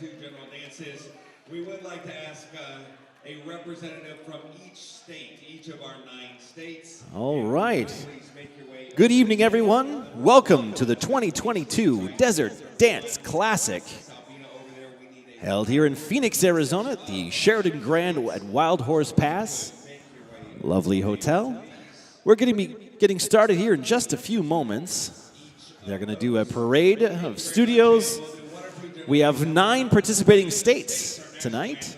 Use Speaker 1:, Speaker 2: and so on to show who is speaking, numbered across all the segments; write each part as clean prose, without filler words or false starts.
Speaker 1: 2 general dances. We would like to ask a representative from each state, each of our 9 states.
Speaker 2: All right. Good evening, everyone. Welcome to the 2022 Desert Dance Classic, held here in Phoenix, Arizona at the Sheraton Grand at Wild Horse Pass. Lovely hotel. We're going to be getting started here in just a few moments. They're going to do a parade of studios. We have 9 participating states tonight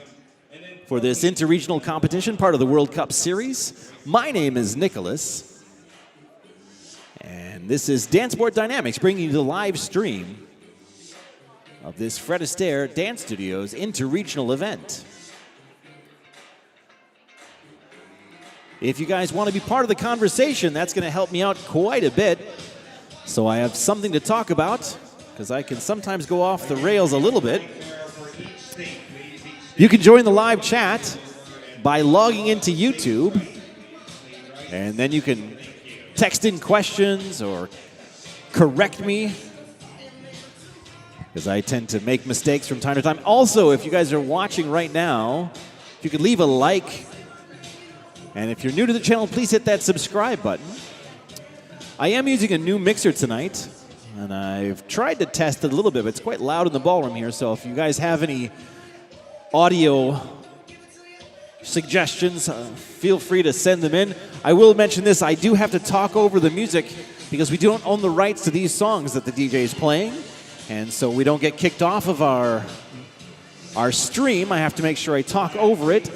Speaker 2: for this interregional competition, part of the World Cup Series. My name is Nicholas, and this is Danceport Dynamics bringing you the live stream of this Fred Astaire Dance Studios interregional event. If you guys want to be part of the conversation, that's going to help me out quite a bit. So I have something to talk about, because I can sometimes go off the rails a little bit. You can join the live chat by logging into YouTube, and then you can text in questions or correct me, because I tend to make mistakes from time to time. Also, if you guys are watching right now, if you could leave a like, and if you're new to the channel, please hit that subscribe button. I am using a new mixer tonight, and I've tried to test it a little bit, but it's quite loud in the ballroom here, so if you guys have any audio suggestions, feel free to send them in. I will mention this, I do have to talk over the music because we don't own the rights to these songs that the DJ is playing, and so we don't get kicked off of our stream. I have to make sure I talk over it.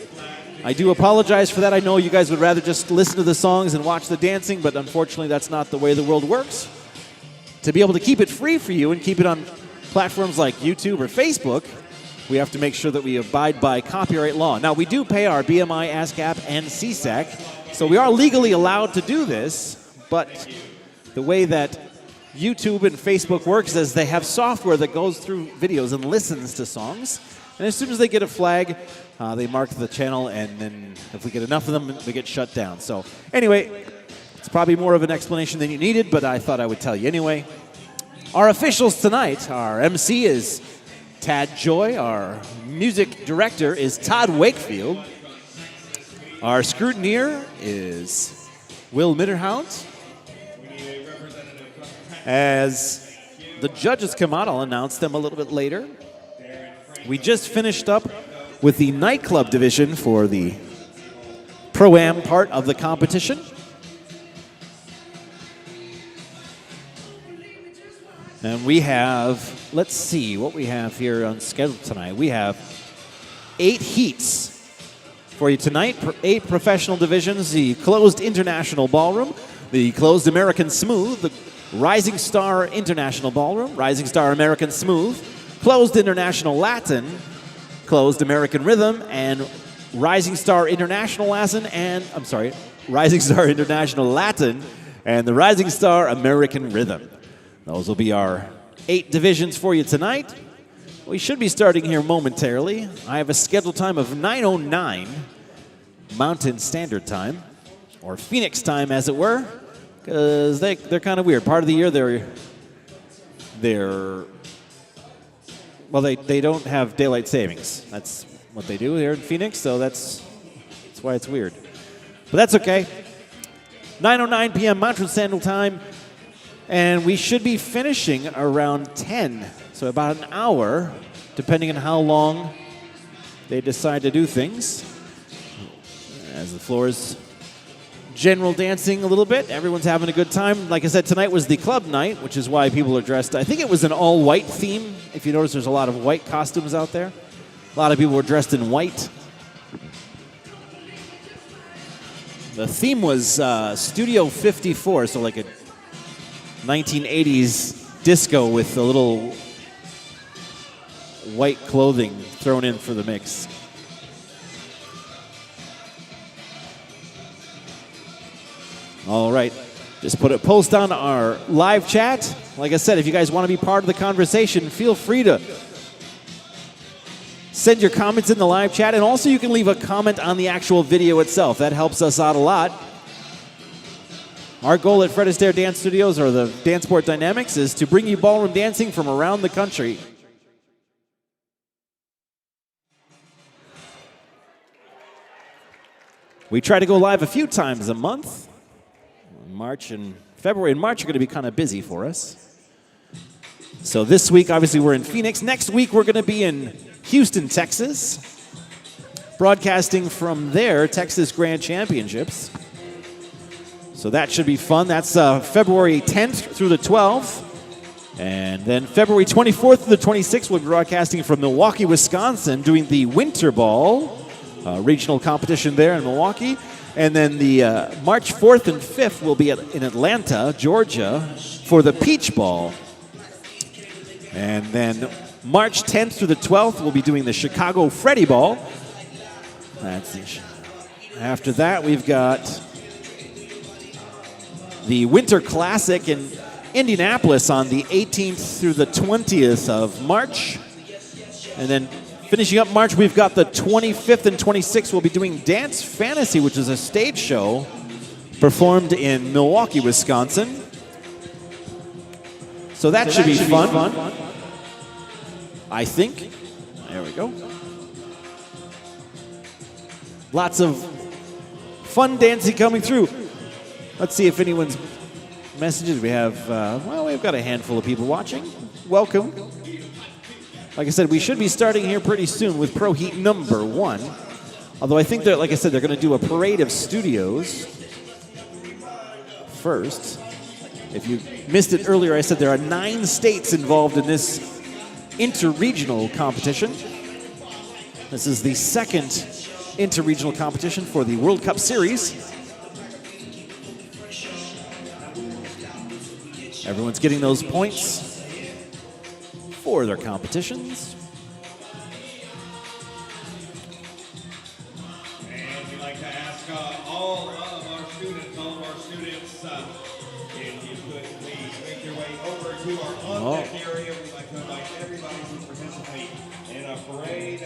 Speaker 2: I do apologize for that. I know you guys would rather just listen to the songs and watch the dancing, but unfortunately that's not the way the world works. To be able to keep it free for you and keep it on platforms like YouTube or Facebook, we have to make sure that we abide by copyright law. Now, we do pay our BMI, ASCAP, and CSAC, so we are legally allowed to do this, but the way that YouTube and Facebook works is they have software that goes through videos and listens to songs, and as soon as they get a flag, they mark the channel, and then if we get enough of them, we get shut down. So anyway, it's probably more of an explanation than you needed, but I thought I would tell you anyway. Our officials tonight, our MC is Tad Joy, our music director is Todd Wakefield, our scrutineer is Will Mitterhout. As the judges come out, I'll announce them a little bit later. We just finished up with the nightclub division for the Pro-Am part of the competition. And we have, let's see what we have here on schedule tonight. We have 8 heats for you tonight, 8 professional divisions: the closed international ballroom, the closed American smooth, the Rising Star International Ballroom, Rising Star American Smooth, closed International Latin, closed American Rhythm, and Rising Star International Latin, and Rising Star International Latin, and the Rising Star American Rhythm. Those will be our 8 divisions for you tonight. We should be starting here momentarily. I have a scheduled time of 9:09 Mountain Standard Time, or Phoenix time, as it were, because they're kind of weird. Part of the year they don't have daylight savings. That's what they do here in Phoenix, so that's why it's weird. But that's okay. 9:09 p.m. Mountain Standard Time, and we should be finishing around 10, so about an hour, depending on how long they decide to do things. As the floor is general dancing a little bit, everyone's having a good time. Like I said, tonight was the club night, which is why people are dressed. I think it was an all-white theme. If you notice, there's a lot of white costumes out there. A lot of people were dressed in white. The theme was Studio 54, so like a 1980s disco with a little white clothing thrown in for the mix. All right, just put a post on our live chat. Like I said, if you guys want to be part of the conversation, feel free to send your comments in the live chat, and also you can leave a comment on the actual video itself. That helps us out a lot. Our goal at Fred Astaire Dance Studios, or the Danceport Dynamics, is to bring you ballroom dancing from around the country. We try to go live a few times a month. March and February and March are going to be kind of busy for us. So this week, obviously, we're in Phoenix. Next week, we're going to be in Houston, Texas, broadcasting from there, Texas Grand Championships. So that should be fun. That's February 10th through the 12th. And then February 24th through the 26th, we'll be broadcasting from Milwaukee, Wisconsin, doing the Winter Ball regional competition there in Milwaukee. And then the March 4th and 5th, we'll be in Atlanta, Georgia, for the Peach Ball. And then March 10th through the 12th, we'll be doing the Chicago Freddie Ball. After that, we've got the Winter Classic in Indianapolis on the 18th through the 20th of March. And then finishing up March, we've got the 25th and 26th. We'll be doing Dance Fantasy, which is a stage show performed in Milwaukee, Wisconsin. So that should be fun. I think. There we go. Lots of fun dancing coming through. Let's see if anyone's messages. We have, we've got a handful of people watching. Welcome. Like I said, we should be starting here pretty soon with Pro Heat number 1. Although I think that, like I said, they're going to do a parade of studios first. If you missed it earlier, I said there are 9 states involved in this interregional competition. This is the second interregional competition for the World Cup Series. Everyone's getting those points for their competitions.
Speaker 1: And we'd like to ask all of our students, if you could please make your way over to our on-deck area. We'd like to invite everybody to participate in a parade.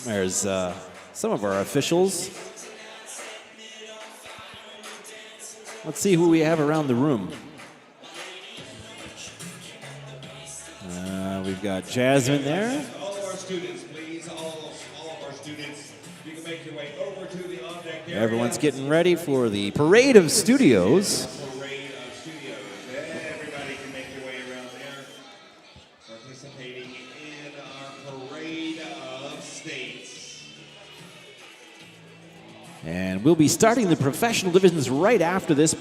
Speaker 2: There's some of our officials. Let's see who we have around the room. We've got Jasmine there.
Speaker 1: All of our students, please, all of our students, you can make your way over to the on-deck area.
Speaker 2: Everyone's getting ready for the Parade of Studios.
Speaker 1: Parade of Studios. Everybody can make your way around there, participating in our Parade of States.
Speaker 2: And we'll be starting the professional divisions right after this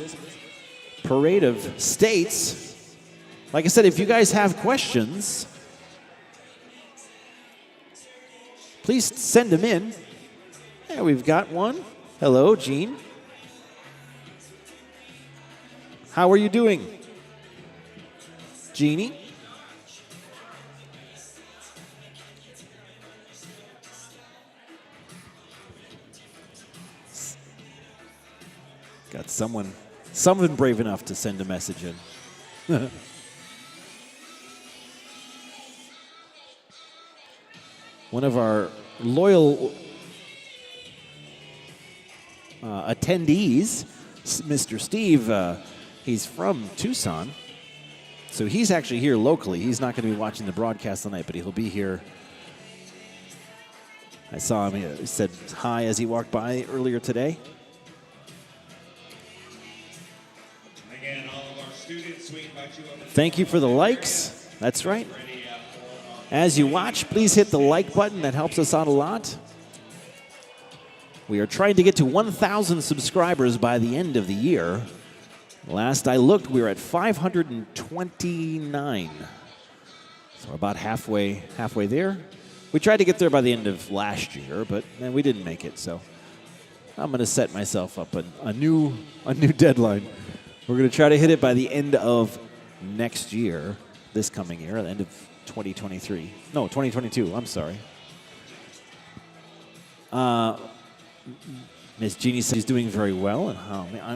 Speaker 2: Parade of States. Like I said, if you guys have questions, please send them in. Yeah, we've got one. Hello, Gene. How are you doing? Jeannie? Got someone brave enough to send a message in. One of our loyal attendees, Mr. Steve, he's from Tucson, so he's actually here locally. He's not going to be watching the broadcast tonight, but he'll be here. I saw him. He said hi as he walked by earlier today.
Speaker 1: Again, all of our students, we invite you up.
Speaker 2: Thank you for the likes. That's right. As you watch, please hit the like button. That helps us out a lot. We are trying to get to 1,000 subscribers by the end of the year. Last I looked, we were at 529. So we're about halfway there. We tried to get there by the end of last year, but we didn't make it. So I'm going to set myself up a new deadline. We're going to try to hit it by the end of next year, this coming year, the end of 2023. No, 2022. I'm sorry. Miss Jeannie says she's doing very well. And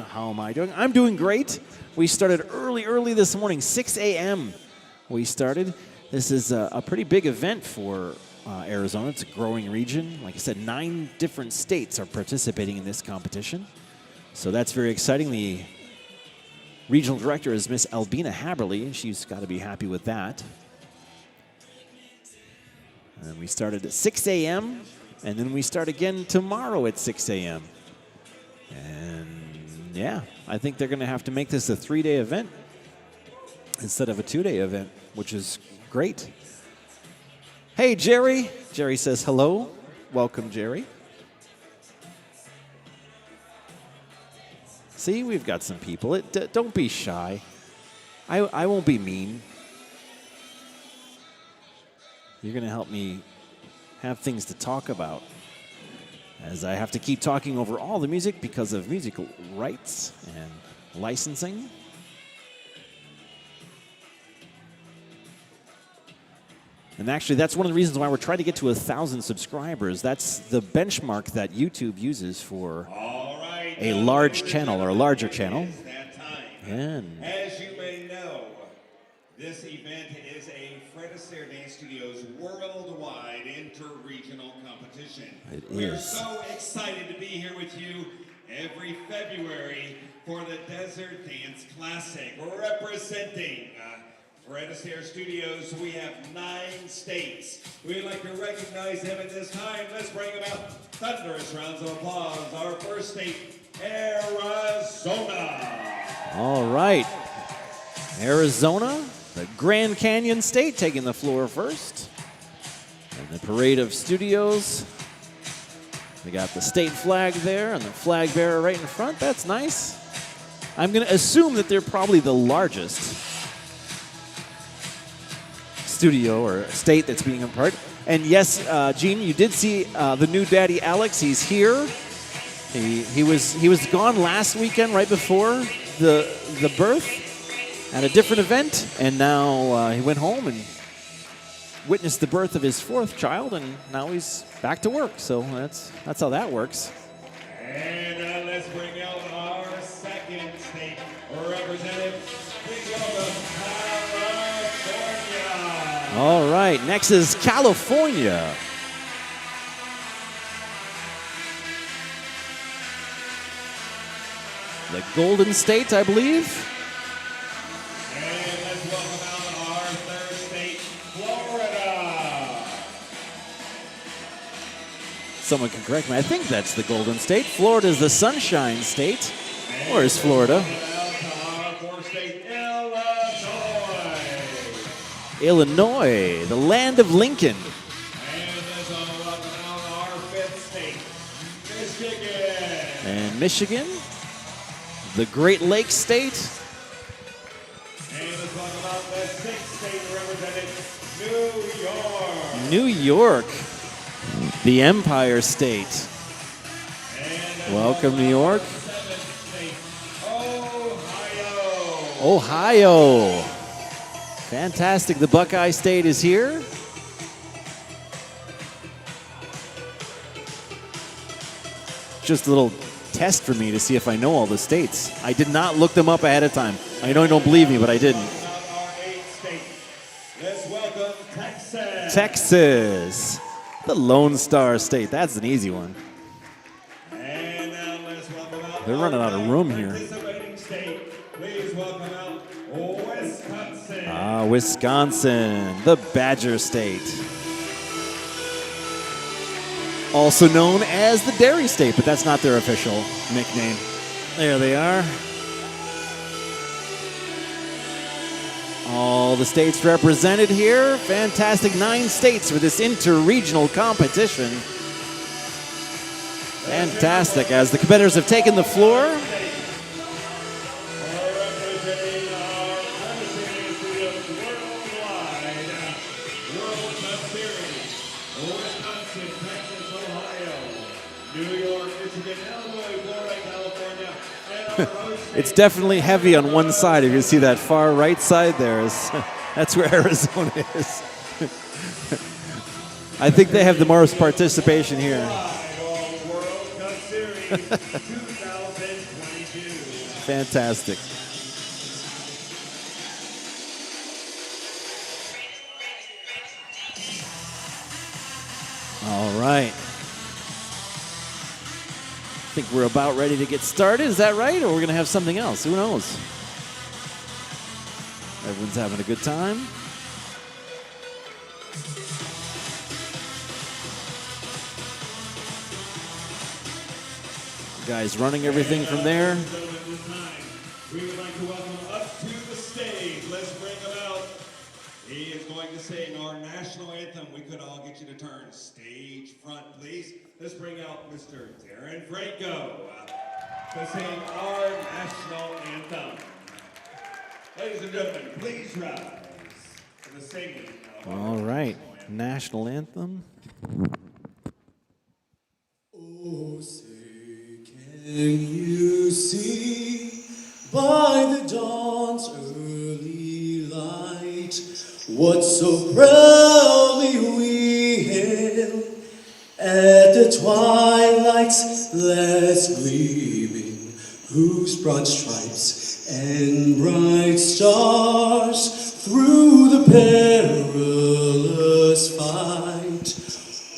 Speaker 2: how am I doing? I'm doing great. We started early this morning, 6 a.m. We started. This is a pretty big event for Arizona. It's a growing region. Like I said, 9 different states are participating in this competition. So that's very exciting. The regional director is Miss Albina Haberly, and she's got to be happy with that. And we started at 6 a.m., and then we start again tomorrow at 6 a.m. And yeah, I think they're going to have to make this a 3-day event instead of a 2-day event, which is great. Hey, Jerry. Jerry says hello. Welcome, Jerry. See, we've got some people. Don't be shy. I won't be mean. You're going to help me have things to talk about, as I have to keep talking over all the music because of musical rights and licensing. And actually, that's one of the reasons why we're trying to get to 1,000 subscribers. That's the benchmark that YouTube uses for a large channel or a larger channel. And
Speaker 1: as you may know, this event is a Fred Astaire Dance Studios worldwide inter-regional competition. We're so excited to be here with you every February for the Desert Dance Classic. We're representing Fred Astaire Studios. We have 9 states. We'd like to recognize them at this time. Let's bring about thunderous rounds of applause. Our first state, Arizona.
Speaker 2: All right. Arizona, the Grand Canyon State, taking the floor first. And the parade of studios. We got the state flag there and the flag bearer right in front. That's nice. I'm going to assume that they're probably the largest studio or state that's being a part. And yes, Gene, you did see the new daddy Alex. He's here. He was gone last weekend right before the birth at a different event, and now he went home and witnessed the birth of his 4th child, and now he's back to work. So that's how that works.
Speaker 1: And let's bring out our second state representative. Please welcome California.
Speaker 2: All right, next is California. The Golden State, I believe.
Speaker 1: And let's welcome out our third state, Florida.
Speaker 2: Someone can correct me. I think that's the Golden State. Florida is the Sunshine State. Or is Florida?
Speaker 1: Our fourth state, Illinois.
Speaker 2: Illinois, the land of Lincoln.
Speaker 1: And let's welcome out our fifth state, Michigan.
Speaker 2: And Michigan, the Great Lakes State.
Speaker 1: And let's talk about the sixth state represented,
Speaker 2: New
Speaker 1: New York.
Speaker 2: York, the Empire State.
Speaker 1: And
Speaker 2: Welcome, New York.
Speaker 1: seventh state, Ohio.
Speaker 2: Ohio. Fantastic. The Buckeye State is here. Just a little test for me to see if I know all the states. I did not look them up ahead of time. I know you don't believe me, but I didn't.
Speaker 1: Our eighth state. Let's welcome Texas.
Speaker 2: Texas, the Lone Star State. That's an easy one.
Speaker 1: And now let's welcome out
Speaker 2: They're running out of room here.
Speaker 1: participating state. Please welcome out Wisconsin.
Speaker 2: Wisconsin, the Badger State. Also known as the Dairy State, but that's not their official nickname. There they are. All the states represented here. Fantastic 9 states for this inter-regional competition. Fantastic. As the competitors have taken the floor,
Speaker 1: Representing our Representing Studios worldwide, World Cup Series, Wisconsin, Texas, Ohio, New York, Michigan, Illinois, Florida, California, and our host
Speaker 2: it's definitely heavy on one side. If you see that far right side there, that's where Arizona is. I think they have the most participation here.
Speaker 1: World Cup Series 2022.
Speaker 2: Fantastic. All right. I think we're about ready to get started. Is that right? Or we're going to have something else? Who knows? Everyone's having a good time. Guys running everything from there.
Speaker 1: We would like to welcome up to the stage. Let's bring him out. He is going to sing our national anthem. We could all get you to turn stage front, please. Let's bring out Mr. Darren Franco to sing our national anthem. Ladies and gentlemen, please rise for the singing of our
Speaker 2: All right, national anthem.
Speaker 3: Oh, say, can you see by the dawn's early light what so proudly we hailed at the twilight's last gleaming, whose broad stripes and bright stars through the perilous fight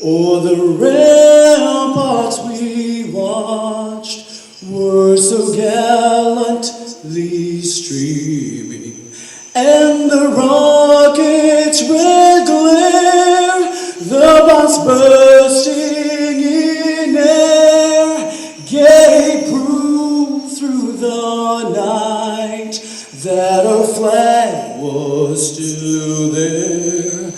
Speaker 3: o'er the ramparts we watched were so gallantly streaming, and the rocket's red glare, the bombs bursting in air, gave proof through the night that our flag was still there.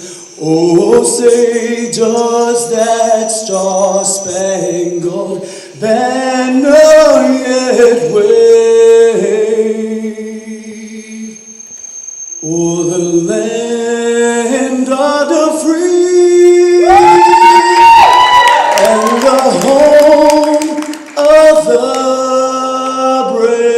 Speaker 3: Oh, say, does that star-spangled banner yet wave o'er the land of the free and the home of the brave?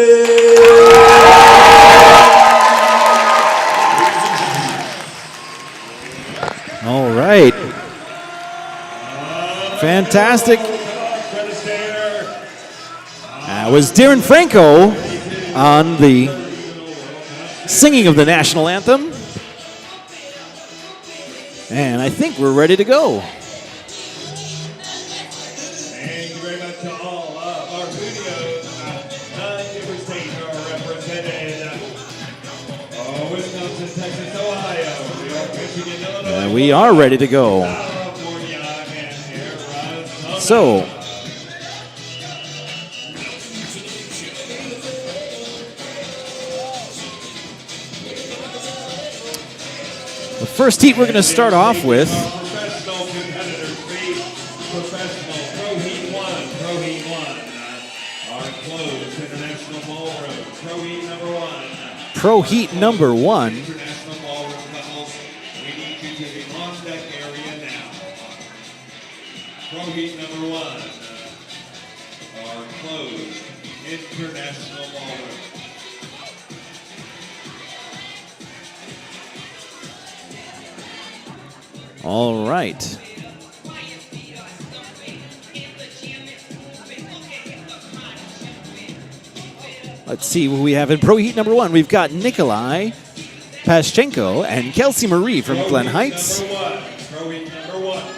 Speaker 2: All right. Fantastic.
Speaker 1: Fred Astaire.
Speaker 2: That was Darren Franco on the singing of the national anthem. And I think we're ready to go.
Speaker 1: Thank you very much to all of our studios. 9 different states are represented. Wisconsin, Texas, Ohio, New York, Michigan, Illinois.
Speaker 2: We are ready to go.
Speaker 1: California, and Arizona.
Speaker 2: So, the first heat we're going to start off with.
Speaker 1: Professional competitors, please. Professional Pro Heat 1, Pro Heat 1. Our closed international ballroom. Pro Heat number 1.
Speaker 2: Pro Heat number 1.
Speaker 1: International ballroom couples, we need you to the on-deck area now. Pro Heat number 1. Our closed international ballroom.
Speaker 2: All right. Let's see what we have in Pro Heat number 1. We've got Nikolai Paschenko and Kelsey Marie from
Speaker 1: Pro
Speaker 2: Glen
Speaker 1: Heat
Speaker 2: Heights.
Speaker 1: Number 1. Pro Heat number 1, please.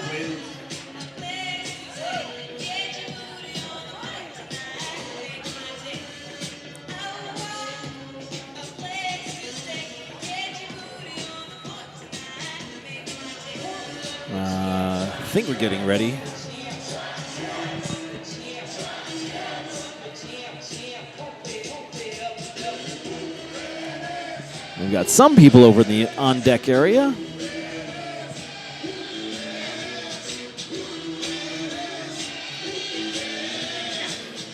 Speaker 2: I think we're getting ready. We've got some people over in the on-deck area.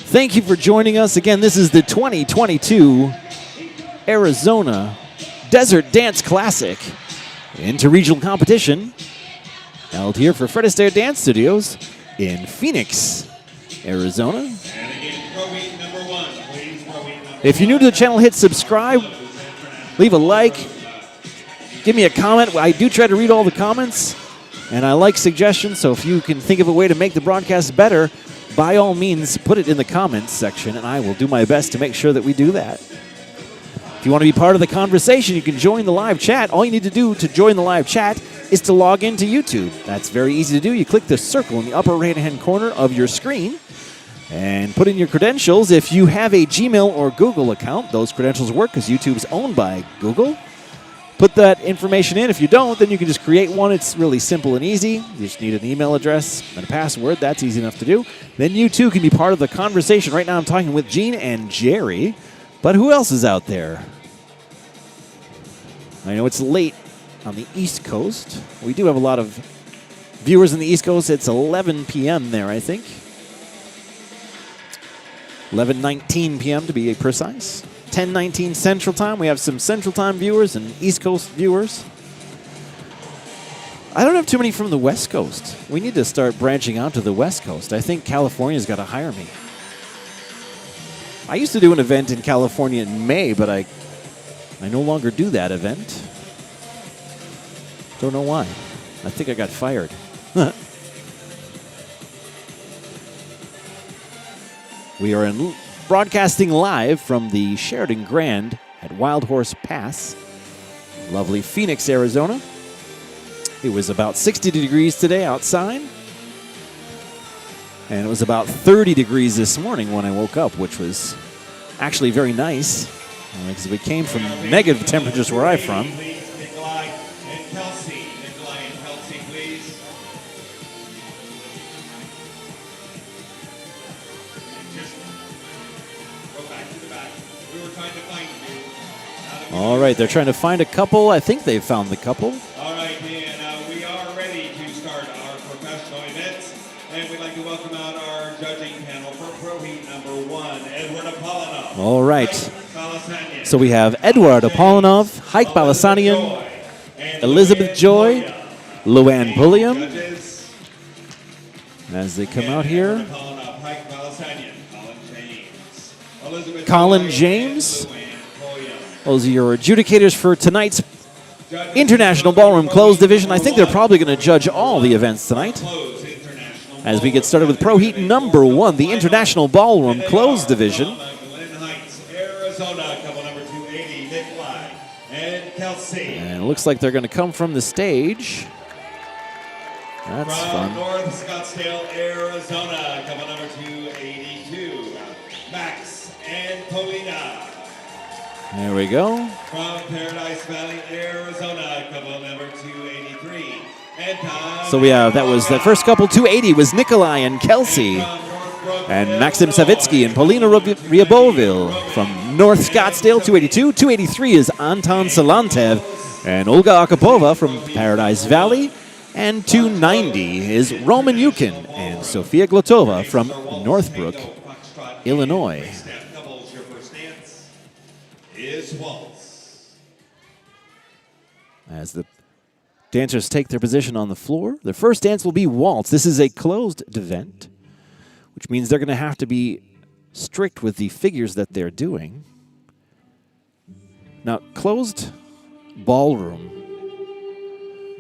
Speaker 2: Thank you for joining us. Again, this is the 2022 Arizona Desert Dance Classic interregional competition held here for Fred Astaire Dance Studios in Phoenix, Arizona.
Speaker 1: And again, Pro Heat number 1, please. Pro Heat number
Speaker 2: If you're new to the channel, hit subscribe, leave a like, give me a comment. I do try to read all the comments, and I like suggestions, so if you can think of a way to make the broadcast better, by all means, put it in the comments section, and I will do my best to make sure that we do that. If you want to be part of the conversation, you can join the live chat. All you need to do to join the live chat is to log into YouTube. That's very easy to do. You click the circle in the upper right-hand corner of your screen and put in your credentials. If you have a Gmail or Google account, those credentials work because YouTube's owned by Google. put that information in. If you don't, then you can just create one. It's really simple and easy. You just need an email address and a password. That's easy enough to do. Then you too can be part of the conversation. Right now I'm talking with Gene and Jerry, but who else is out there? I know it's late on the East Coast. We do have a lot of viewers on the East Coast. It's 11 p.m. there, I think. 11:19 p.m. to be precise. 10:19 Central Time. We have some Central Time viewers and East Coast viewers. I don't have too many from the West Coast. We need to start branching out to the West Coast. I think California's got to hire me. I used to do an event in California in May, but I no longer do that event. Don't know why. I think I got fired. We are broadcasting live from the Sheridan Grand at Wild Horse Pass, lovely Phoenix, Arizona. It was about 60 degrees today outside, and it was about 30 degrees this morning when I woke up, which was actually very nice, because we came from negative temperatures where I'm from.
Speaker 1: Nikolai and Kelsey, please. Just go back to the back. We were trying to find you.
Speaker 2: All right, they're trying to find a couple. I think they've found the couple.
Speaker 1: All right, and we are ready to start our professional events. And we'd like to welcome out our judging panel for Pro Heat number 1, Edward Apollonov.
Speaker 2: All right. So we have Edward Apollonov, Hike Balasanian, Elizabeth Joy, Luann Pulliam. As they come out here, Colin James. Those are your adjudicators for tonight's International Ballroom Closed Division. I think they're probably going to judge all the events tonight. As we get started with Pro Heat number 1, the International Ballroom Closed Division. And it looks like they're going to come from the stage. That's fun.
Speaker 1: North Scottsdale, Arizona, couple number 282, Max and Polina.
Speaker 2: There we go.
Speaker 1: From Paradise Valley, Arizona, couple number 283.
Speaker 2: So we have, that first couple, 280 was Nikolai and Kelsey. And Maxim Savitsky and Polina Ryabovil from North Scottsdale, 282. 283 is Anton Salantev and Olga Akapova from Paradise Valley. And 290 is Roman Yukin and Sofia Glotova from Northbrook, Illinois. As the dancers take their position on the floor, their first dance will be waltz. This is a closed event, which means they're going to have to be strict with the figures that they're doing. Now, closed ballroom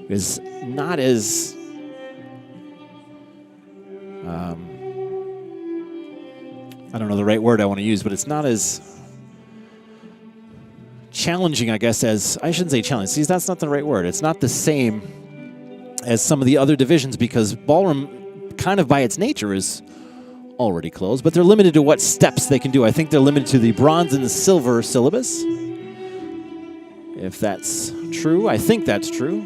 Speaker 2: is not as I don't know the right word I want to use, but it's not as challenging, I guess, as I shouldn't say challenge. See, that's not the right word. It's not the same as some of the other divisions because ballroom, kind of by its nature, is already closed, but they're limited to what steps they can do. I think they're limited to the bronze and the silver syllabus. If that's true, I think that's true.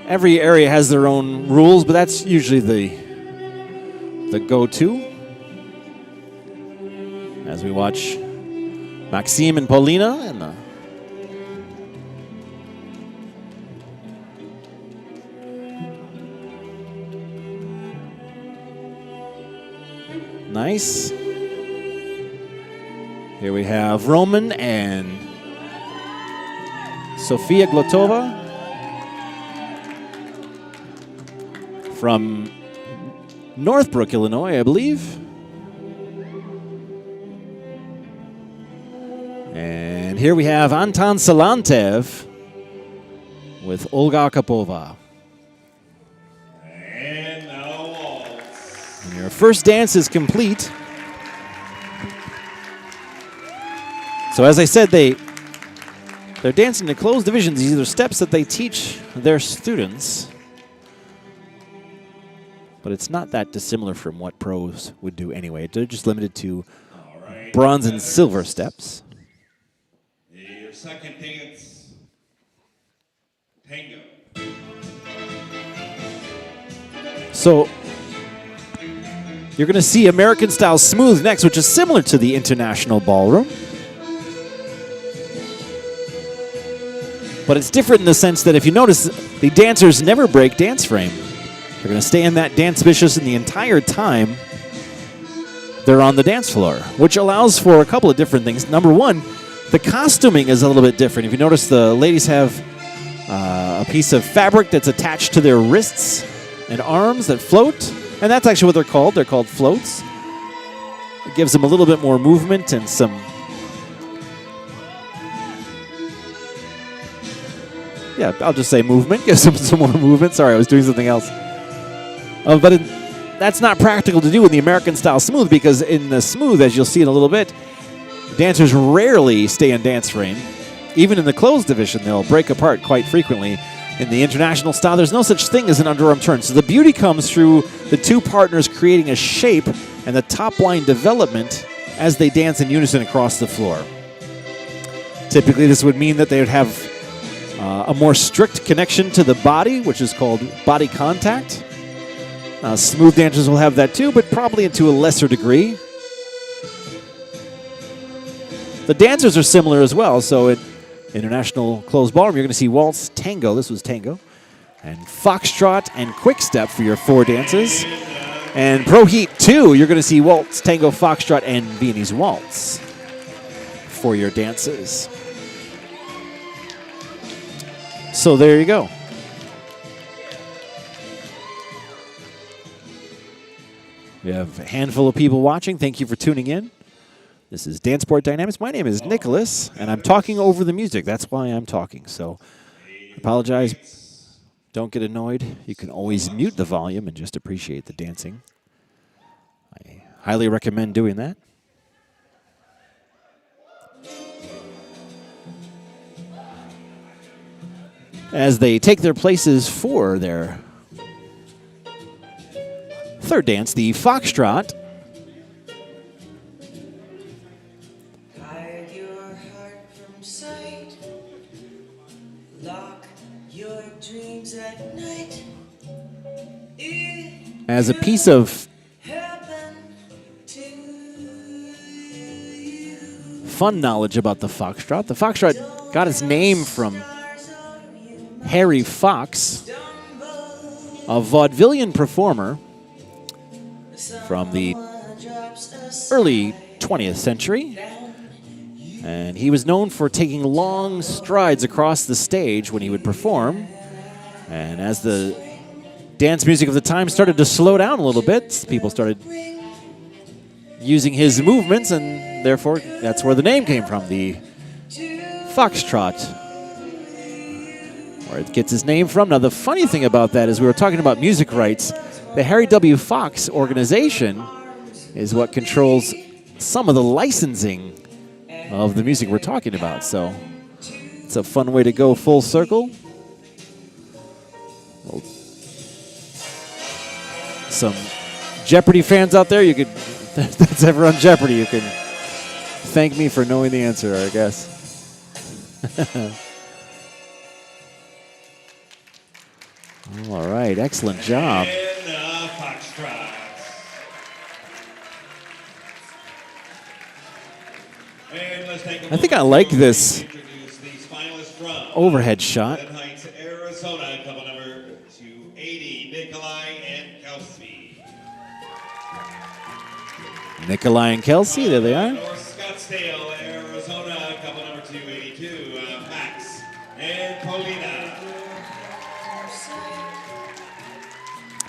Speaker 2: Every area has their own rules, but that's usually the go-to. As we watch Maxime and Paulina and nice. Here we have Roman and Sofia Glotova from Northbrook, Illinois, I believe. And here we have Anton Salantev with Olga Akapova.
Speaker 1: And now waltz.
Speaker 2: And your first dance is complete. So as I said, they're dancing to closed divisions. These are steps that they teach their students. But it's not that dissimilar from what pros would do anyway. They're just limited to bronze and silver steps.
Speaker 1: second dance, tango.
Speaker 2: So you're going to see American Style Smooth next, which is similar to the International Ballroom. But it's different in the sense that if you notice, the dancers never break dance frame. They're going to stay in that dance position the entire time they're on the dance floor, which allows for a couple of different things. Number one, the costuming is a little bit different. If you notice, the ladies have a piece of fabric that's attached to their wrists and arms that float, and that's actually what they're called. They're called floats. It gives them a little bit more movement and some... Yeah, I'll just say movement. Gives them some more movement. Sorry, I was doing something else. That's not practical to do in the American Style Smooth, because in the Smooth, as you'll see in a little bit, dancers rarely stay in dance frame. Even in the closed division, they'll break apart quite frequently. In the International Style, there's no such thing as an underarm turn. So the beauty comes through the two partners creating a shape and the top line development as they dance in unison across the floor. Typically, this would mean that they would have a more strict connection to the body, which is called body contact. Smooth dancers will have that too, but probably to a lesser degree. The dancers are similar as well. So in International Closed Ballroom, you're going to see waltz, tango. This was tango. And foxtrot and quick step for your four dances. And Pro Heat 2, you're going to see waltz, tango, foxtrot, and Viennese waltz for your dances. So there you go. We have a handful of people watching. Thank you for tuning in. This is Danceport Dynamics. My name is Nicholas, and I'm talking over the music. That's why I'm talking. So I apologize. Don't get annoyed. You can always mute the volume and just appreciate the dancing. I highly recommend doing that. As they take their places for their third dance, the foxtrot.
Speaker 4: Hide your heart from sight. Lock your dreams at night.
Speaker 2: As a piece of fun knowledge about the foxtrot got its name from Harry Fox, a vaudevillian performer from the early 20th century. And he was known for taking long strides across the stage when he would perform. And as the dance music of the time started to slow down a little bit, people started using his movements, and therefore that's where the name came from, the foxtrot, where it gets its name from. Now, the funny thing about that is we were talking about music rights. The Harry W. Fox organization is what controls some of the licensing of the music we're talking about. So it's a fun way to go full circle. Well, some Jeopardy fans out there, you could, that's ever on Jeopardy, you can thank me for knowing the answer, I guess. All right, excellent job. I think I like this overhead shot.
Speaker 1: Arizona, couple number 280, Nikolai and Kelsey.
Speaker 2: Nikolai and Kelsey, there they are.
Speaker 1: North Scottsdale, Arizona, couple number 282, Max and Paulina.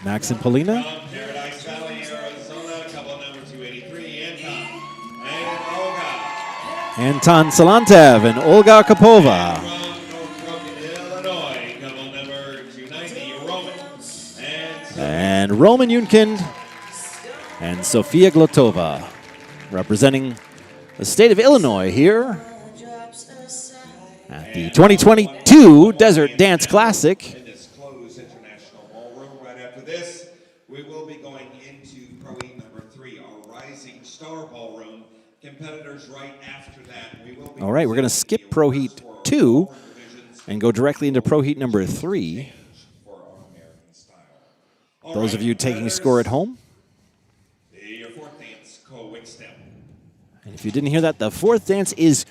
Speaker 2: Max and Paulina.
Speaker 1: From Paradise Valley, Arizona, couple number 283, and Olga.
Speaker 2: Anton Salantev and Olga Kopova.
Speaker 1: From North Illinois, couple number 290, Roman.
Speaker 2: And Roman Yunkind and Sofia Glotova, representing the state of Illinois here at the 2022 Desert Dance Classic.
Speaker 1: In this closed International Ballroom. Right after this, we will be going into Pro Heat number 3, our Rising Star Ballroom. Competitors right after that. We will be
Speaker 2: All right, we're going to skip Pro Heat 2 and go directly into Pro Heat number 3. Those of you taking score at home.
Speaker 1: Your fourth dance, quick step.
Speaker 2: And if you didn't hear that, the fourth dance is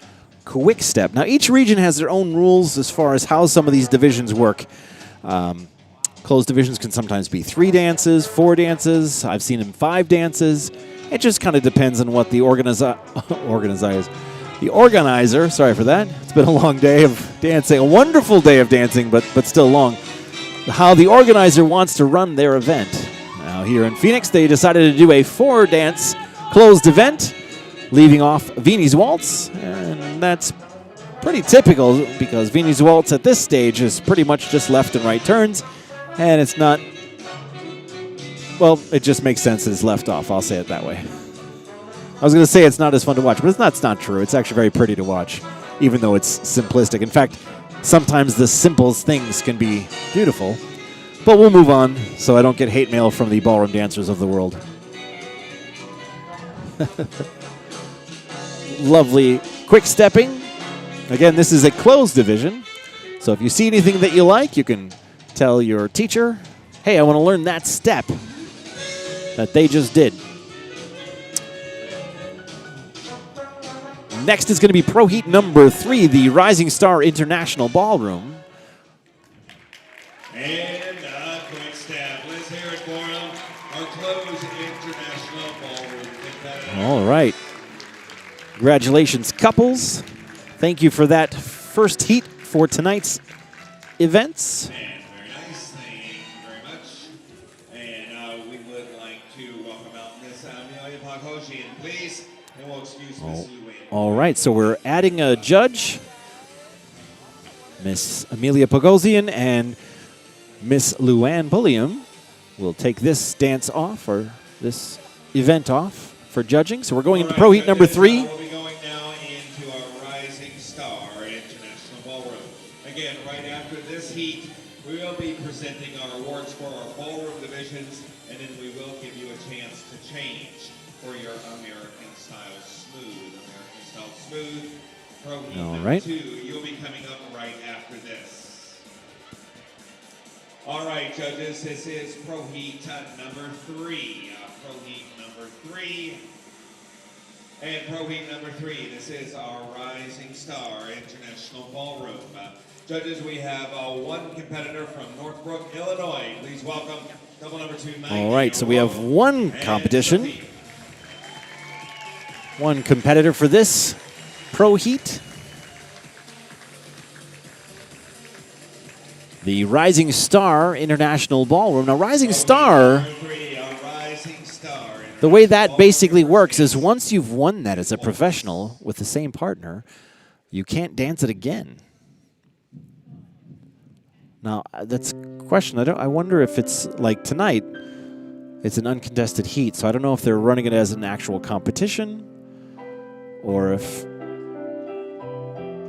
Speaker 2: quick step. Now, each region has their own rules as far as how some of these divisions work. Closed divisions can sometimes be 3 dances, 4 dances. I've seen them 5 dances. It just kind of depends on what the organizer, sorry for that. It's been a long day of dancing, a wonderful day of dancing, but still long. How the organizer wants to run their event. Now here in Phoenix, they decided to do a 4-dance closed event, leaving off Viennese Waltz, and that's pretty typical because Viennese Waltz at this stage is pretty much just left and right turns, and it's not, well, it just makes sense that it's left off, I'll say it that way. I was going to say it's not as fun to watch, but it's not true. It's actually very pretty to watch, even though it's simplistic. In fact, sometimes the simplest things can be beautiful. But we'll move on so I don't get hate mail from the ballroom dancers of the world. Lovely quick stepping. Again, this is a closed division. So if you see anything that you like, you can tell your teacher, hey, I want to learn that step that they just did. Next is going to be Pro Heat number 3, the Rising Star International Ballroom.
Speaker 1: And quick step. Let's hear it for them. Our closed international ballroom competitor.
Speaker 2: All right. Congratulations, couples. Thank you for that first heat for tonight's events.
Speaker 1: And very nice. Thank you very much. And we would like to welcome out Miss Amelia Pogosian, please. And we'll excuse Miss Luann.
Speaker 2: All right, so we're adding a judge, Miss Amelia Pogosian and Miss Luann Bulliam will take this dance off, or this event off, for judging. So we're going into Pro Heat number 3.
Speaker 1: We'll be going now into our Rising Star International Ballroom. Again, right after this heat, we will be presenting our awards for our ballroom divisions, and then we will give you a chance to change for your American Style Smooth. Pro Heat
Speaker 2: All
Speaker 1: number
Speaker 2: right.
Speaker 1: 2. You'll be coming up right after this. All right, judges, this is Pro Heat number 3. Pro Heat number 3. And Pro Heat number 3, this is our Rising Star International Ballroom. Judges, we have one competitor from Northbrook, Illinois. Please welcome double number 2.
Speaker 2: All right, so we have one competition. One competitor for this Pro Heat. The Rising Star International Ballroom. Now, Rising Star, the way that basically works is once you've won that as a professional with the same partner, you can't dance it again. Now, that's a question. I wonder if it's like tonight, it's an uncontested heat, so I don't know if they're running it as an actual competition or if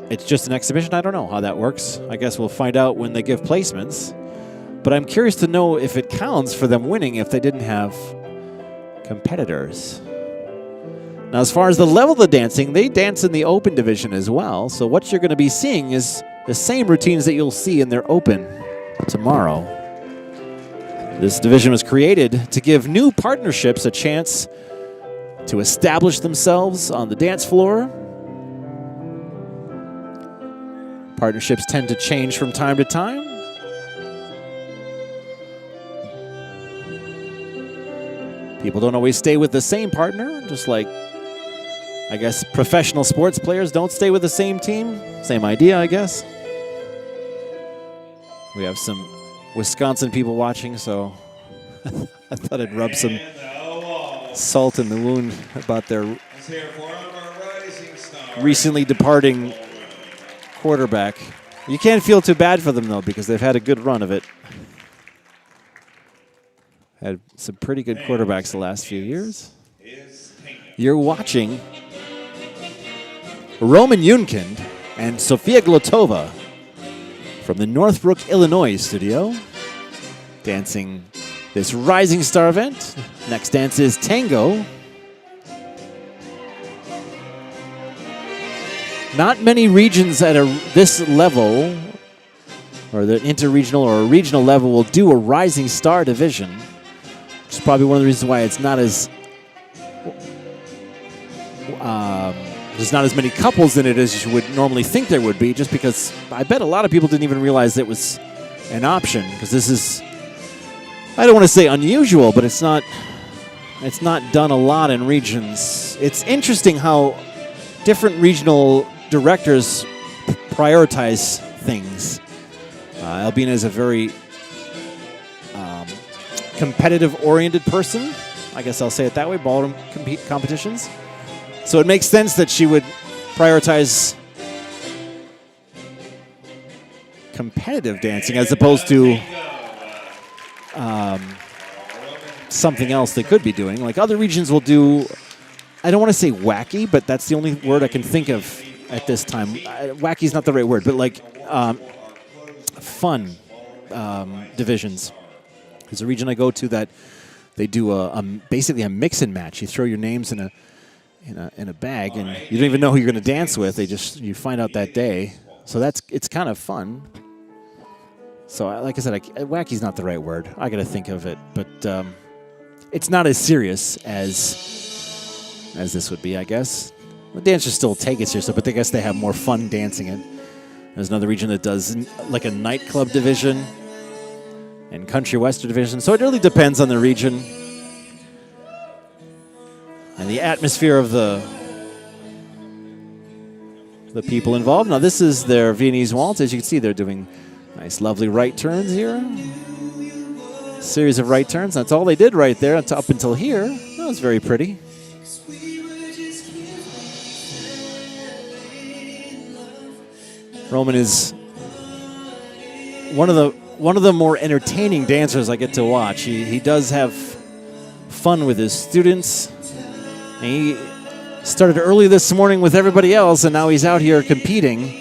Speaker 2: it's just an exhibition. I don't know how that works. I guess we'll find out when they give placements. But I'm curious to know if it counts for them winning if they didn't have competitors. Now, as far as the level of the dancing, they dance in the open division as well. So what you're going to be seeing is the same routines that you'll see in their open tomorrow. This division was created to give new partnerships a chance to establish themselves on the dance floor. Partnerships tend to change from time to time. People don't always stay with the same partner, just like, I guess, professional sports players don't stay with the same team. Same idea, I guess. We have some Wisconsin people watching, so I thought I'd rub some salt in the wound about their recently departing quarterback. You can't feel too bad for them, though, because they've had a good run of it. Had some pretty good quarterbacks the last few years. You're watching Roman Yunkind and Sofia Glotova from the Northbrook, Illinois studio, dancing this Rising Star event. Next dance is Tango. Not many regions at this level, or the interregional or regional level, will do a Rising Star division, which is probably one of the reasons why it's not as there's not as many couples in it as you would normally think there would be, just because I bet a lot of people didn't even realize it was an option, because this is, I don't want to say unusual, but it's not done a lot in regions. It's interesting how different regional directors prioritize things. Albina is a very competitive-oriented person. I guess I'll say it that way, ballroom competitions. So it makes sense that she would prioritize competitive dancing as opposed to something else they could be doing. Like other regions will do, I don't want to say wacky, but that's the only word I can think of at this time. Wacky is not the right word, but like fun divisions. There's a region I go to that they do basically a mix and match. You throw your names in a bag, and you don't even know who you're going to dance with. You find out that day. So it's kind of fun. So like I said, wacky's not the right word. I got to think of it, but it's not as serious as this would be, I guess. The dancers still take it seriously, but I guess they have more fun dancing it. There's another region that does like a nightclub division and country western division. So it really depends on the region and the atmosphere of the people involved. Now this is their Viennese waltz. As you can see, they're doing nice, lovely right turns here. Series of right turns. That's all they did right there up until here. That was very pretty. Roman is one of the more entertaining dancers I get to watch. He does have fun with his students. And he started early this morning with everybody else, and now he's out here competing.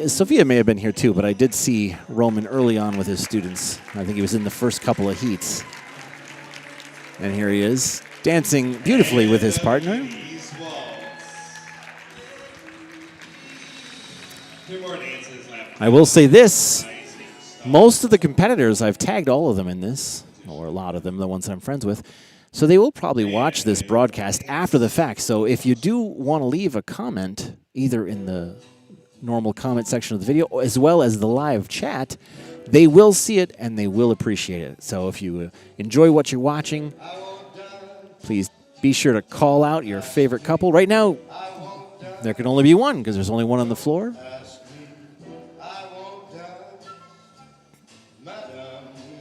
Speaker 2: Sophia may have been here too, but I did see Roman early on with his students. I think he was in the first couple of heats. And here he is, dancing beautifully with his partner. I will say this, most of the competitors, I've tagged all of them in this, or a lot of them, the ones that I'm friends with, so they will probably watch this broadcast after the fact. So if you do want to leave a comment, either in the normal comment section of the video as well as the live chat, they will see it and they will appreciate it. So if you enjoy what you're watching, please be sure to call out your favorite couple. Right now, there can only be one because there's only one on the floor.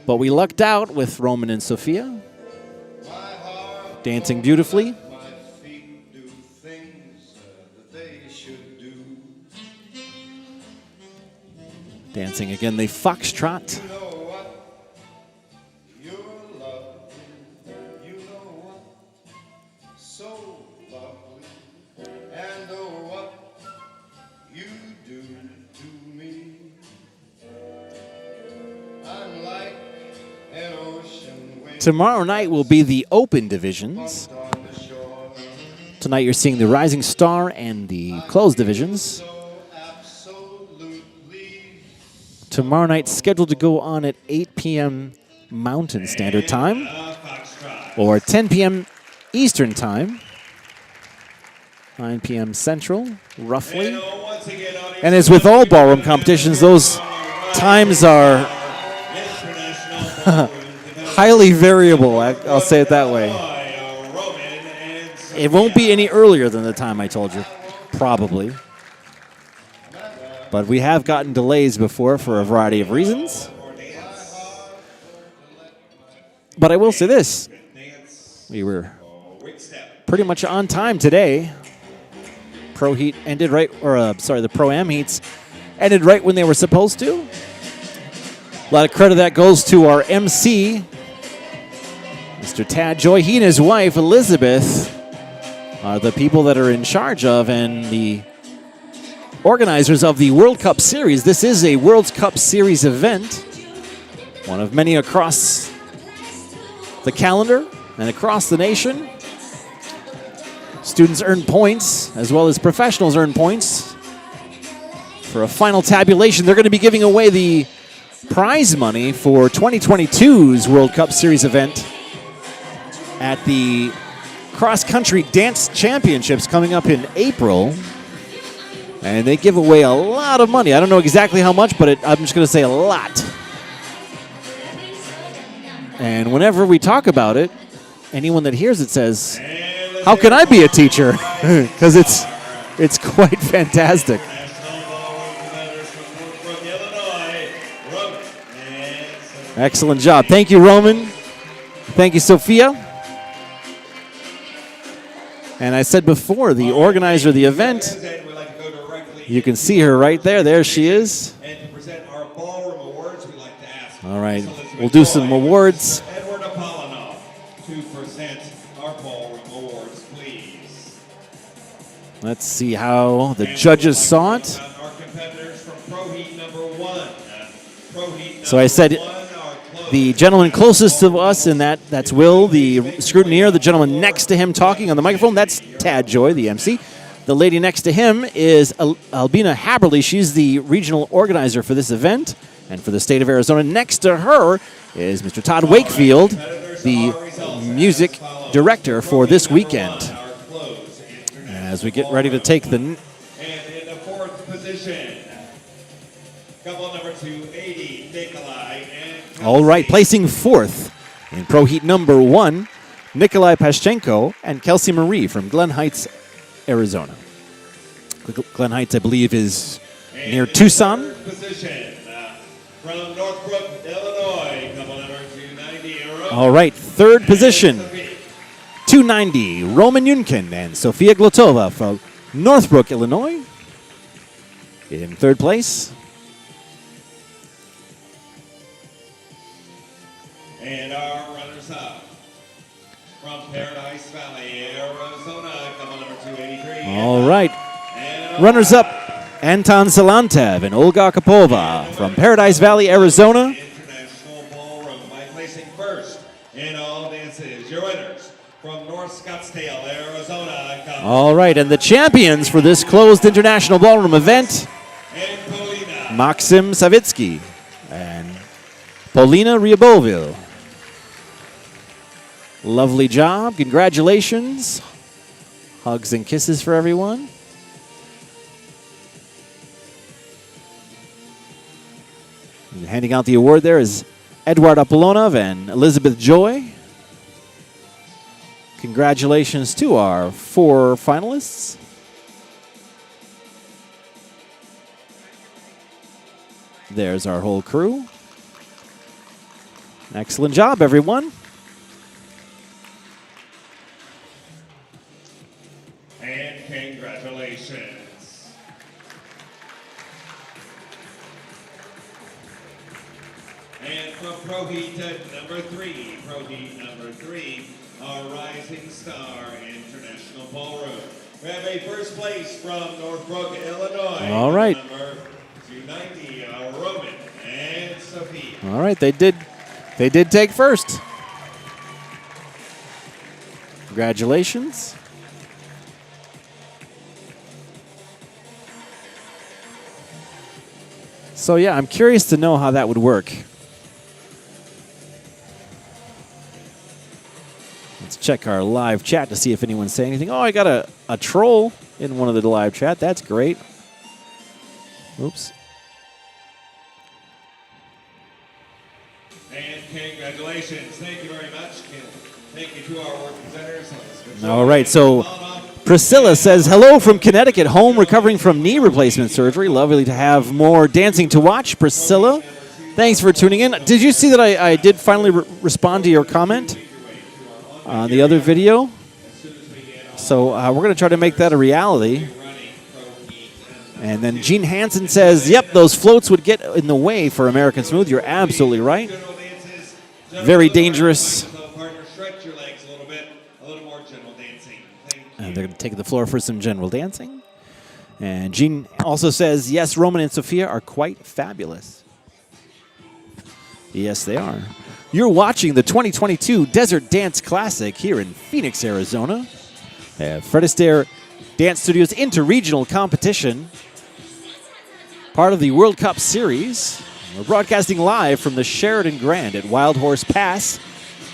Speaker 2: But we lucked out with Roman and Sophia, dancing beautifully. Dancing again, the foxtrot. Tomorrow night will be the open divisions. Tonight you're seeing the Rising Star and the closed divisions. Tomorrow night scheduled to go on at 8 p.m. Mountain Standard Time or 10 p.m. Eastern Time, 9 p.m. Central, roughly. And as with all ballroom competitions, those times are highly variable, I'll say it that way. It won't be any earlier than the time I told you, probably. But we have gotten delays before for a variety of reasons. But I will say this. We were pretty much on time today. Pro heat ended right, the Pro-Am heats ended right when they were supposed to. A lot of credit that goes to our MC, Mr. Tad Joy. He and his wife, Elizabeth, are the people that are in charge of and the organizers of the World Cup Series. This is a World Cup Series event, one of many across the calendar and across the nation. Students earn points, as well as professionals earn points for a final tabulation. They're going to be giving away the prize money for 2022's World Cup Series event at the Cross Country Dance Championships coming up in April. And they give away a lot of money. I don't know exactly how much, but I'm just going to say a lot. And whenever we talk about it, anyone that hears it says, how can I be a teacher? Because it's quite fantastic. Excellent job. Thank you, Roman. Thank you, Sophia. And I said before, the organizer of the event, you can see her right there. There she is.
Speaker 1: And to present our Ballroom Awards, we'd like to ask
Speaker 2: All right, we'll do some awards.
Speaker 1: Edward Apollinoff to present our Ballroom Awards, please.
Speaker 2: Let's see how the judges saw it.
Speaker 1: Our competitors from Pro Heat number 1. Pro Heat
Speaker 2: So I said the gentleman closest to us in that's Will, the scrutineer. The gentleman next to him talking on the microphone, that's Tad Joy, the MC. The lady next to him is Albina Haberly. She's the regional organizer for this event and for the state of Arizona. Next to her is Mr. Todd Wakefield, the music director for this weekend. As we get ready to take the...
Speaker 1: And in the 4th position, couple number 280, Nikolai and...
Speaker 2: All right, placing 4th in Pro Heat number 1, Nikolai Paschenko and Kelsey Marie from Glen Heights, Arizona. Glen Heights, I believe, is near Tucson.
Speaker 1: Position from Northbrook, Illinois, couple number 290.
Speaker 2: All right, 3rd position, 290, Roman Yunkin and Sofia Glotova from Northbrook, Illinois. In 3rd place.
Speaker 1: And our runners-up from Paradise Valley, Arizona, couple number 283.
Speaker 2: All right. Runners-up, Anton Salantev and Olga Kapova from Paradise Valley, Arizona.
Speaker 1: International Ballroom by placing 1st in all dances. Your winners from North Scottsdale, Arizona.
Speaker 2: All right, and the champions for this closed International Ballroom event,
Speaker 1: And Polina.
Speaker 2: Maxim Savitsky and Polina Ryabovil. Lovely job. Congratulations. Hugs and kisses for everyone. And handing out the award there is Eduard Apollonov and Elizabeth Joy. Congratulations to our 4 finalists. There's our whole crew. Excellent job, everyone.
Speaker 1: And congratulations. And from Pro Heat number 3, our Rising Star International Ballroom. We have a 1st place from Northbrook, Illinois.
Speaker 2: All right.
Speaker 1: Number 290, Roman and Sophie.
Speaker 2: All right, they did take 1st. Congratulations. So yeah, I'm curious to know how that would work. Let's check our live chat to see if anyone's saying anything. Oh, I got a troll in one of the live chat. That's great. Oops.
Speaker 1: And congratulations. Thank you very much. Thank you to our work presenters.
Speaker 2: All right, so Priscilla says, hello from Connecticut, home recovering from knee replacement surgery. Lovely to have more dancing to watch. Priscilla, thanks for tuning in. Did you see that I did finally respond to your comment on the other video? So we're going to try to make that a reality. And then Gene Hansen says, yep, those floats would get in the way for American Smooth. You're absolutely right. Very dangerous. And they're going to take the floor for some general dancing. And Gene also says, yes, Roman and Sophia are quite fabulous. Yes, they are. You're watching the 2022 Desert Dance Classic here in Phoenix, Arizona. Fred Astaire Dance Studios interregional competition. part of the World Cup Series. We're broadcasting live from the Sheridan Grand at Wild Horse Pass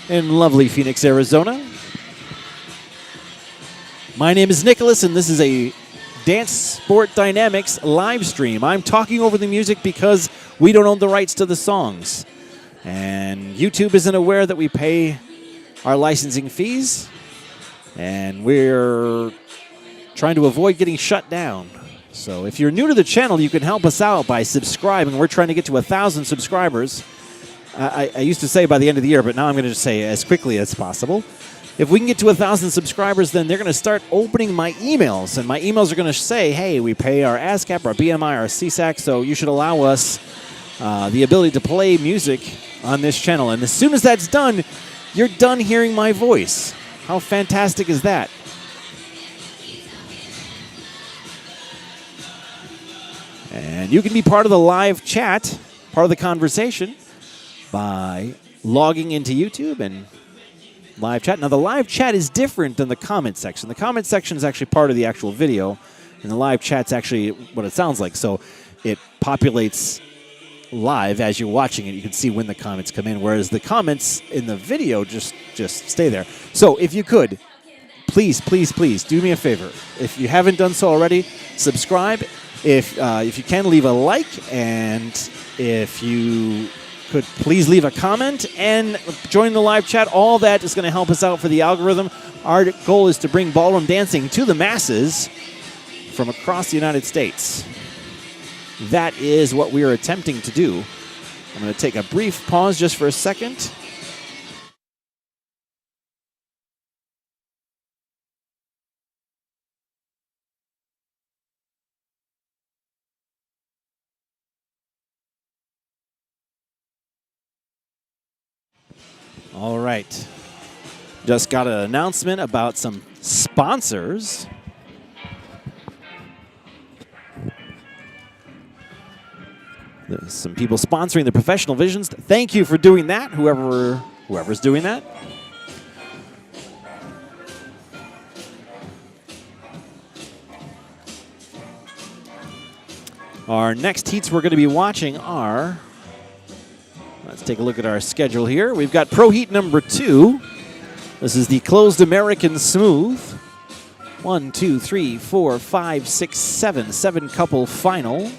Speaker 2: in lovely Phoenix, Arizona. My name is Nicholas, and this is a Dance Sport Dynamics live stream. I'm talking over the music because we don't own the rights to the songs. And YouTube isn't aware that we pay our licensing fees, and we're trying to avoid getting shut down. So if you're new to the channel, you can help us out by subscribing. We're trying to get to 1,000 subscribers. I used to say by the end of the year, but now I'm going to just say as quickly as possible. If we can get to 1,000 subscribers, then they're going to start opening my emails. And my emails are going to say, hey, we pay our ASCAP, our BMI, our CSAC, so you should allow us the ability to play music on this channel. And as soon as that's done, you're done hearing my voice. How fantastic is that? And you can be part of the live chat, part of the conversation, by logging into YouTube and live chat. Now, the live chat is different than the comment section. The comment section is actually part of the actual video, and the live chat's actually what it sounds like. So it populates live as you're watching it. You can see when the comments come in, whereas the comments in the video just stay there. So if you could, please do me a favor. If you haven't done so already, subscribe. If you can, leave a like, and if you could please leave a comment and join the live chat. All that is going to help us out for the algorithm. Our goal is to bring ballroom dancing to the masses from across the United States. That is what we are attempting to do. I'm going to take a brief pause just for a second. All right. Just got an announcement about some sponsors. There's some people sponsoring the professional visions. Thank you for doing that, whoever's doing that. Our next heats we're going to be watching are... Let's take a look at our schedule here. We've got Pro Heat number 2. This is the closed American Smooth. 1, 2, 3, 4, 5, 6, 7. 7 couple final.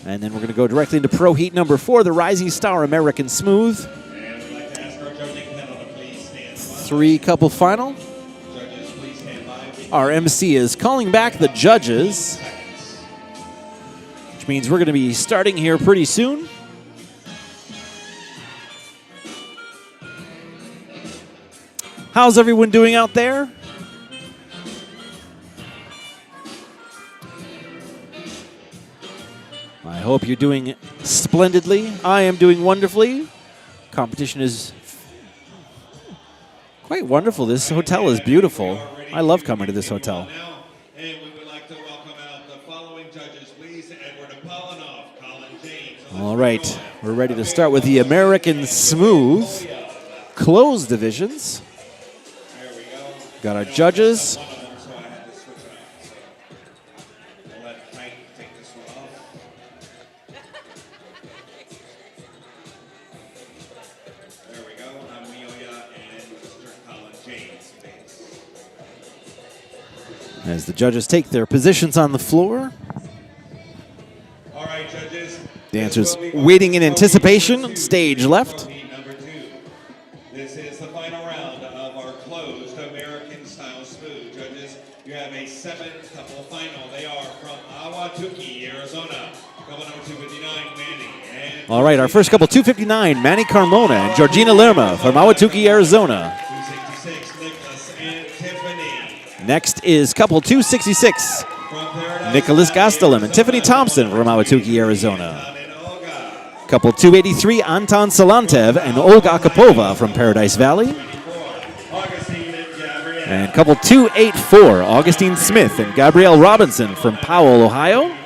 Speaker 2: And then we're going to go directly into Pro Heat number 4, the Rising Star American Smooth.
Speaker 1: And we'd like to ask our judging panel to please stand by.
Speaker 2: 3 couple final.
Speaker 1: Judges, please stand by.
Speaker 2: Our MC is calling back the judges, which means we're going to be starting here pretty soon. How's everyone doing out there? I hope you're doing splendidly. I am doing wonderfully. Competition is quite wonderful. This hotel is beautiful. I love coming to this hotel.
Speaker 1: Now, and we would like to welcome out the following judges, please. Edward Apollinoff, Colin James.
Speaker 2: All right, we're ready to start with the American Smooth closed divisions.
Speaker 1: There we go.
Speaker 2: Got our judges.
Speaker 1: One of them, so I had to switch it out. So we'll let Frank take this one off. There we go. Amelia and Mr. Colin James.
Speaker 2: As the judges take their positions on the floor.
Speaker 1: All right, judges.
Speaker 2: Dancers waiting in anticipation. Stage left.
Speaker 1: Number 2. This is the final round of our closed American style smooth. Judges, you have a 7-couple final. They are from Ahwatukee, Arizona. Couple number 259, Manny. And
Speaker 2: All right, our first couple, 259, Manny Carmona and Georgina Lerma from Ahwatukee, Arizona.
Speaker 1: 266, Nicholas and Tiffany.
Speaker 2: Next is couple 266,
Speaker 1: From Paradise
Speaker 2: Nicholas
Speaker 1: Valley,
Speaker 2: Gastelum and Tiffany Thompson from Ahwatukee, Arizona.
Speaker 1: Anton and Olga.
Speaker 2: Couple 283, Anton Salantev and Olga Akapova from Paradise Valley.
Speaker 1: 24, Augustine and Gabrielle.
Speaker 2: And couple 284, Augustine Smith and Gabrielle Robinson from Powell, Ohio.
Speaker 1: 9,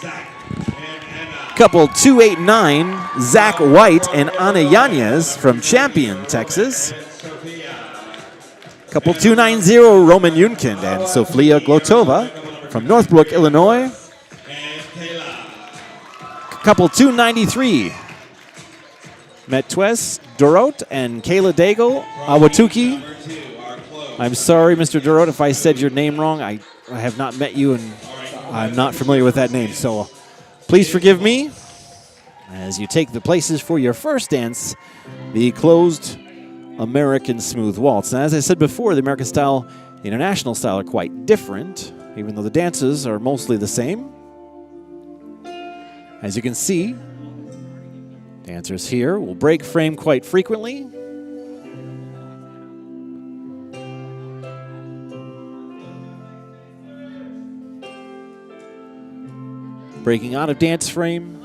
Speaker 1: Zach and Anna.
Speaker 2: Couple 289, Zach White and Ana Yanez from Champion, Texas.
Speaker 1: And Sophia.
Speaker 2: Couple 290, Roman Yunkind and Sofia Glotova from Northbrook, Illinois.
Speaker 1: And Kayla.
Speaker 2: couple 293. Metwes, Dorot, and Kayla Daigle, Awatuki. I'm sorry, Mr. Dorot, if I said your name wrong. I have not met you, and I'm not familiar with that name. So please forgive me as you take the places for your first dance, the closed American Smooth Waltz. Now, as I said before, the American style, the international style are quite different, even though the dances are mostly the same. As you can see, dancers here will break frame quite frequently. Breaking out of dance frame.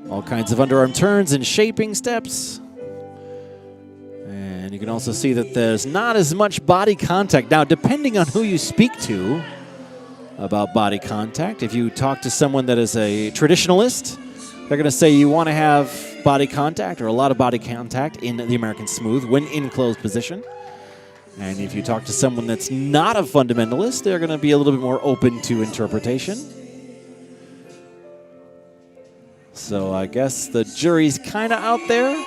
Speaker 2: All kinds of underarm turns and shaping steps. And you can also see that there's not as much body contact. Now, depending on who you speak to about body contact, if you talk to someone that is a traditionalist, they're going to say you want to have body contact or a lot of body contact in the American Smooth when in closed position. And if you talk to someone that's not a fundamentalist, they're going to be a little bit more open to interpretation. So I guess the jury's kind of out there.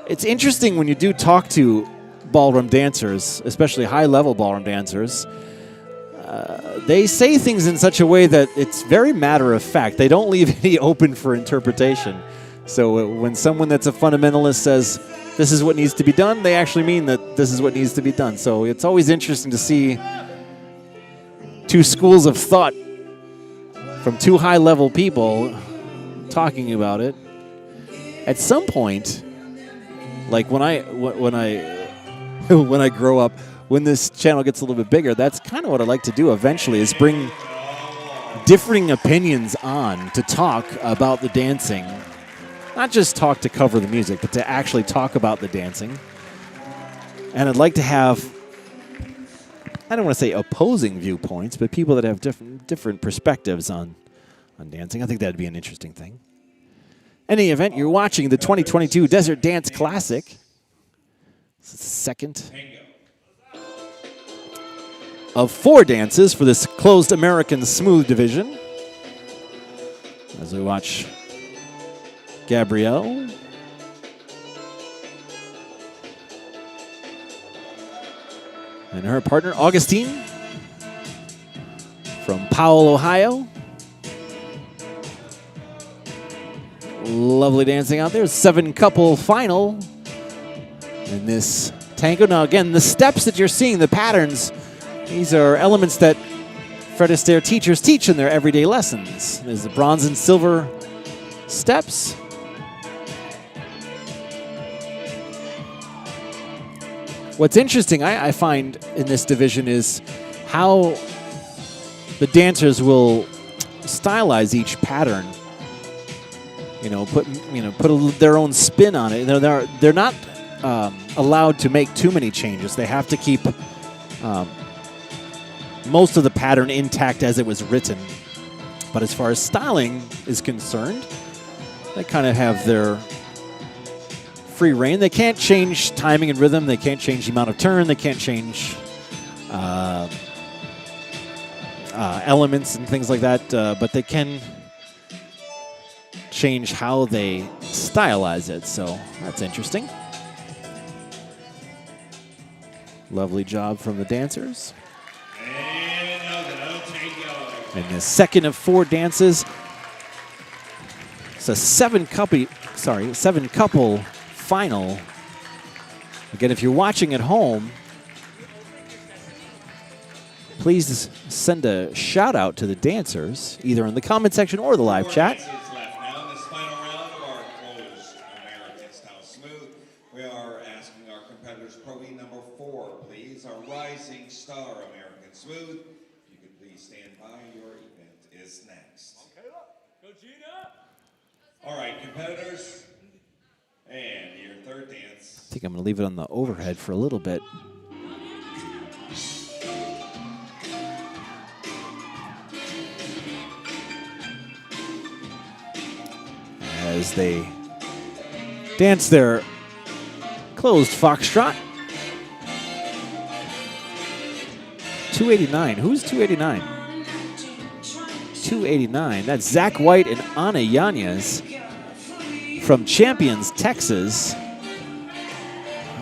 Speaker 2: It's interesting when you do talk to ballroom dancers, especially high-level ballroom dancers. They say things in such a way that it's very matter-of-fact. They don't leave any open for interpretation. So when someone that's a fundamentalist says, this is what needs to be done, they actually mean that this is what needs to be done. So it's always interesting to see two schools of thought from two high-level people talking about it. At some point, like when I grow up, when this channel gets a little bit bigger, that's kind of what I like to do eventually, is bring differing opinions on to talk about the dancing. Not just talk to cover the music, but to actually talk about the dancing. And I'd like to have, I don't want to say opposing viewpoints, but people that have different perspectives on dancing. I think that'd be an interesting thing. In any event, you're watching the 2022 Desert Dance Classic. This is the second of 4 dances for this closed American Smooth division. As we watch Gabrielle and her partner, Augustine, from Powell, Ohio. Lovely dancing out there. 7-couple final in this tango. Now, again, the steps that you're seeing, the patterns, these are elements that Fred Astaire teachers teach in their everyday lessons. There's the bronze and silver steps. What's interesting, I find, in this division is how the dancers will stylize each pattern. Put their own spin on it. They're not allowed to make too many changes. They have to keep most of the pattern intact as it was written. But as far as styling is concerned, they kind of have their free reign. They can't change timing and rhythm. They can't change the amount of turn. They can't change elements and things like that. But they can change how they stylize it, so that's interesting. Lovely job from the dancers. And the second of 4 dances. It's a 7-couple final. Again, if you're watching at home, please send a shout out to the dancers, either in the comment section or the live chat.
Speaker 1: Smooth. If you could please stand by, your event is next. All right, competitors, and your third dance.
Speaker 2: I think I'm going to leave it on the overhead for a little bit. As they dance their closed foxtrot. 289. Who's 289? 289. That's Zach White and Ana Yanez from Champions, Texas.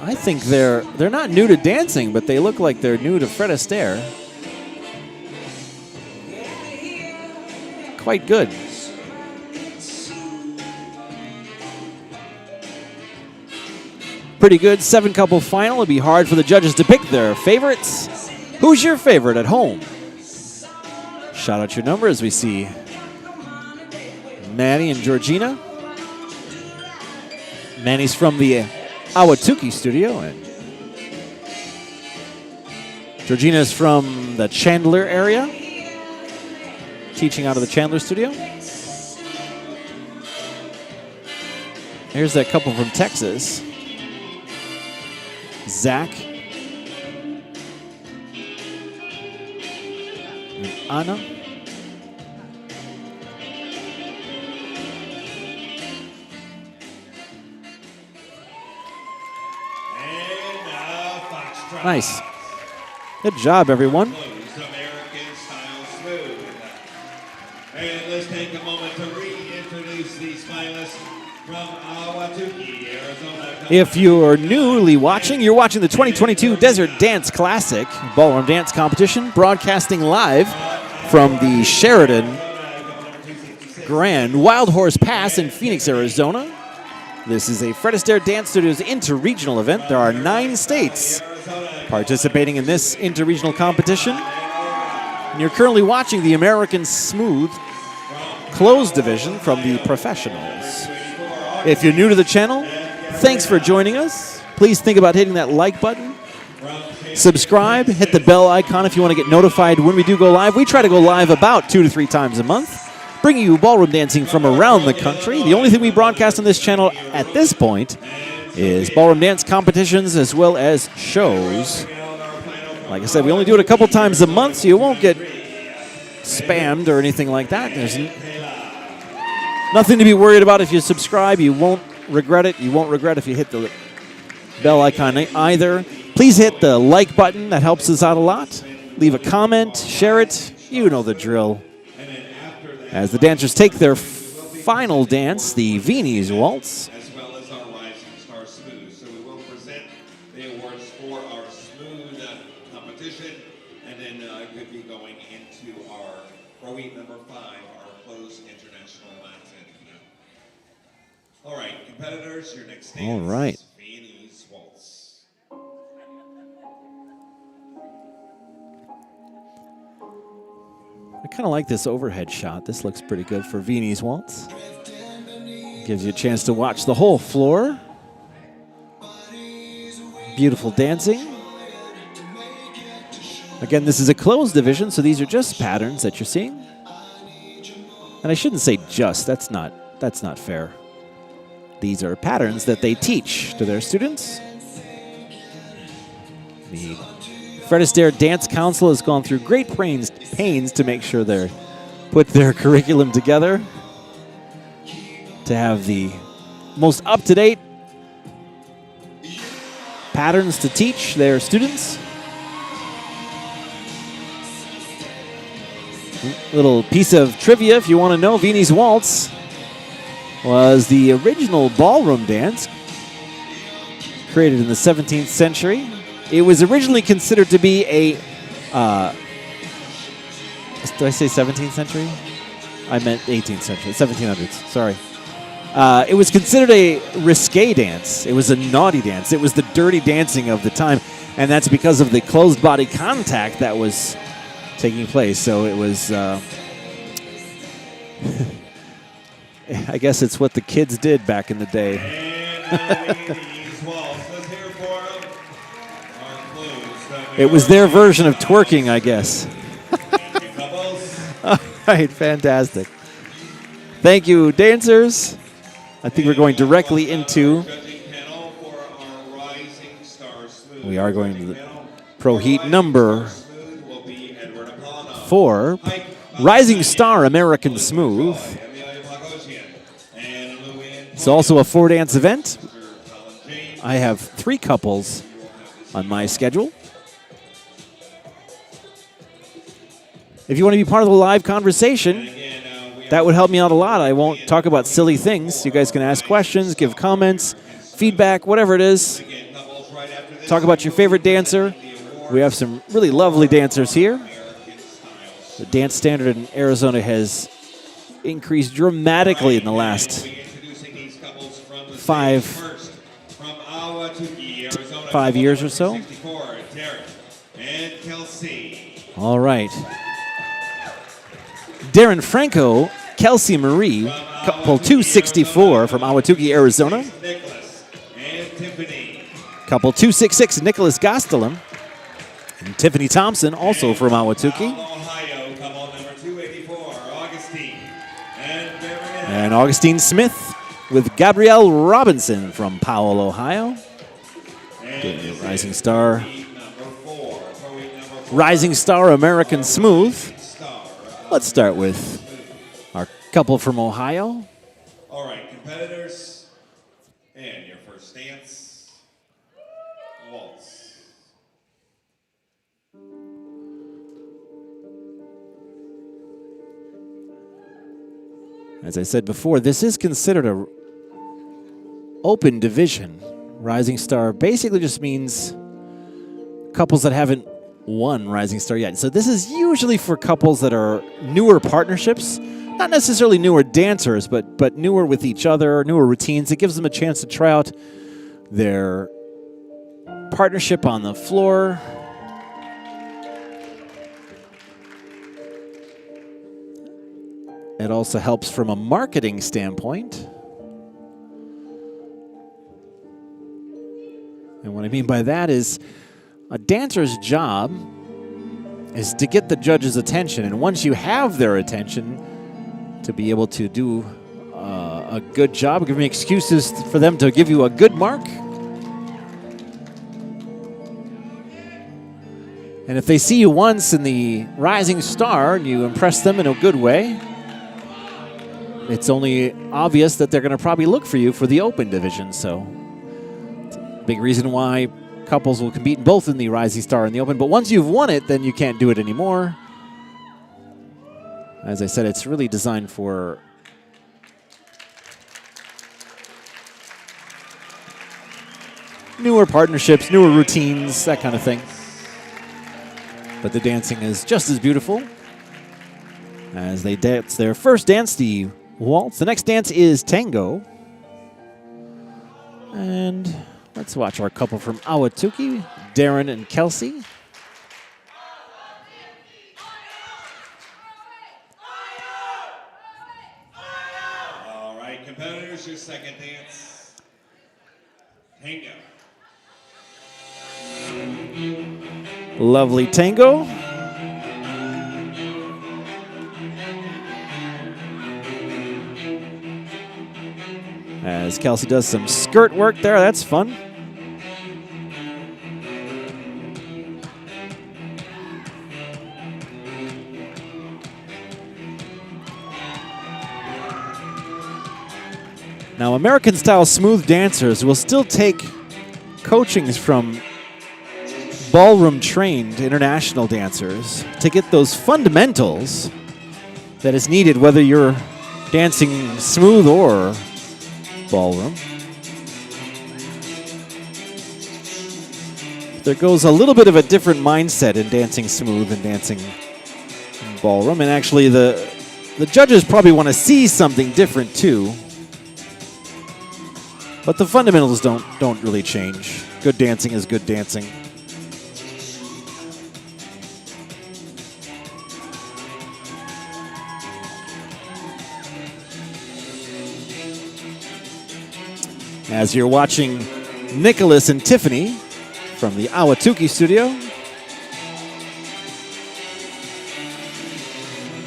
Speaker 2: I think they're not new to dancing, but they look like they're new to Fred Astaire. Quite good. Pretty good 7-couple final. It'd be hard for the judges to pick their favorites. Who's your favorite at home? Shout out your number as we see Manny and Georgina. Manny's from the Ahwatukee studio, and Georgina's from the Chandler area, teaching out of the Chandler studio. Here's that couple from Texas. Zach and Anna. Nice. Good job, everyone.
Speaker 1: American style smooth. And let's take a moment to reintroduce these finalists from Ahwatukee, Arizona.
Speaker 2: If you're newly watching, you're watching the 2022 Desert Dance Classic Ballroom Dance Competition, broadcasting live from the Sheridan Grand Wild Horse Pass in Phoenix, Arizona. This is a Fred Astaire Dance Studios interregional event. There are 9 states participating in this interregional competition. And you're currently watching the American Smooth Closed Division from the professionals. If you're new to the channel, thanks for joining us. Please think about hitting that like button. Subscribe, hit the bell icon if you want to get notified when we do go live. We try to go live about 2 to 3 times a month, bringing you ballroom dancing from around the country. The only thing we broadcast on this channel at this point is ballroom dance competitions as well as shows. Like I said, we only do it a couple times a month, so you won't get spammed or anything like that. There's nothing to be worried about if you subscribe. You won't regret it. You won't regret if you hit the bell icon either. Please hit the like button. That helps us out a lot. Leave a comment. Share it. You know the drill. As the dancers take their final dance, the Viennese Waltz.
Speaker 1: As well as our Rising Star Smooth. So we will present the awards for our smooth competition, and then it could be going into our week number 5, our closed international Latin. All right, competitors, your next dance.
Speaker 2: All right.
Speaker 1: Viennese Waltz.
Speaker 2: I kind of like this overhead shot. This looks pretty good for Viennese Waltz. Gives you a chance to watch the whole floor. Beautiful dancing. Again, this is a closed division, so these are just patterns that you're seeing. And I shouldn't say just, that's not fair. These are patterns that they teach to their students. The Fred Astaire Dance Council has gone through great pains to make sure they put their curriculum together to have the most up-to-date patterns to teach their students. Little piece of trivia if you want to know, Viennese Waltz was the original ballroom dance created in the 17th century. It was originally considered to be a, did I say 17th century? I meant 18th century, 1700s, sorry. It was considered a risque dance. It was a naughty dance. It was the dirty dancing of the time, and that's because of the closed body contact that was taking place. So it was, I guess it's what the kids did back in the day. It was their version of twerking, I guess. All right, fantastic. Thank you, dancers. I think we're going directly into, we are going to the Pro Heat number 4, Rising Star American Smooth. It's also a 4-dance event. I have 3 couples on my schedule. If you want to be part of the live conversation, that would help me out a lot. I won't talk about silly things. You guys can ask questions, give comments, feedback, whatever it is. Talk about your favorite dancer. We have some really lovely dancers here. The dance standard in Arizona has increased dramatically in the last 5 years or so. All right. Darren Franco, Kelsey Marie, couple 264 from Ahwatukee, Arizona. Couple 266, Nicholas Gostelum. And Tiffany Thompson, also from Ahwatukee. And Augustine Smith with Gabrielle Robinson from Powell, Ohio. Rising Star. Rising Star American Smooth. Let's start with our couple from Ohio.
Speaker 1: All right, competitors, and your first dance, waltz.
Speaker 2: As I said before, this is considered a open division. Rising Star basically just means couples that haven't won Rising Star yet. So this is usually for couples that are newer partnerships, not necessarily newer dancers, but newer with each other, newer routines. It gives them a chance to try out their partnership on the floor. It also helps from a marketing standpoint. And what I mean by that is a dancer's job is to get the judge's attention. And once you have their attention, to be able to do a good job, give me excuses for them to give you a good mark. And if they see you once in the Rising Star and you impress them in a good way, it's only obvious that they're going to probably look for you for the open division. So it's a big reason why couples will compete both in the Rising Star and the open. But once you've won it, then you can't do it anymore. As I said, it's really designed for newer partnerships, newer routines, that kind of thing. But the dancing is just as beautiful as they dance their first dance, the waltz. The next dance is tango. And let's watch our couple from Ahwatukee, Darren and Kelsey.
Speaker 1: All right, competitors, your second dance, tango.
Speaker 2: Lovely tango. As Kelsey does some skirt work there, that's fun. Now, American-style smooth dancers will still take coachings from ballroom-trained international dancers to get those fundamentals that is needed whether you're dancing smooth or ballroom. There goes a little bit of a different mindset in dancing smooth and dancing ballroom, and actually the judges probably want to see something different too. But the fundamentals don't really change. Good dancing is good dancing. As you're watching Nicholas and Tiffany from the Ahwatukee studio.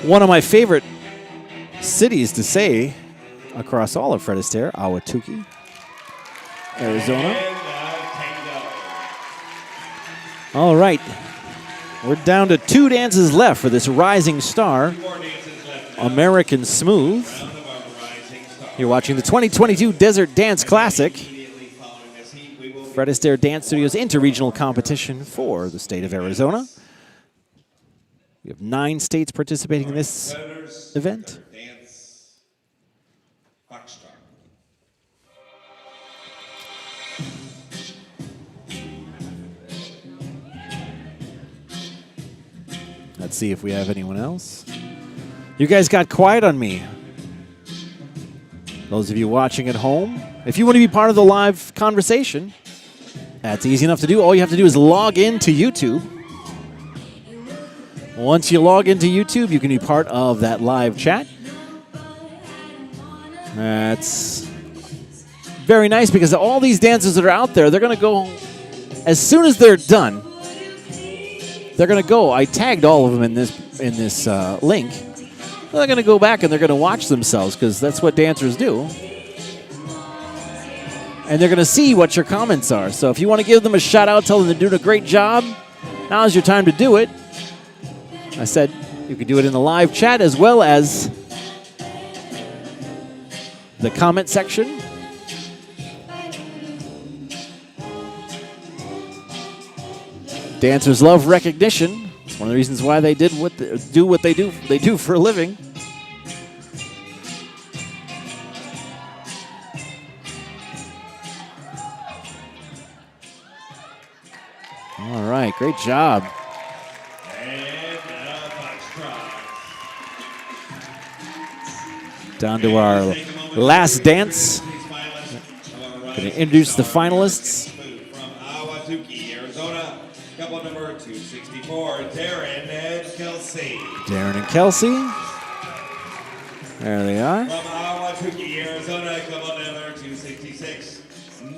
Speaker 2: One of my favorite cities to say across all of Fred Astaire, Ahwatukee, Arizona. All right. We're down to 2 dances left for this Rising Star American Smooth. You're watching the 2022 Desert Dance Classic, Fred Astaire Dance Studios interregional competition for the state of Arizona. We have 9 states participating in this event.
Speaker 1: Foxtrot.
Speaker 2: Let's see if we have anyone else. You guys got quiet on me. Those of you watching at home, if you want to be part of the live conversation, that's easy enough to do. All you have to do is log in to YouTube. Once you log into YouTube, you can be part of that live chat. That's very nice because all these dancers that are out there, they're going to go, as soon as they're done, they're going to go. I tagged all of them in this link. They're going to go back and they're going to watch themselves because that's what dancers do. And they're going to see what your comments are. So if you want to give them a shout out, tell them they're doing a great job, now's your time to do it. I said you could do it in the live chat as well as the comment section. Dancers love recognition. It's one of the reasons why they did what they do for a living. All right, great job.
Speaker 1: And Foxtrot.
Speaker 2: Down to our last dance. Going to introduce the finalists.
Speaker 1: From Ahwatukee, Arizona, couple number 264, Darren and Kelsey.
Speaker 2: Darren and Kelsey. There they are.
Speaker 1: From Ahwatukee, Arizona, couple number 266,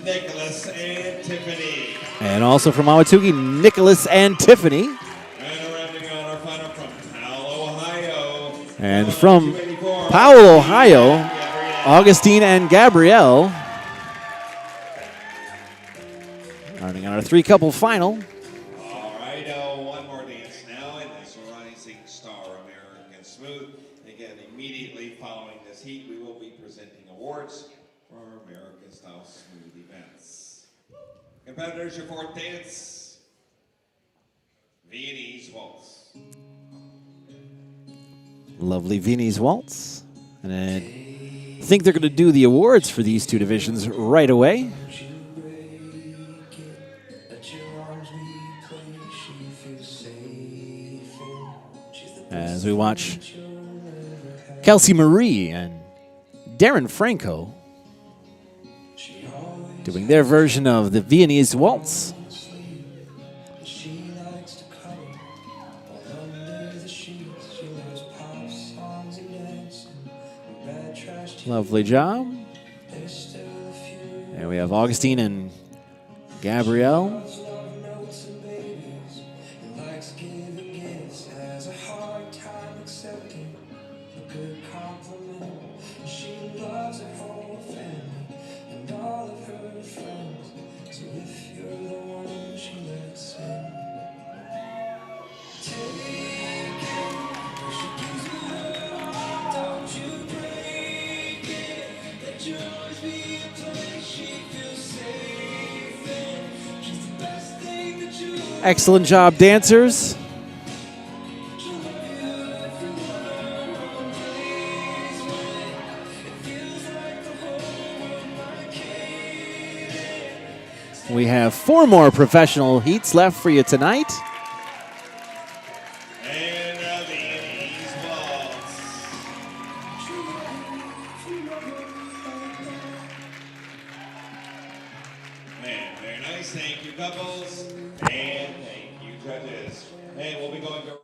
Speaker 1: Nicholas and Tiffany.
Speaker 2: And also from Ahwatukee, Nicholas and Tiffany.
Speaker 1: And rounding out our final from Powell, Ohio.
Speaker 2: And from Powell, Ohio, Augustine and Gabrielle. Rounding out our three-couple final.
Speaker 1: All right, one more dance now, and this Rising Star American Smooth. Again, immediately following this heat, we will be presenting awards for our American Style Smooth events. Competitors, your fourth dance, Viennese Waltz.
Speaker 2: Lovely Viennese Waltz. And I think they're going to do the awards for these two divisions right away. As we watch Kelsey Marie and Darren Franco doing their version of the Viennese Waltz. Lovely job. And we have Augustine and Gabrielle. Excellent job, dancers. We have 4 more professional heats left for you tonight.
Speaker 1: And the Viennese Waltz. Man, very nice. Thank you, couples. And thank you, judges. And we'll be going to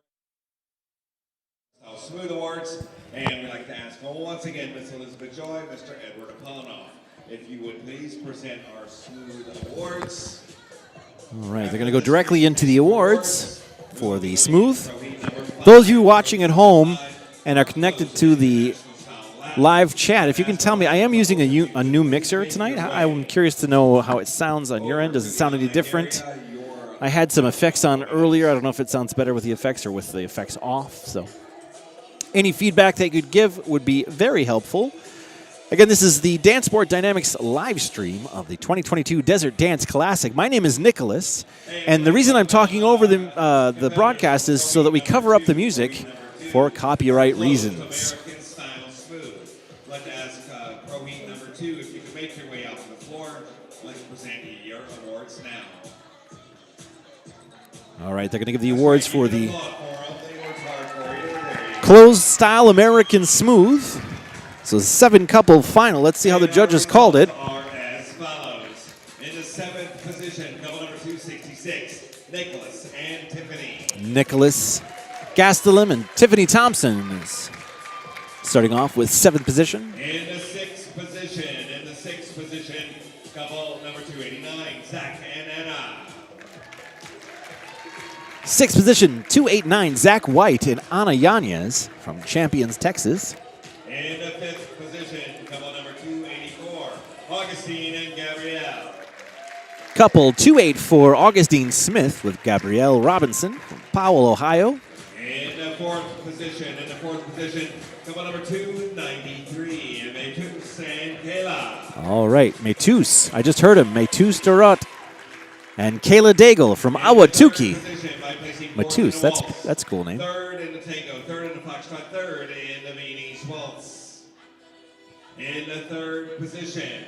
Speaker 1: our Smooth Awards. And we'd like to ask once again, Ms. Elizabeth Joy, Mr. Edward Apollinoff, if you would please present our Smooth Awards.
Speaker 2: All right, they're going to go directly into the awards for the Smooth. Those of you watching at home and are connected to the live chat, if you can tell me, I am using a new mixer tonight. I'm curious to know how it sounds on your end. Does it sound any different? I had some effects on earlier. I don't know if it sounds better with the effects or with the effects off. So any feedback they could give would be very helpful. Again, this is the Danceport Dynamics live stream of the 2022 Desert Dance Classic. My name is Nicholas, and the reason I'm talking over the broadcast is so that we cover up the music for copyright reasons.
Speaker 1: American Style Smooth. Let's ask Pro Heat number 2, if you can make your way out to the floor, let's present your awards now.
Speaker 2: All right, they're going to give the awards for the closed style American Smooth. So 7-couple final. Let's see how the judges called it.
Speaker 1: Are as follows. In the 7th position, couple number 266, Nicholas and Tiffany.
Speaker 2: Nicholas Gastelum and Tiffany Thompson is starting off with 7th position.
Speaker 1: In the 6th position, couple number 289, Zach and Anna.
Speaker 2: 6th position, 289, Zach White and Ana Yanez from Champions, Texas.
Speaker 1: In the 5th position, couple number 284, Augustine and Gabrielle.
Speaker 2: Couple 284, Augustine Smith with Gabrielle Robinson from Powell, Ohio.
Speaker 1: In the 4th position, couple number 293, Metus and Kayla.
Speaker 2: All right, Metus. I just heard him. Metus Durant and Kayla Daigle from Ahwatukee. Metus, that's a cool name.
Speaker 1: 3rd in the tango, 3rd in the foxtrot, 3rd in the Viennese waltz. In the 3rd position,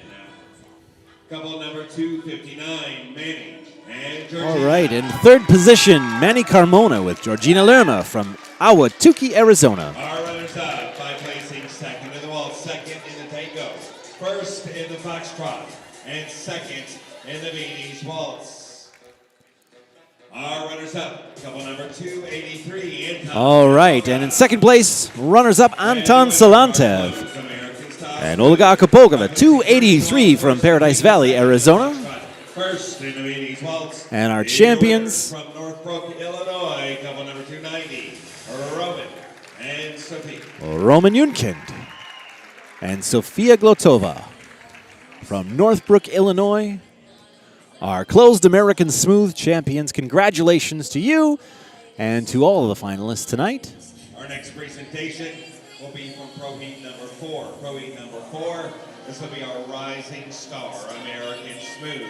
Speaker 1: couple number 259, Manny and Georgina.
Speaker 2: All right, in 3rd position, Manny Carmona with Georgina Lerma from Ahwatukee, Arizona.
Speaker 1: Our runners-up by placing 2nd in the waltz, 2nd in the tango, 1st in the foxtrot, and 2nd in the Viennese waltz. Our runners-up, couple number 283, Anton.
Speaker 2: All right, and in 2nd place, runners-up Anton Salantev and Olga Akapogova, 283 from Paradise Valley, Arizona.
Speaker 1: First in the Viennese waltz.
Speaker 2: And our champions
Speaker 1: from Northbrook, Illinois, couple number 290, Roman and Sophie.
Speaker 2: Roman Yunkind and Sofia Glotova from Northbrook, Illinois. Our closed American Smooth champions. Congratulations to you and to all of the finalists tonight.
Speaker 1: Our next presentation will be from Pro Heat number 4. Pro Heat number 4, this will be our Rising Star American Smooth.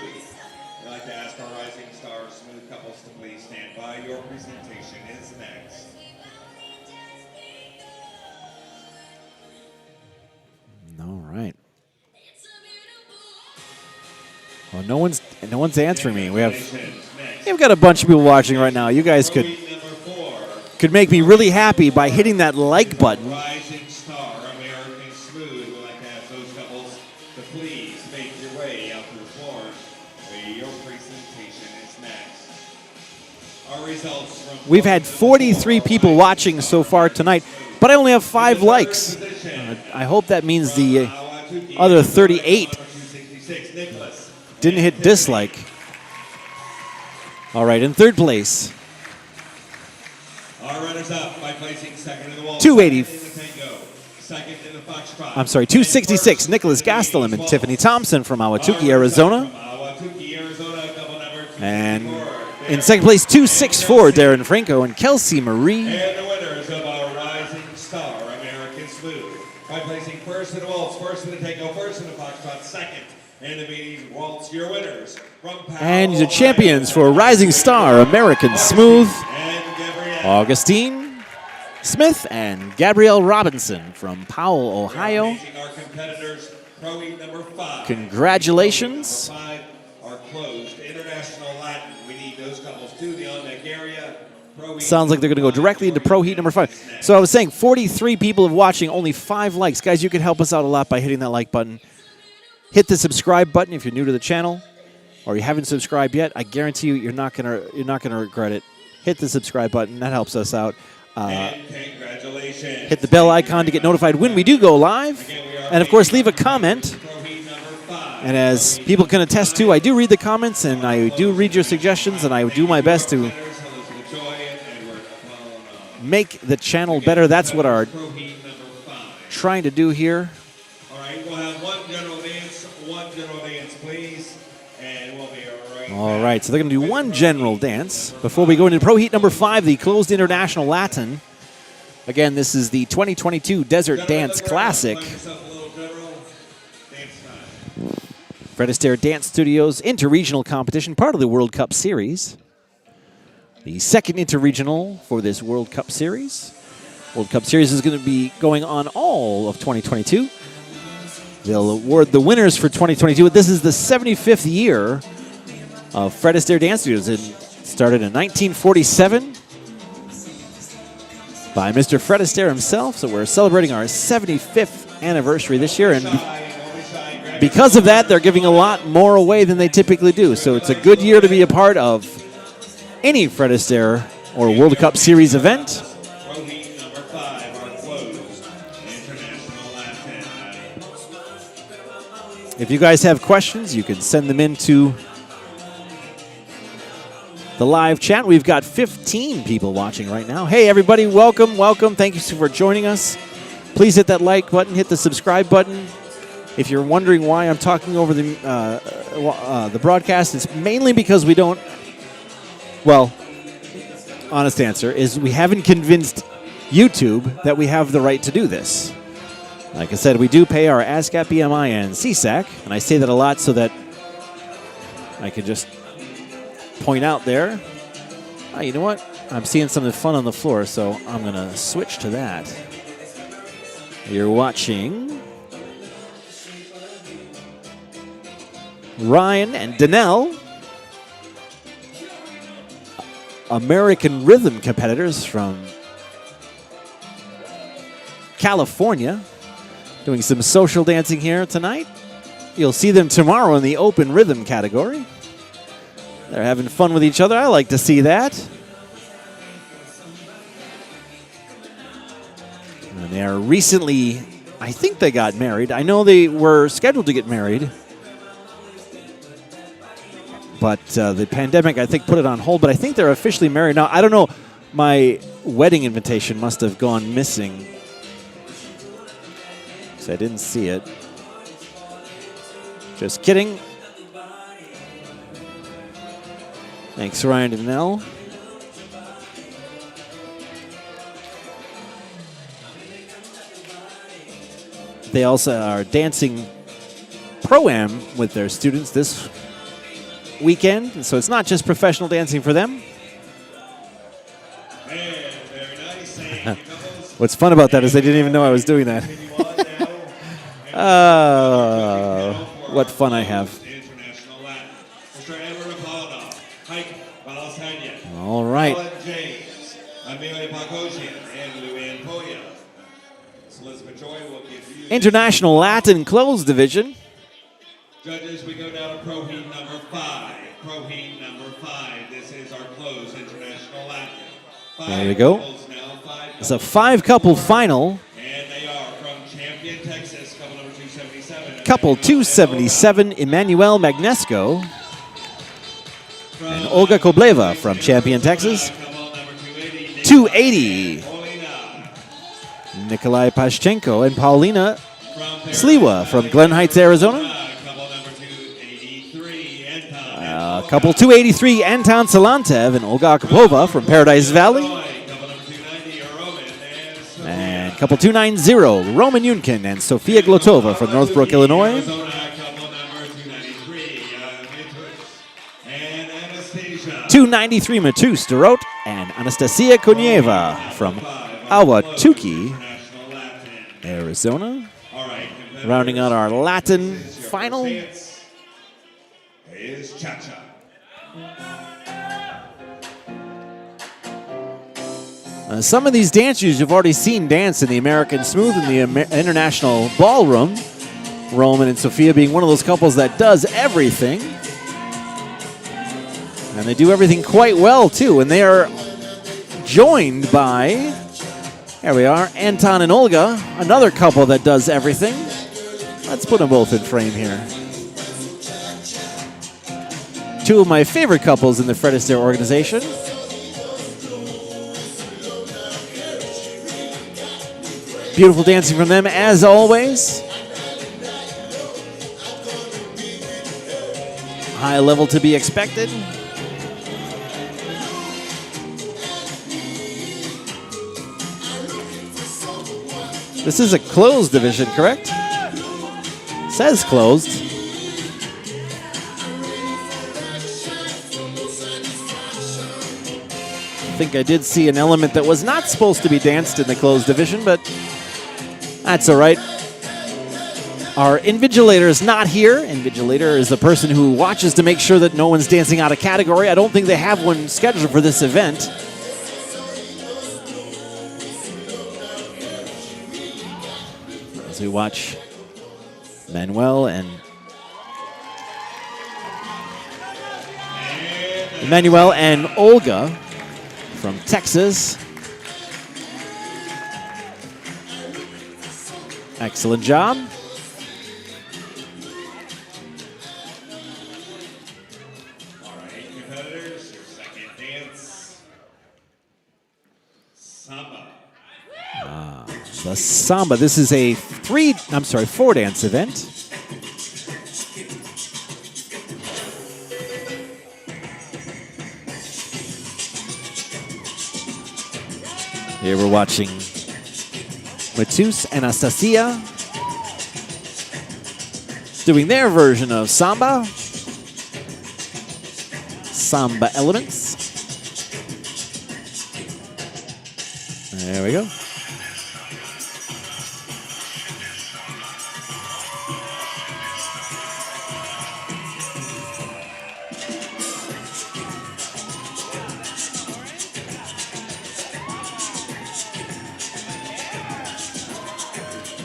Speaker 1: We'd like to ask our Rising Star Smooth couples to please stand by. Your presentation is next.
Speaker 2: All right. Well, no one's answering me. We've got a bunch of people watching right now. You guys could make me really happy by hitting that like button.
Speaker 1: Rising Star American Smooth. We'd like to ask those couples to please make your way out to the floor where your presentation is next. Our results from
Speaker 2: We've had 43 people watching so far tonight, but I only have 5 likes. I hope that means the other 38 didn't hit dislike. All right, in 3rd place,
Speaker 1: our runners-up by placing 2nd in the wall,
Speaker 2: 280.
Speaker 1: 2nd in the foxtrot.
Speaker 2: I'm sorry, 266, Nicholas Gastelum and Tiffany Thompson from Ahwatukee, Arizona. And in 2nd place, 264, Darren Franco and Kelsey Marie.
Speaker 1: And the winners of our Rising Star American Smooth by placing 1st in the waltz, 1st in the tango, 1st in the foxtrot, 2nd in the Viennese waltz. Your winners from Powell,
Speaker 2: And the champions for Rising Star American Smooth, Augustine Smith and Gabrielle Robinson from Powell, Ohio.
Speaker 1: Our competitors, Pro Heat number 5.
Speaker 2: Congratulations.
Speaker 1: Number 5 are closed. International Latin. We need those couples too. The on-deck area.
Speaker 2: Sounds like they're going to go directly into Pro Heat number 5. So I was saying 43 people are watching, only 5 likes. Guys, you can help us out a lot by hitting that like button. Hit the subscribe button if you're new to the channel or you haven't subscribed yet. I guarantee you you're not gonna regret it. Hit the subscribe button. That helps us out.
Speaker 1: And congratulations.
Speaker 2: Hit the bell icon to get notified when we do go live. And, of course, leave a comment. And as people can attest to, I do read the comments, and I do read your suggestions, and I do my best to make the channel better. That's what our trying to do here.
Speaker 1: All right, we'll have one general dance, please, and we'll be right
Speaker 2: All right, so they're going to do one general dance before we go into Pro Heat number 5, the closed international Latin. Again, this is the 2022 Desert Dance Classic. Fred Astaire Dance Studios interregional competition, part of the World Cup Series. The second interregional for this World Cup Series. World Cup Series is going to be going on all of 2022. They'll award the winners for 2022. This is the 75th year of Fred Astaire Dance Studios. It started in 1947 by Mr. Fred Astaire himself. So we're celebrating our 75th anniversary this year. And because of that, they're giving a lot more away than they typically do. So it's a good year to be a part of any Fred Astaire or World Cup Series event. If you guys have questions, you can send them into the live chat. We've got 15 people watching right now. Hey, everybody, welcome, welcome. Thank you for joining us. Please hit that like button, hit the subscribe button. If you're wondering why I'm talking over the broadcast, it's mainly because we don't, well, honest answer is we haven't convinced YouTube that we have the right to do this. Like I said, we do pay our ASCAP, BMI, and CSAC, and I say that a lot so that I can just point out there. Oh, you know what? I'm seeing something fun on the floor, so I'm going to switch to that. You're watching Ryan and Danelle, American Rhythm competitors from California, doing some social dancing here tonight. You'll see them tomorrow in the open rhythm category. They're having fun with each other. I like to see that. And they are recently, I think they got married. I know they were scheduled to get married, but the pandemic, I think, put it on hold. But I think they're officially married now. I don't know. My wedding invitation must have gone missing, so I didn't see it. Just kidding. Thanks, Ryan and Nell. They also are dancing pro-am with their students this weekend, so it's not just professional dancing for them. What's fun about that is they didn't even know I was doing that. What fun I have. All right. International Latin closed division.
Speaker 1: Judges, we go down to Pro Heat number 5. Pro Heat number 5. This is our closed International Latin.
Speaker 2: There we go. It's a 5-couple final.
Speaker 1: And they are from Champion, Texas, couple number 277.
Speaker 2: Couple 277, Emmanuel Magnesco and Olga Kobleva from Champion, Texas. 280, Nikolai Pashchenko and Paulina Sliwa from Glen Heights, Arizona. Couple 283, Anton Salantev and Olga Akapova from Paradise Valley. And couple 290, Roman Yunkin and Sofia Glotova from Northbrook, Illinois. 293, Matus Dorot and Anastasia Konieva from Ahwatukee, Arizona. Rounding out our Latin final
Speaker 1: is Cha-Cha.
Speaker 2: Some of these dancers you've already seen dance in the American Smooth and the International Ballroom. Roman and Sophia being one of those couples that does everything. And they do everything quite well, too. And they are joined by, there we are, Anton and Olga, another couple that does everything. Let's put them both in frame here. Two of my favorite couples in the Fred Astaire organization. Beautiful dancing from them, as always. High level to be expected. This is a closed division, correct? It says closed. I think I did see an element that was not supposed to be danced in the closed division, but that's all right. Our invigilator is not here. Invigilator is the person who watches to make sure that no one's dancing out of category. I don't think they have one scheduled for this event. As we watch Manuel and Olga from Texas. Excellent job.
Speaker 1: All right, competitors, your second dance, Samba.
Speaker 2: The Samba. This is a four dance event. Here we're watching Matus and Anastasia doing their version of Samba. Samba elements. There we go.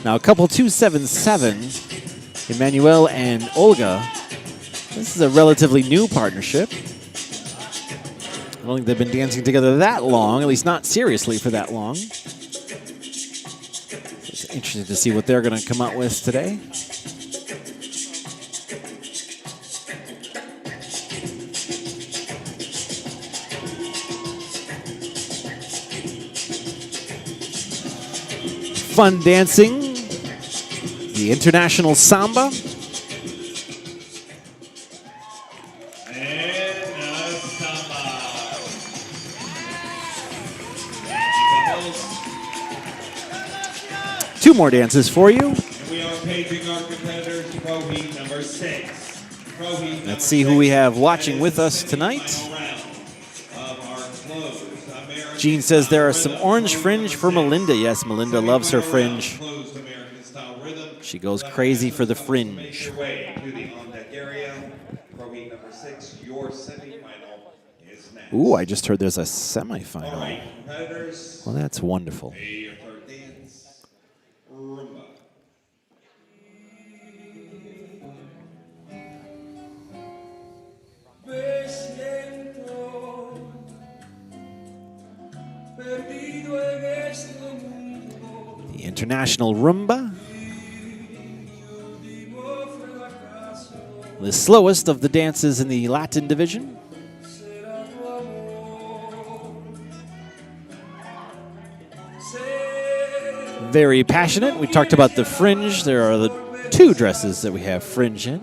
Speaker 2: Now, a couple 277, Emmanuel and Olga. This is a relatively new partnership. I don't think they've been dancing together that long, at least not seriously for that long. It's interesting to see what they're going to come out with today. Fun dancing. The International Samba.
Speaker 1: And Samba.
Speaker 2: Two more dances for you.
Speaker 1: And we are paging our competitors to Pro Heat number 6. Pro Heat number
Speaker 2: Let's see who we
Speaker 1: 6
Speaker 2: have watching
Speaker 1: is
Speaker 2: with
Speaker 1: the
Speaker 2: us tonight.
Speaker 1: semi-final round of our closed American
Speaker 2: Gene says there are
Speaker 1: style
Speaker 2: some
Speaker 1: rhythm.
Speaker 2: orange
Speaker 1: Pro Heat
Speaker 2: fringe
Speaker 1: number
Speaker 2: for
Speaker 1: 6.
Speaker 2: Melinda. Yes, Melinda loves her
Speaker 1: Semi-final round,
Speaker 2: fringe.
Speaker 1: closed American style rhythm.
Speaker 2: She goes crazy for the fringe.
Speaker 1: Make your way to the on-deck area. Pro Heat number 6, your semifinal is next.
Speaker 2: Ooh, I just heard there's a
Speaker 1: All
Speaker 2: semifinal.
Speaker 1: right, competitors.
Speaker 2: Well, that's wonderful.
Speaker 1: May your third dance, rumba.
Speaker 3: Me siento perdido en este mundo.
Speaker 2: The International Rumba. The slowest of the dances in the Latin division. Very passionate. We talked about the fringe. There are the two dresses that we have fringe in.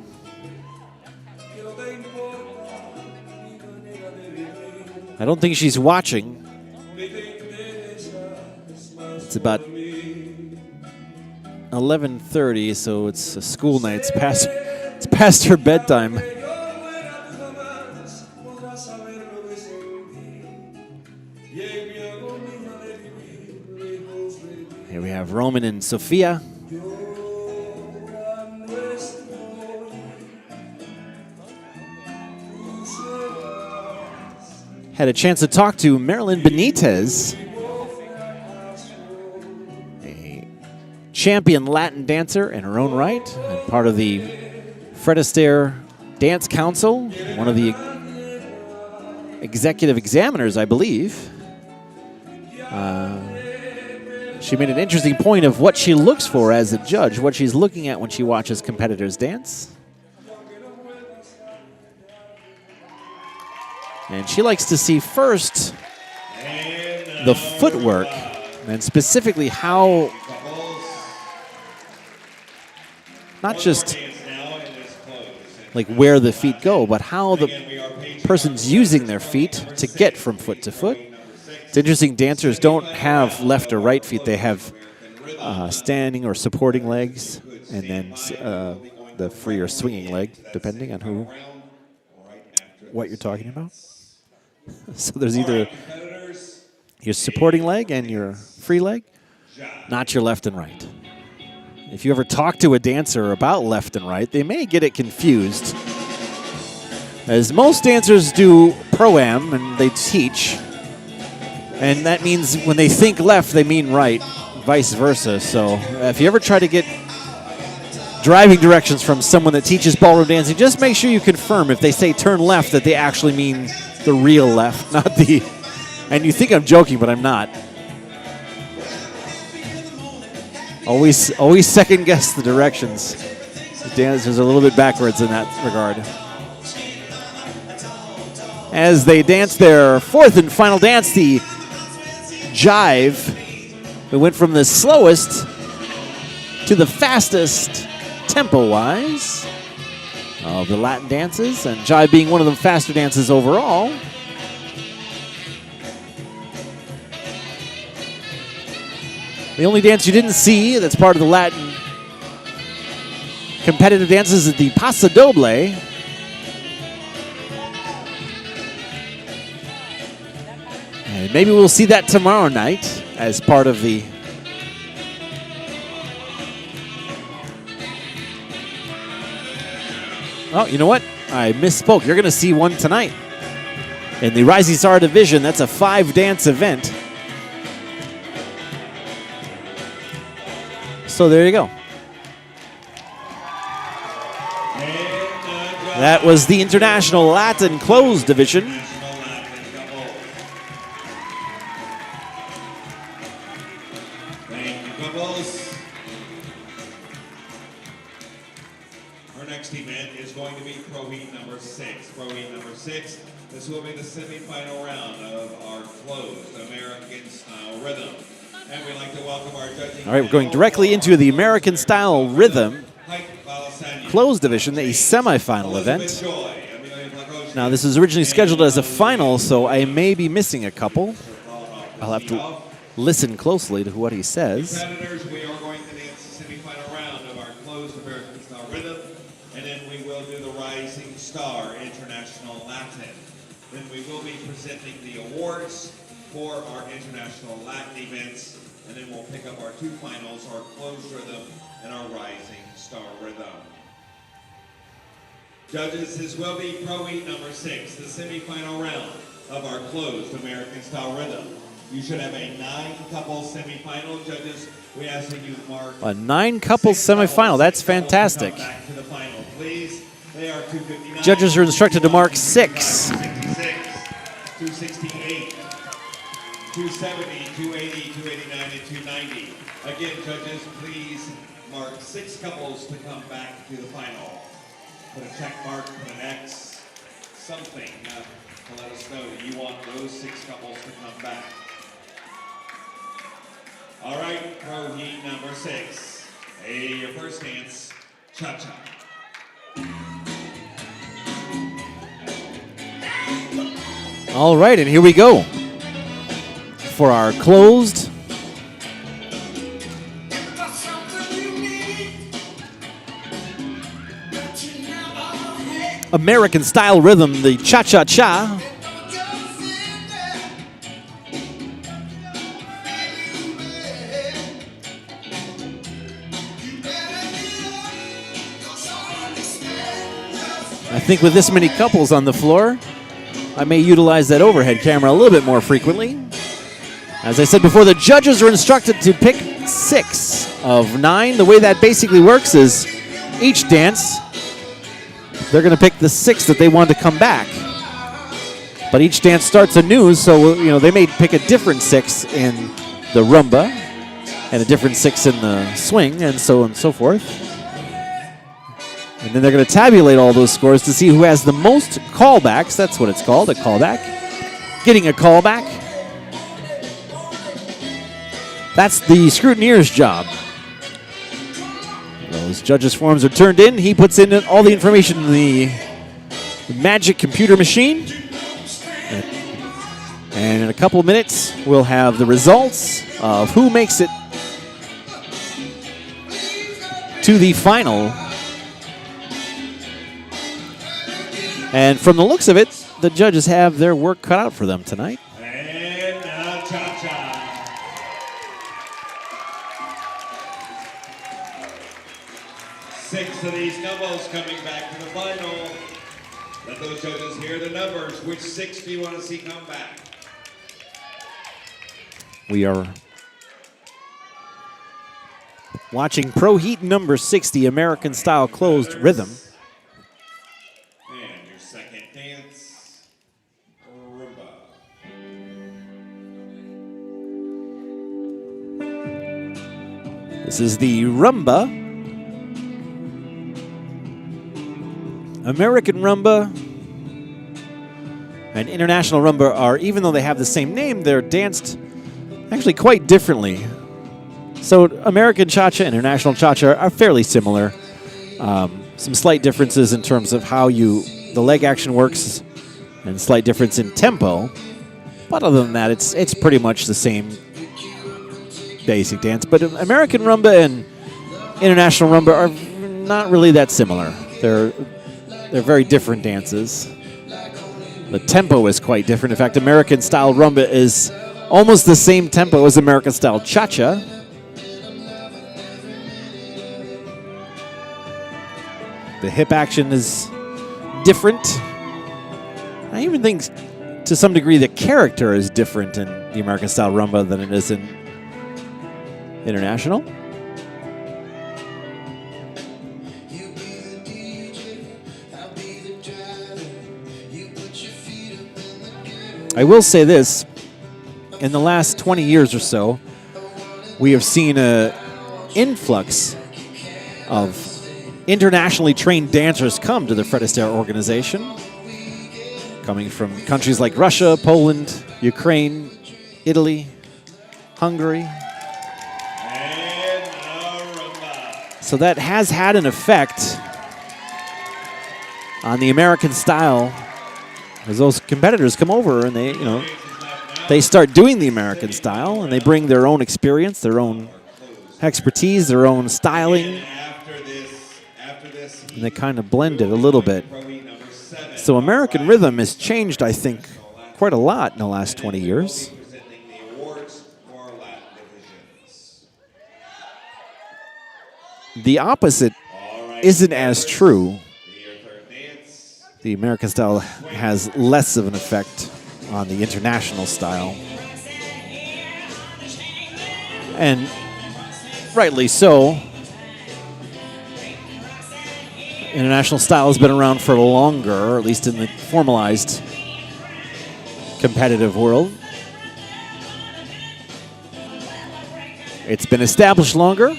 Speaker 2: I don't think she's watching. It's about 11:30, so it's a school night. It's past her bedtime. Here we have Roman and Sophia. Had a chance to talk to Marilyn Benitez, a champion Latin dancer in her own right, and part of the Fred Astaire Dance Council, one of the executive examiners, I believe. She made an interesting point of what she looks for as a judge, what she's looking at when she watches competitors dance. And she likes to see first the footwork, and specifically how, not just like where the feet go, but how the person's using their feet to get from foot to foot. It's interesting, dancers don't have left or right feet. They have standing or supporting legs, and then the free or swinging leg, depending on what you're talking about. So there's either your supporting leg and your free leg, not your left and right. if you ever talk to a dancer about left and right, they may get it confused. As most dancers do pro-am and they teach, and that means when they think left, they mean right, vice versa. So if you ever try to get driving directions from someone that teaches ballroom dancing, just make sure you confirm if they say turn left that they actually mean the real left, not the, and you think I'm joking, but I'm not. Always second guess the directions. The dancers are a little bit backwards in that regard. As they dance their fourth and final dance, the jive. We went from the slowest to the fastest tempo-wise of the Latin dances, and jive being one of the faster dances overall. The only dance you didn't see that's part of the Latin competitive dances is the Paso Doble. And maybe we'll see that tomorrow night as part of the oh, you know what? I misspoke. You're going to see one tonight. In the Rising Star Division, that's a 5-dance event. So there you go. That was the International Latin Closed Division.
Speaker 1: Thank you, couples. Our next event is going to be Pro Heat number 6. Pro Heat number 6. This will be the semifinal round of our closed American Style Rhythm. And we'd like to welcome our judging.
Speaker 2: All right, we're going directly into the American Style Rhythm Closed Division, a semifinal event. Now, this was originally scheduled as a final, so I may be missing a couple. I'll have to listen closely to what he says.
Speaker 1: Competitors, we are going to dance the semifinal round of our closed American Style Rhythm, and then we will do the Rising Star International Latin. Then we will be presenting the awards for our international Latin events, and then we'll pick up our 2 finals, our closed rhythm and our Rising Star Rhythm. Judges, this will be Pro Heat number 6, the semifinal round of our closed American Style Rhythm. You should have a 9-couple semifinal. Judges, we ask that you mark
Speaker 2: a 9-couple semifinal. That's fantastic.
Speaker 1: Back to the final, please. They are 259.
Speaker 2: Judges are instructed to mark 6.
Speaker 1: 268, 270, 280, 289, and 290. Again, judges, please mark 6 couples to come back to the final. Put a check mark, put an X, something to let us know that you want those 6 couples to come back. All right, Pro Heat number 6. Hey, your first dance, cha-cha.
Speaker 2: All right, and here we go for our closed American Style Rhythm, the cha-cha-cha. I think with this many couples on the floor, I may utilize that overhead camera a little bit more frequently. As I said before, the judges are instructed to pick 6 of 9. The way that basically works is each dance, they're going to pick the 6 that they want to come back. But each dance starts anew, so they may pick a different 6 in the rumba and a different 6 in the swing, and so on and so forth. And then they're going to tabulate all those scores to see who has the most callbacks. That's what it's called, a callback. Getting a callback. That's the scrutineer's job. Those judges' forms are turned in. He puts in all the information in the magic computer machine. And in a couple of minutes, we'll have the results of who makes it to the final. And from the looks of it, the judges have their work cut out for them tonight.
Speaker 1: And cha-cha. of these couples coming back to the final. Let those judges hear the numbers. Which 6 do you want to see come back?
Speaker 2: We are watching Pro Heat number 60, American Style Closed Rhythm.
Speaker 1: And your second dance, rumba.
Speaker 2: This is the rumba. American rumba and international rumba are, even though they have the same name, they're danced actually quite differently. So American cha-cha and international cha-cha are fairly similar. Some slight differences in terms of how the leg action works and slight difference in tempo. But other than that, it's pretty much the same basic dance. But American rumba and international rumba are not really that similar. They're very different dances. The tempo is quite different. In fact, American style rumba is almost the same tempo as American style cha-cha. The hip action is different. I even think to some degree the character is different in the American style rumba than it is in international. I will say this, in the last 20 years or so, we have seen an influx of internationally trained dancers come to the Fred Astaire organization, coming from countries like Russia, Poland, Ukraine, Italy, Hungary. So that has had an effect on the American style, as those competitors come over and they start doing the American style, and they bring their own experience, their own expertise, their own styling, and they kind of blend it a little bit. So American rhythm has changed, I think, quite a lot in the last 20 years. The opposite isn't as true. The American style has less of an effect on the international style. And rightly so. International style has been around for longer, or at least in the formalized competitive world. It's been established longer.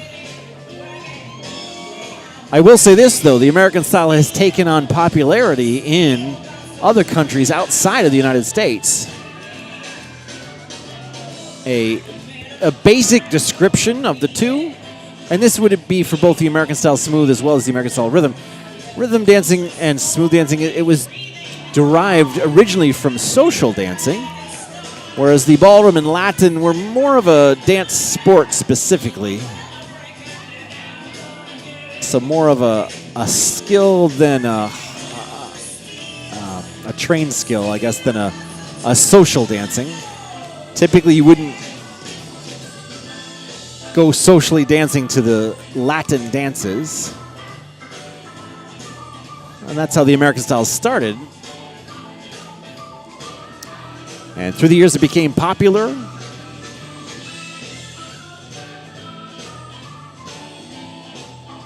Speaker 2: I will say this, though. The American style has taken on popularity in other countries outside of the United States. A basic description of the two, and this would be for both the American style smooth as well as the American style rhythm. Rhythm dancing and smooth dancing, it was derived originally from social dancing, whereas the ballroom and Latin were more of a dance sport specifically. So more of a skill than a trained skill, I guess, than a social dancing. Typically, you wouldn't go socially dancing to the Latin dances. And that's how the American style started. And through the years, it became popular.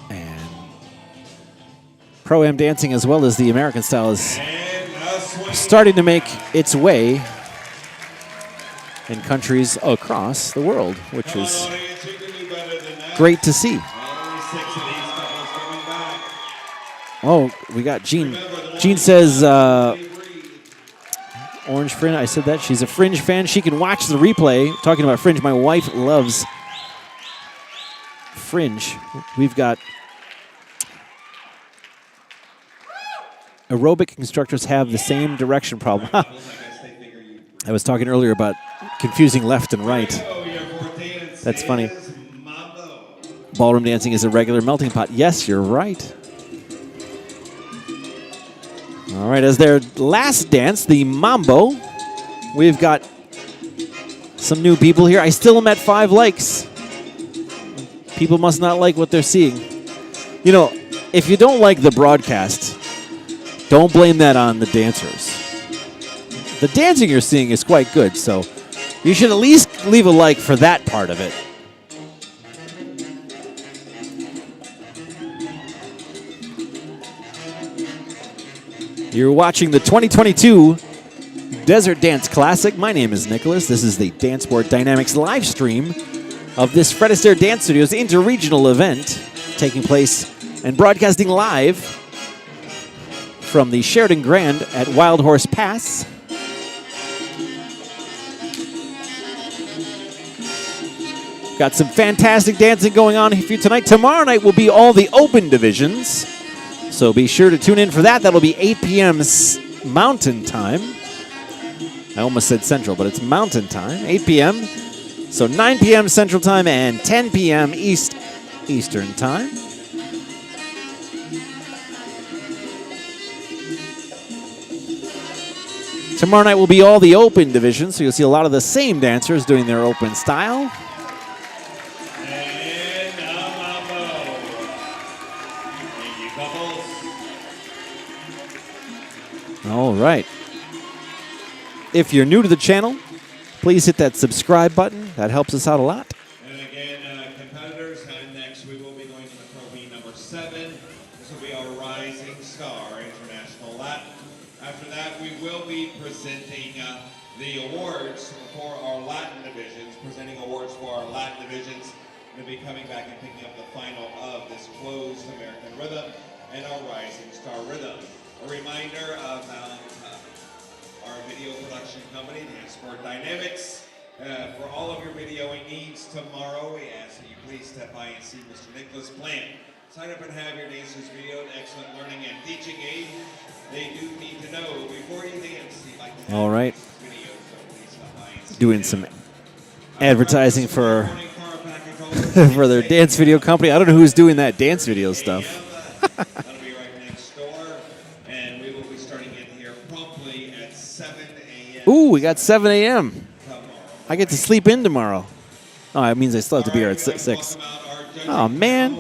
Speaker 2: And Pro-Am dancing, as well as the American style, is starting to make its way in countries across the world, which is great to see. Oh, we got Jean. Jean says, Orange Fringe, I said that. She's a Fringe fan. She can watch the replay. Talking about Fringe, my wife loves Fringe. We've got aerobic instructors have the same direction problem. I was talking earlier about confusing left and right. That's funny. Ballroom dancing is a regular melting pot. Yes, you're right. All right, as their last dance, the Mambo, we've got some new people here. I still am at 5 likes. People must not like what they're seeing. You know, if you don't like the broadcast, don't blame that on the dancers. The dancing you're seeing is quite good, so you should at least leave a like for that part of it. You're watching the 2022 Desert Dance Classic. My name is Nicholas. This is the Danceport Dynamics live stream of this Fred Astaire Dance Studios interregional event taking place and broadcasting live from the Sheridan Grand at Wild Horse Pass. Got some fantastic dancing going on for you tonight. Tomorrow night will be all the open divisions, so be sure to tune in for that. That'll be 8 p.m. Mountain Time. I almost said Central, but it's Mountain Time, 8 p.m. So 9 p.m. Central Time and 10 p.m. Eastern Time. Tomorrow night will be all the open divisions, so you'll see a lot of the same dancers doing their open style.
Speaker 1: And mambo. Thank you, couples.
Speaker 2: All right. If you're new to the channel, please hit that subscribe button. That helps us out a lot.
Speaker 1: And again, competitors, next we will be going to the Pro B number 7. This will be our Rising Star International Lap. After that, we will be presenting the awards for our Latin divisions, presenting awards for our Latin divisions. We'll be coming back and picking up the final of this closed American Rhythm and our Rising Star Rhythm. A reminder about our video production company, Danceport Dynamics. For all of your videoing needs tomorrow, we ask that you please step by and see Mr. Nicholas Plant. Sign up and have your dancers videoed. Excellent learning and teaching aid. They do need to know before you dance.
Speaker 2: All right. Doing some advertising for for their dance video company. I don't know who's doing that dance video stuff.
Speaker 1: That'll be right next door, and we will be starting in here promptly at 7 a.m.
Speaker 2: Ooh, we got 7 a.m. I get to sleep in tomorrow. Oh, that means I still have to be here at 6. Oh, man.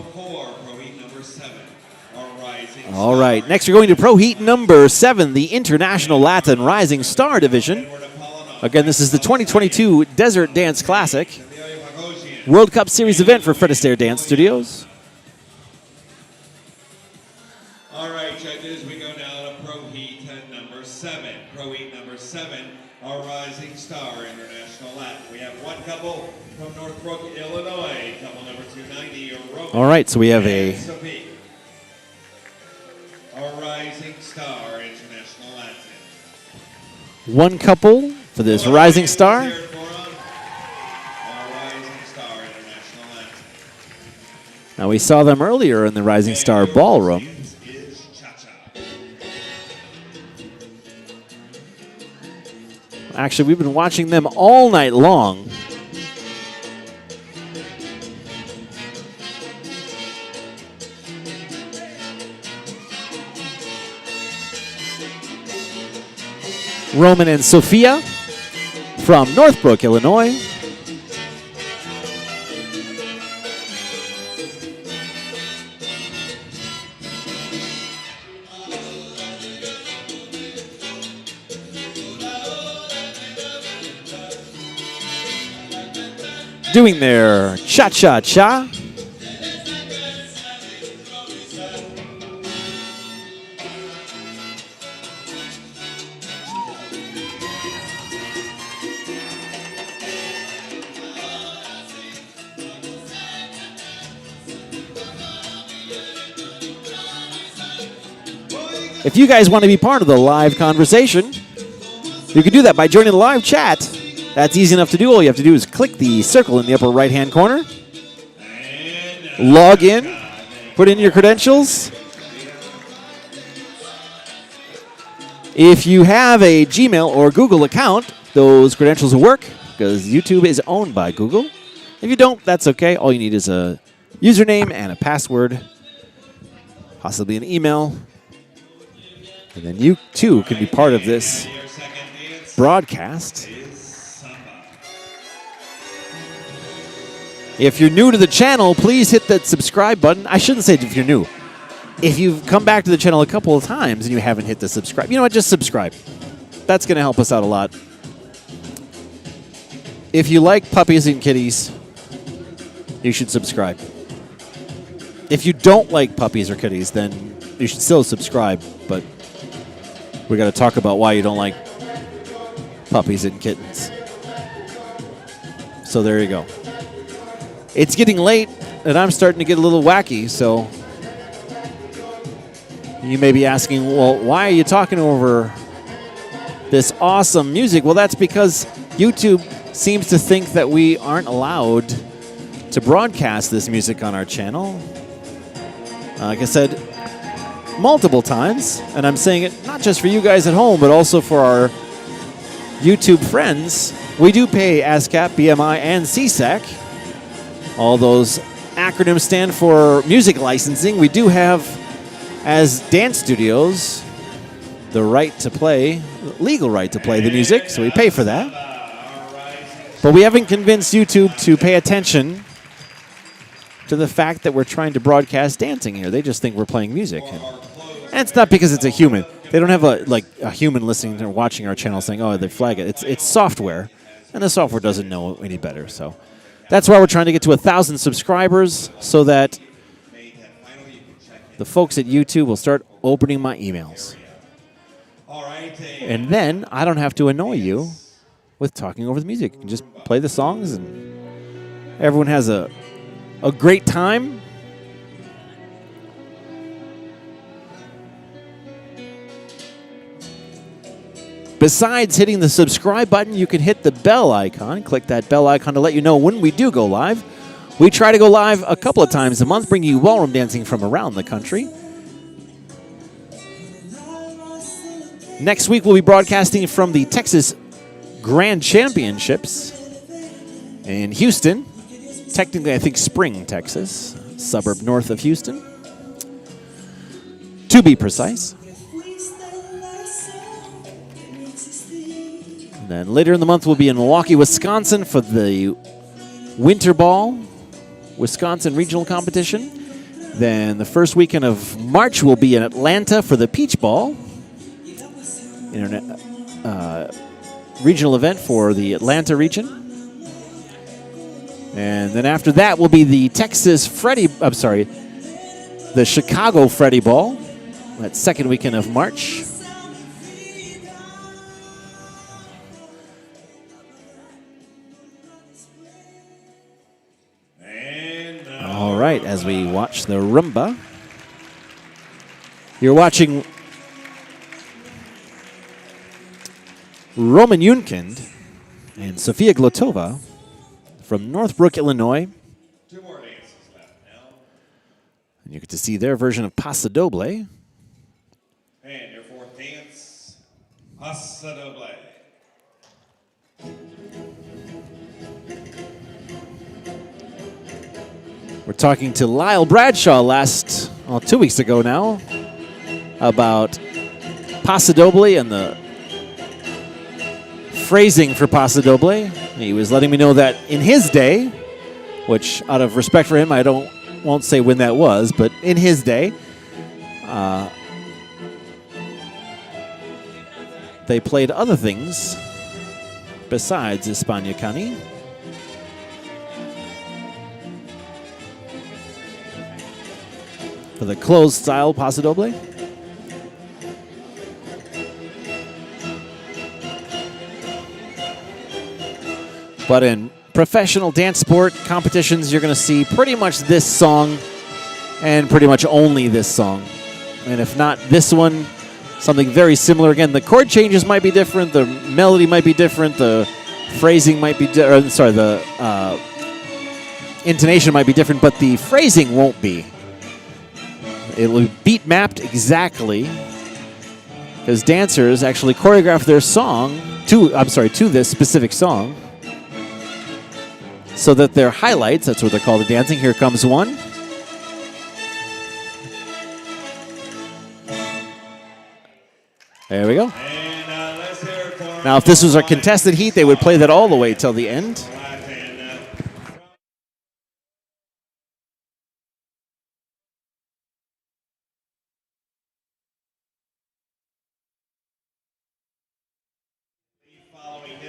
Speaker 2: All right, next we're going to Pro Heat number 7, the International Latin Rising Star Division. Again, this is the 2022 Desert Dance Classic, World Cup Series event for Fred Astaire Dance Studios.
Speaker 1: All right, judges, we go now to Pro Heat number 7. Pro Heat number 7, our Rising Star International Latin. We have one couple from Northbrook, Illinois, couple number 290.
Speaker 2: All right, so we have a
Speaker 1: our Rising Star International Latin.
Speaker 2: one couple for this Rising Star.
Speaker 1: Our Rising Star International Latin.
Speaker 2: Now, we saw them earlier in the Rising Star Ballroom.
Speaker 1: Is Cha-Cha.
Speaker 2: Actually, we've been watching them all night long. Roman and Sophia from Northbrook, Illinois. Doing their cha-cha-cha. If you guys want to be part of the live conversation, you can do that by joining the live chat. That's easy enough to do. All you have to do is click the circle in the upper right-hand corner, log in, put in your credentials. If you have a Gmail or Google account, those credentials will work because YouTube is owned by Google. If you don't, that's okay. All you need is a username and a password, possibly an email. And then you, too, can be part of this broadcast. If you're new to the channel, please hit that subscribe button. I shouldn't say if you're new. if you've come back to the channel a couple of times and you haven't hit the subscribe, you know what? Just subscribe. That's going to help us out a lot. If you like puppies and kitties, you should subscribe. If you don't like puppies or kitties, then you should still subscribe. But we got to talk about why you don't like puppies and kittens. So there you go. It's getting late, and I'm starting to get a little wacky, so you may be asking, well, why are you talking over this awesome music? Well, that's because YouTube seems to think that we aren't allowed to broadcast this music on our channel. Like I said, multiple times, and I'm saying it not just for you guys at home, but also for our YouTube friends. We do pay ASCAP, BMI, and CSAC. All those acronyms stand for music licensing. We do have, as dance studios, the right to play, legal right to play the music, so we pay for that. But we haven't convinced YouTube to pay attention to the fact that we're trying to broadcast dancing here. They just think we're playing music. And it's not because it's a human. They don't have a human listening or watching our channel saying, oh, they flag it. It's software, and the software doesn't know any better. So that's why we're trying to get to 1,000 subscribers so that the folks at YouTube will start opening my emails. And then I don't have to annoy you with talking over the music. You can just play the songs, and everyone has a great time. Besides hitting the subscribe button, you can hit the bell icon. Click that bell icon to let you know when we do go live. We try to go live a couple of times a month, bringing you ballroom dancing from around the country. Next week, we'll be broadcasting from the Texas Grand Championships in Houston. Technically, I think Spring, Texas, suburb north of Houston, to be precise. And then later in the month, we'll be in Milwaukee, Wisconsin for the Winter Ball, Wisconsin Regional Competition. Then the first weekend of March, we'll be in Atlanta for the Peach Ball, regional event for the Atlanta region. And then after that will be the the Chicago Freddie Ball, that second weekend of March. All right, as we watch the rumba, you're watching Roman Yunkind and Sofia Glotova from Northbrook, Illinois.
Speaker 1: 2 more dances left now.
Speaker 2: And you get to see their version of Paso Doble.
Speaker 1: And your 4th dance, Paso Doble.
Speaker 2: We're talking to Lyle Bradshaw 2 weeks ago now, about Paso Doble and the phrasing for Paso Doble. He was letting me know that in his day, which out of respect for him, I won't say when that was, but in his day, they played other things besides España Cani. For the closed style Paso Doble. But in professional dance sport competitions, you're going to see pretty much this song and pretty much only this song. And if not this one, something very similar. Again, the chord changes might be different, the melody might be different, the phrasing might be the intonation might be different, but the phrasing won't be. It will be beat mapped exactly, because dancers actually choreograph their song to this specific song, so that their highlights, that's what they're called, the dancing. Here comes one. There we go. Now, if this was a contested heat, they would play that all the way till the end.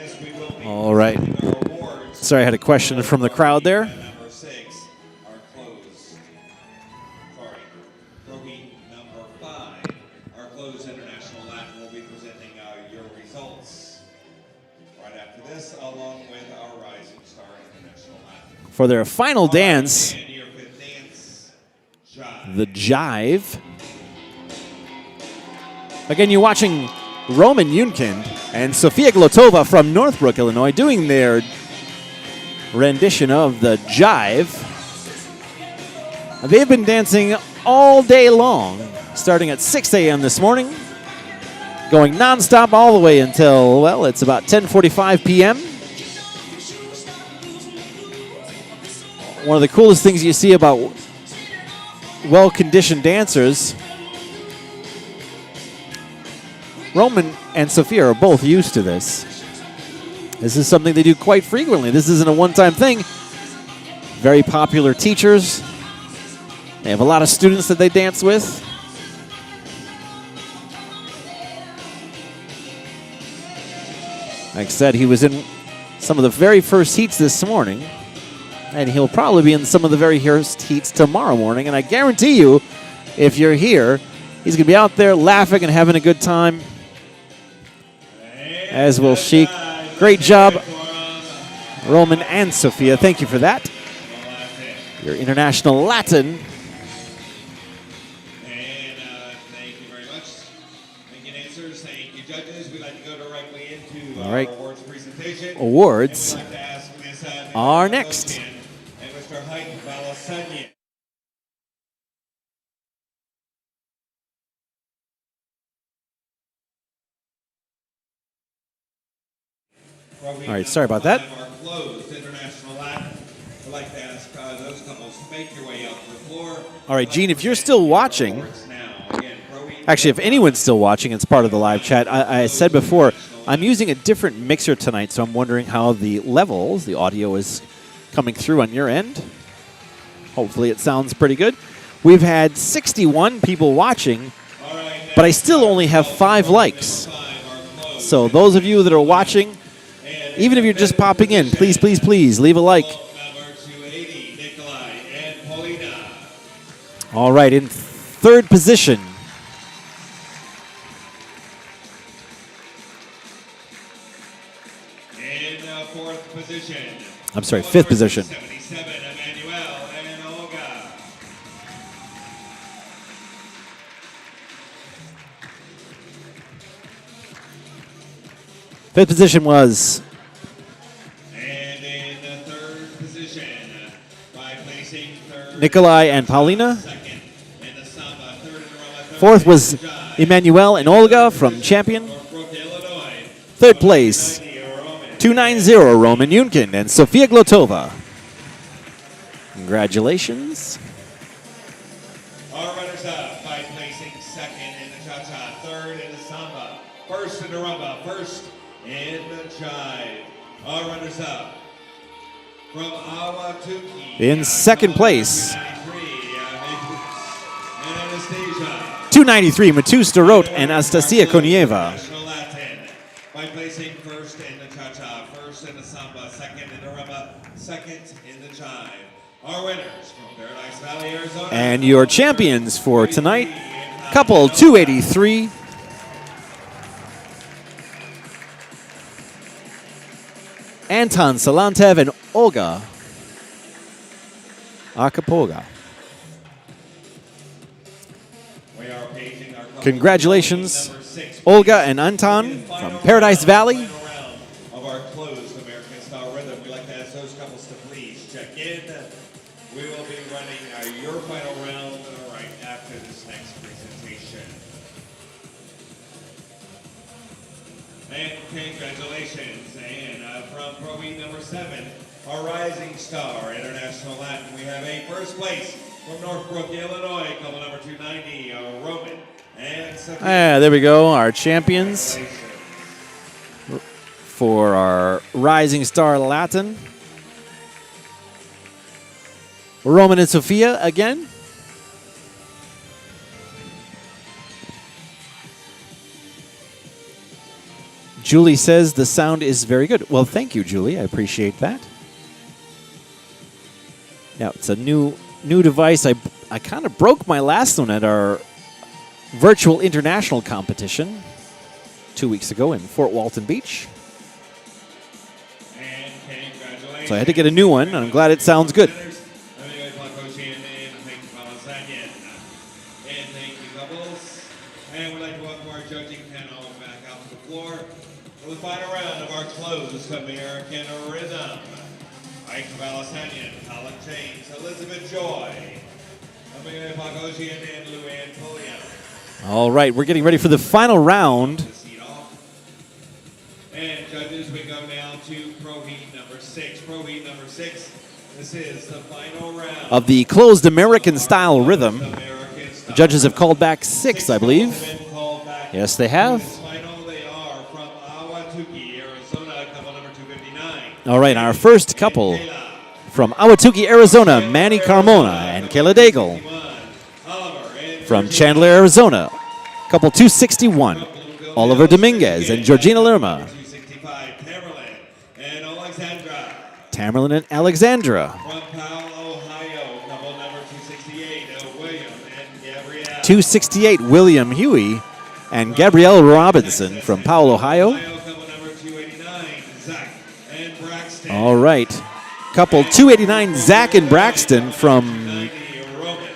Speaker 1: this, we will be
Speaker 2: All right.
Speaker 1: presenting our awards.
Speaker 2: Sorry, I had a question from the crowd there.
Speaker 1: Number 6, our closed. Sorry, trophy number 5, our closed international Latin will be presenting your results right after this, along with our Rising Star International Latin.
Speaker 2: For their final dance,
Speaker 1: And your 5th dance, Jive.
Speaker 2: the Jive. Again, you're watching Roman Yunkin and Sofia Glotova from Northbrook, Illinois, doing their rendition of the Jive. They've been dancing all day long, starting at 6 a.m. this morning, going nonstop all the way until, well, it's about 10:45 p.m. One of the coolest things you see about well-conditioned dancers, Roman and Sophia are both used to this. This is something they do quite frequently. This isn't a one-time thing. Very popular teachers. They have a lot of students that they dance with. Like I said, he was in some of the very first heats this morning, and he'll probably be in some of the very first heats tomorrow morning. And I guarantee you, if you're here, he's going to be out there laughing and having a good time, as will Sheik. Great job, Roman and Sophia. Thank you for that. Your international Latin.
Speaker 1: And thank you very much. Thank you, dancers. Thank you, judges. We'd like to go directly into
Speaker 2: All right.
Speaker 1: our awards presentation.
Speaker 2: Awards
Speaker 1: And we'd like to ask Ms.
Speaker 2: are next.
Speaker 1: And Mr. Hike Balasanya.
Speaker 2: All right, sorry about that.
Speaker 1: Our closed international Latin. We'd like to ask those couples to make your way out to the floor.
Speaker 2: All right, Gene, if you're still watching,
Speaker 1: Now, again,
Speaker 2: actually, if anyone's still watching, it's part of the live chat. I said before, I'm using a different mixer tonight, so I'm wondering how the levels, the audio is coming through on your end. Hopefully it sounds pretty good. We've had 61 people watching, but I still only have 5 likes. So those of you that are watching, even if you're just popping in, please, please, please leave a like.
Speaker 1: Number 280, Nikolai and Paulina.
Speaker 2: All right, in third position,
Speaker 1: In fourth position.
Speaker 2: I'm sorry, fifth position.
Speaker 1: 77, Emmanuel and Olga.
Speaker 2: Fifth position was
Speaker 1: And in the third position, by placing third.
Speaker 2: Nikolai and Paulina.
Speaker 1: Second in the samba, third in the Roma, third
Speaker 2: Fourth
Speaker 1: in
Speaker 2: was
Speaker 1: the Jive.
Speaker 2: Emmanuel and Olga from Champion.
Speaker 1: Northbrook, Illinois.
Speaker 2: Third place, 290 Roman Yunkin and Sofia Glotova. Congratulations.
Speaker 1: Our runners-up by placing second in the cha-cha, third in the samba, first in the rumba, first in the jive. Our runners-up from Awatuki.
Speaker 2: In second place,
Speaker 1: 293,
Speaker 2: 293 Matusta Rote and Anastasia Konieva.
Speaker 1: National Latin by placing first in the cha-cha, first in the samba, second in the rumba, second in the jive. Our winners from Paradise Valley, Arizona.
Speaker 2: And your champions for tonight, couple 283. Anton Salantev and Olga Akapoga.
Speaker 1: We are paging our couple
Speaker 2: Congratulations,
Speaker 1: number 6,
Speaker 2: Olga and Anton from Paradise Valley.
Speaker 1: Final round of our closed American Style Rhythm. We'd like to ask those couples to please check in. We will be running your final round right after this next presentation. And congratulations. And from Pro E number 7, our Rising Star International Latin, we have a first place from Northbrook, Illinois, couple number 290, Roman and Sophia.
Speaker 2: There we go, our champions for our Rising Star Latin. Roman and Sophia again. Julie says the sound is very good. Well, thank you, Julie. I appreciate that. Yeah, it's a new device. I kind of broke my last one at our virtual international competition 2 weeks ago in Fort Walton Beach.
Speaker 1: And congratulations.
Speaker 2: So I had to get a new one, and I'm glad it sounds good.
Speaker 1: And thank you, couples. And we'd like to welcome our judging panel back out to the floor for the final round of our closed American Rhythm. Ike Balasanian, Colin James, Elizabeth Joy, Amelia Bogosian, and Luann Pulliam.
Speaker 2: All right, we're getting ready for the final round.
Speaker 1: And judges, we go now to Pro Heat number 6. Pro Heat number 6. This is the final round
Speaker 2: Of the closed American style rhythm. The judges have called back 6, I believe. Yes, they have.
Speaker 1: They are from Ahwatukee, Arizona, couple number 259.
Speaker 2: All right, our first couple from Ahwatukee, Arizona, Manny Carmona and Kayla Daigle. From Chandler, Arizona, couple 261, Oliver Dominguez and Georgina Lerma.
Speaker 1: 265, Tamerlan and Alexandra.
Speaker 2: Tamerlan and Alexandra.
Speaker 1: From Powell, Ohio, couple number 268, William and Gabrielle.
Speaker 2: 268, William Huey and Gabrielle Robinson from Powell, Ohio.
Speaker 1: Couple number 289, Zach and Braxton.
Speaker 2: All right. Couple 289, Zach and Braxton from
Speaker 1: 90, Roman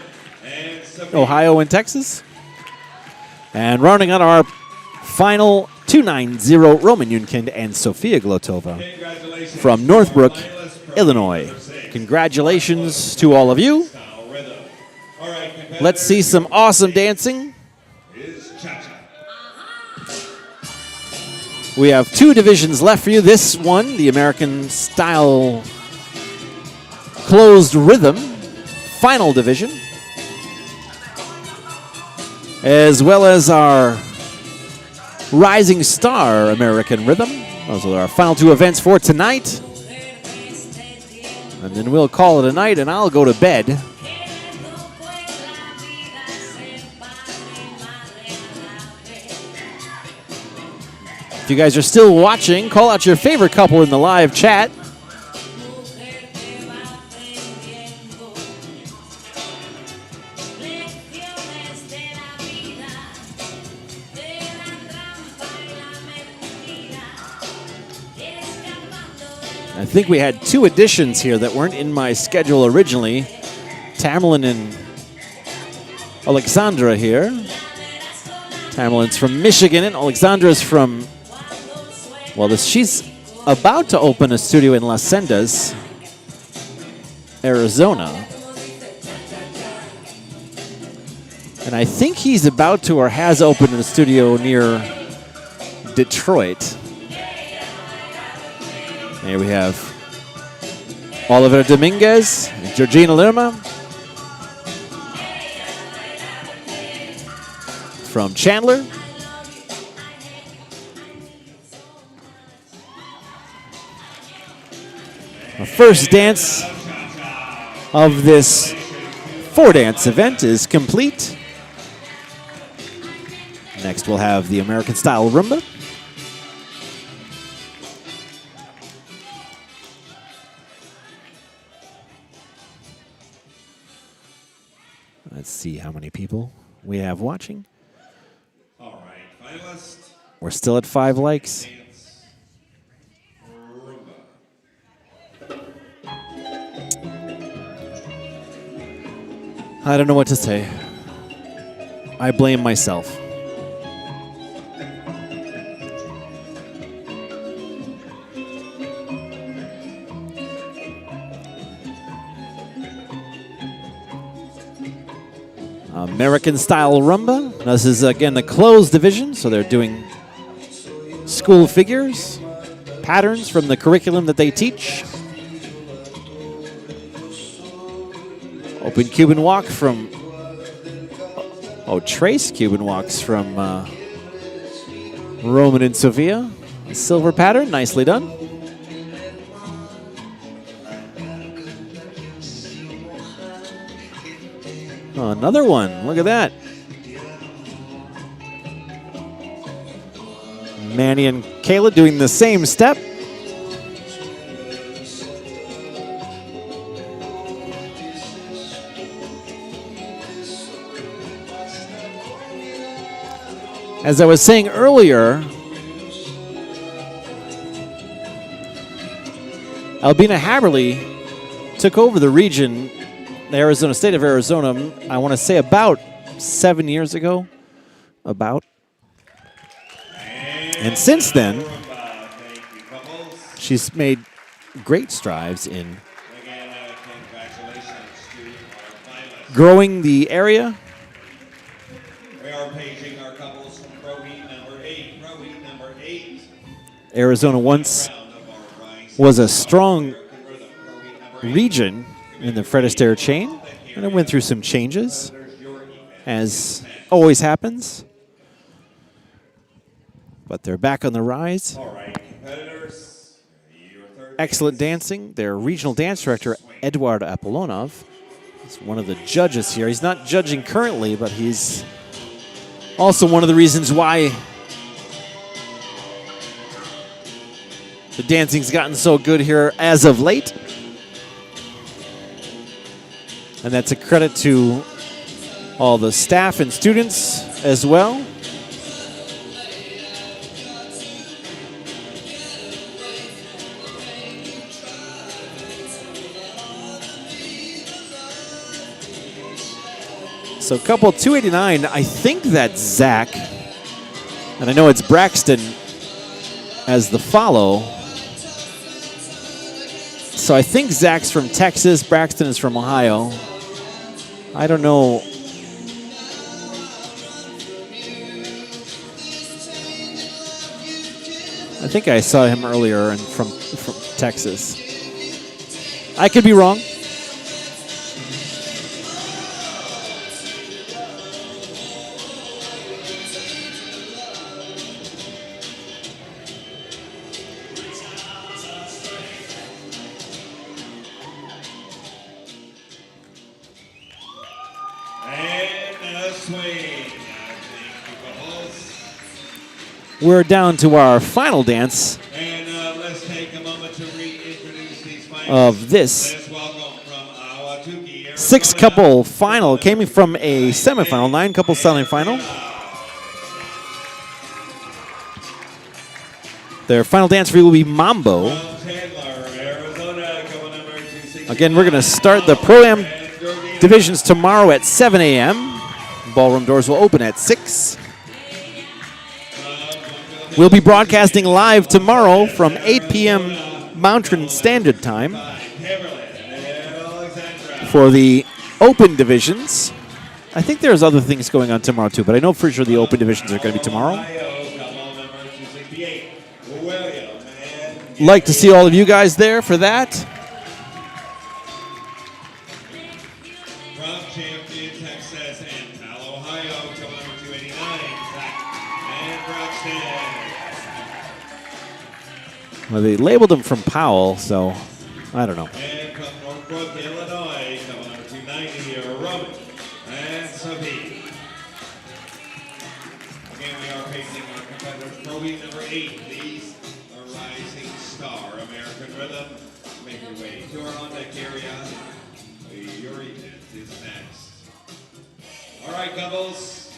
Speaker 1: and Sophia.
Speaker 2: Ohio and Texas. And rounding out our final 290, Roman Yunkind and Sofia Glotova
Speaker 1: Congratulations
Speaker 2: from Northbrook,
Speaker 1: to our finalists from
Speaker 2: Illinois.
Speaker 1: number 6.
Speaker 2: Congratulations to all of you.
Speaker 1: Style rhythm. All right,
Speaker 2: Let's see some awesome dancing.
Speaker 1: is cha-cha.
Speaker 2: We have 2 divisions left for you. This one, the American Style Closed Rhythm, final division, as well as our Rising Star American Rhythm. Those are our final 2 events for tonight. And then we'll call it a night, and I'll go to bed. If you guys are still watching, call out your favorite couple in the live chat. I think we had 2 additions here that weren't in my schedule originally. Tamerlan and Alexandra here. Tamerlan's from Michigan and Alexandra's from, well, she's about to open a studio in Las Sendas, Arizona. And I think he's about to or has opened a studio near Detroit. Here we have Oliver Dominguez and Georgina Lerma from Chandler. Our first dance of this 4-dance event is complete. Next we'll have the American Style Rumba. Let's see how many people we have watching.
Speaker 1: All right, finalist.
Speaker 2: We're still at 5 likes.
Speaker 1: Dance. Rumba.
Speaker 2: I don't know what to say. I blame myself. American Style Rumba. Now, this is, again, the closed division, so they're doing school figures, patterns from the curriculum that they teach. Open Cuban walk from, trace Cuban walks from Roman and Sofia. Silver pattern, nicely done. Oh, another one. Look at that. Manny and Kayla doing the same step. As I was saying earlier, Albina Haberly took over the region, the Arizona state of Arizona, I want to say about 7 years ago. And since then, she's made great strides in growing the area.
Speaker 1: We are paging our couples from pro heat number 8. Pro heat number 8.
Speaker 2: Arizona once was a strong region in the Fred Astaire chain, and it went through some changes, as always happens. But they're back on the rise.
Speaker 1: All right, competitors.
Speaker 2: Excellent dancing. Their regional dance director, Eduard Apollonov, is one of the judges here. He's not judging currently, but he's also one of the reasons why the dancing's gotten so good here as of late. And that's a credit to all the staff and students as well. So couple 289, I think that's Zach. And I know it's Braxton as the follow. So I think Zach's from Texas, Braxton is from Ohio. I don't know. I think I saw him earlier and from Texas. I could be wrong. We're down to our final dance
Speaker 1: And let's take a moment to reintroduce these
Speaker 2: of this
Speaker 1: Let's welcome from Ahwatukee, Arizona.
Speaker 2: 6-couple final. Came from a semifinal, 9-couple semifinal. Their final dance will be Mambo.
Speaker 1: From Chandler, Arizona, couple number 260.
Speaker 2: Again, we're going to start the Pro-Am divisions tomorrow at 7 a.m. Ballroom doors will open at 6. We'll be broadcasting live tomorrow from 8 p.m. Mountain Standard Time for the open divisions. I think there's other things going on tomorrow too, but I know for sure the open divisions are going to be tomorrow. Like to see all of you guys there for that.
Speaker 1: From Champion, Texas, and Palo, Ohio, couple number 289, Zach and Braxton.
Speaker 2: Well, they labeled them from Powell, so I don't know.
Speaker 1: And from Northbrook, Illinois, couple number 290, Roman and Sophie. Again, we are facing our competitors. Pro Heat number 8. These are Rising Star American Rhythm. Make your way to our on-deck area. Your event is next. All right, couples.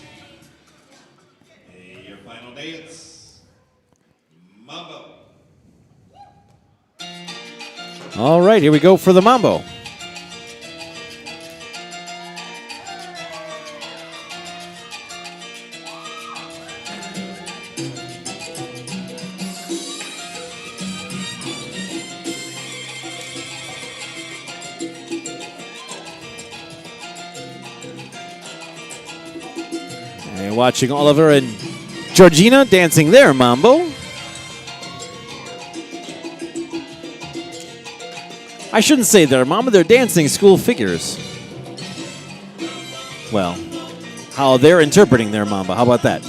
Speaker 1: Your final dance. Mambo.
Speaker 2: All right, here we go for the Mambo. And watching Oliver and Georgina dancing their Mambo. I shouldn't say their Mambo, they're dancing school figures. Well, how they're interpreting their Mambo. How about that?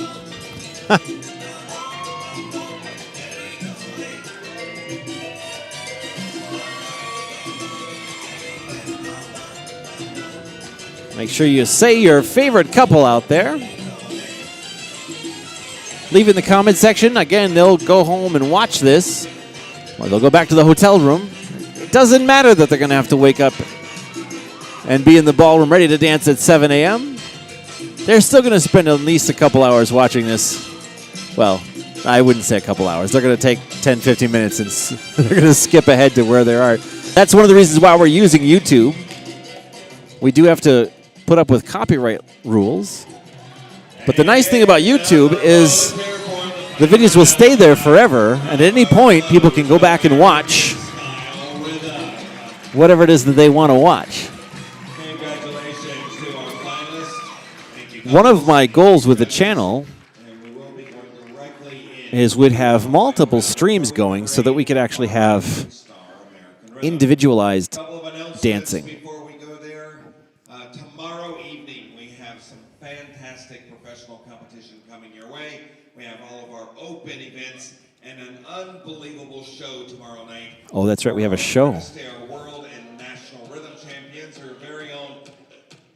Speaker 2: Make sure you say your favorite couple out there. leave it in the comment section. Again, they'll go home and watch this, or they'll go back to the hotel room. It doesn't matter that they're going to have to wake up and be in the ballroom ready to dance at 7 a.m. They're still going to spend at least a couple hours watching this. Well, I wouldn't say a couple hours. They're going to take 10, 15 minutes and they're going to skip ahead to where they are. That's one of the reasons why we're using YouTube. We do have to put up with copyright rules. But the nice thing about YouTube is the videos will stay there forever, and at any point, people can go back and watch whatever it is that they want to watch.
Speaker 1: Congratulations to our finalists. Thank you.
Speaker 2: One of my goals with the channel is we'd have multiple streams going so that we could actually have individualized dancing.
Speaker 1: Before we go there, tomorrow evening we have some fantastic professional competition coming your way. We have all of our open events and an unbelievable show tomorrow night.
Speaker 2: Oh, that's right. We have a show.
Speaker 1: Fred Astaire World and National Rhythm Champions, her very own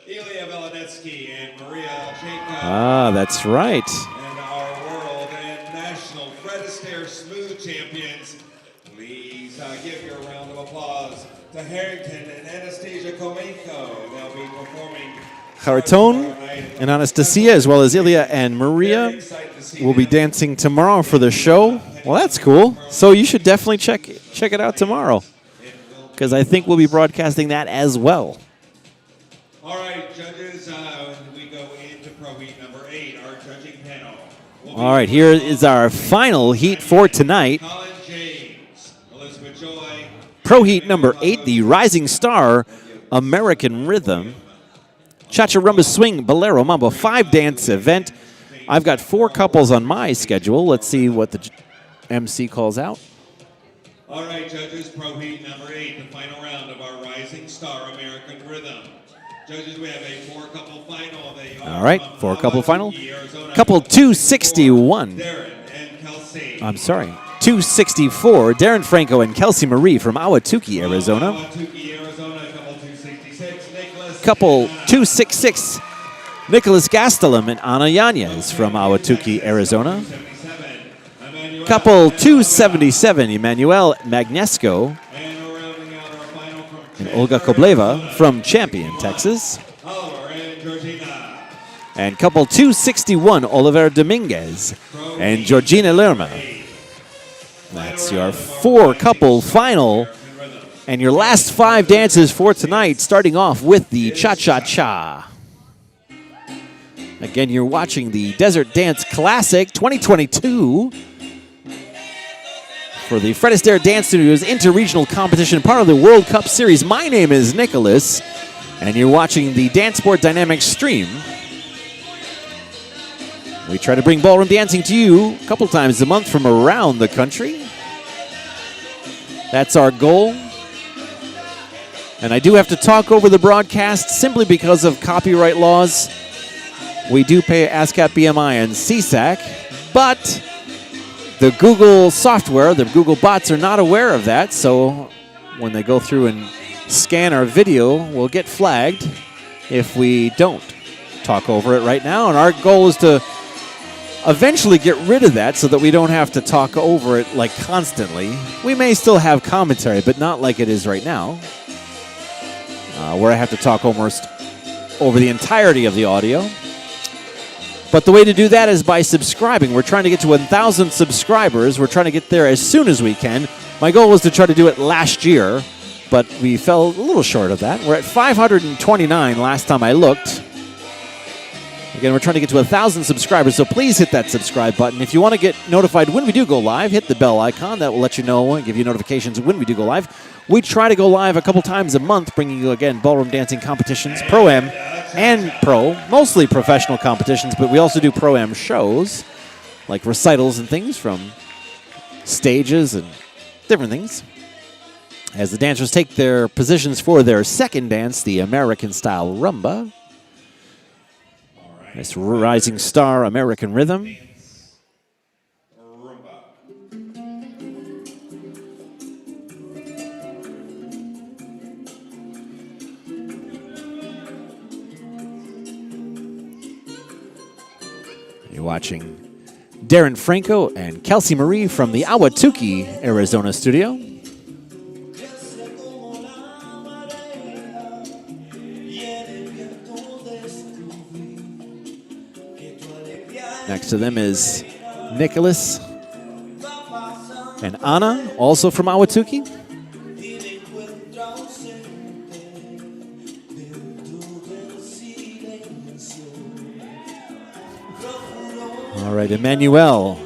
Speaker 1: Ilya Velenetsky and Maria Jacob.
Speaker 2: Ah, that's right.
Speaker 1: And our world and national Fred Astaire Smooth Champions. Please give your round of applause to Harrington and Anastasia Komenko. They'll be performing
Speaker 2: Hariton and Anastasia, as well as Ilya and Maria, will be dancing tomorrow for the show. Well, that's cool. So you should definitely check it out tomorrow, because I think we'll be broadcasting that as well.
Speaker 1: All right, judges, we go into Pro Heat number 8, our judging panel.
Speaker 2: All right, here is our final heat for tonight.
Speaker 1: Colin James, Elizabeth Joy,
Speaker 2: Pro Heat number 8, the Rising Star American Rhythm Cha-Cha-Rumba Swing Bolero Mambo 5-dance event. I've got 4 couples on my schedule. Let's see what the MC calls out.
Speaker 1: All right, judges, Pro Heat number 8, the final round of our Rising Star American Rhythm. Judges, we have a 4-couple final. They are
Speaker 2: All right,
Speaker 1: from
Speaker 2: 4-couple final.
Speaker 1: Awatuki, Arizona.
Speaker 2: Couple 261.
Speaker 1: Darren and Kelsey.
Speaker 2: I'm sorry, 264. Darren Franco and Kelsey Marie from Awatuki, Arizona.
Speaker 1: Awatuki, Arizona, couple 266. Nicholas.
Speaker 2: Couple 266. Nicholas Gastelum and Ana Yanez from Awatuki, Arizona.
Speaker 1: 277.
Speaker 2: Couple 277. Emmanuel Magnesco
Speaker 1: And we're rounding out our final from
Speaker 2: and Olga Kobleva from Champion, Texas.
Speaker 1: Oliver and Georgina.
Speaker 2: And couple 261, Oliver Dominguez and Georgina Lerma. That's your 4-couple final. And your last 5 dances for tonight, starting off with the Cha-Cha-Cha. Again, you're watching the Desert Dance Classic 2022 for the Fred Astaire Dance Studios Interregional Competition, part of the World Cup Series. My name is Nicholas, and you're watching the Dance Sport Dynamics stream. We try to bring ballroom dancing to you a couple times a month from around the country. That's our goal. And I do have to talk over the broadcast simply because of copyright laws. We do pay ASCAP, BMI, and CSAC, but the Google software, the Google bots are not aware of that, so when they go through and scan our video, we'll get flagged if we don't talk over it right now. And our goal is to eventually get rid of that so that we don't have to talk over it like constantly. We may still have commentary, but not like it is right now, where I have to talk almost over the entirety of the audio. But the way to do that is by subscribing. We're trying to get to 1,000 subscribers. We're trying to get there as soon as we can. My goal was to try to do it last year, but we fell a little short of that. We're at 529 last time I looked. Again, we're trying to get to 1,000 subscribers, so please hit that subscribe button. If you want to get notified when we do go live, hit the bell icon. That will let you know and give you notifications when we do go live. We try to go live a couple times a month, bringing you, again, ballroom dancing competitions, Pro-Am and Pro, mostly professional competitions, but we also do Pro-Am shows, like recitals and things from stages and different things. As the dancers take their positions for their second dance, the American-style rumba. This Rising Star American Rhythm. You're watching Darren Franco and Kelsey Marie from the Ahwatukee, Arizona studio. Next to them is Nicholas and Anna, also from Ahwatukee. All right, Emmanuel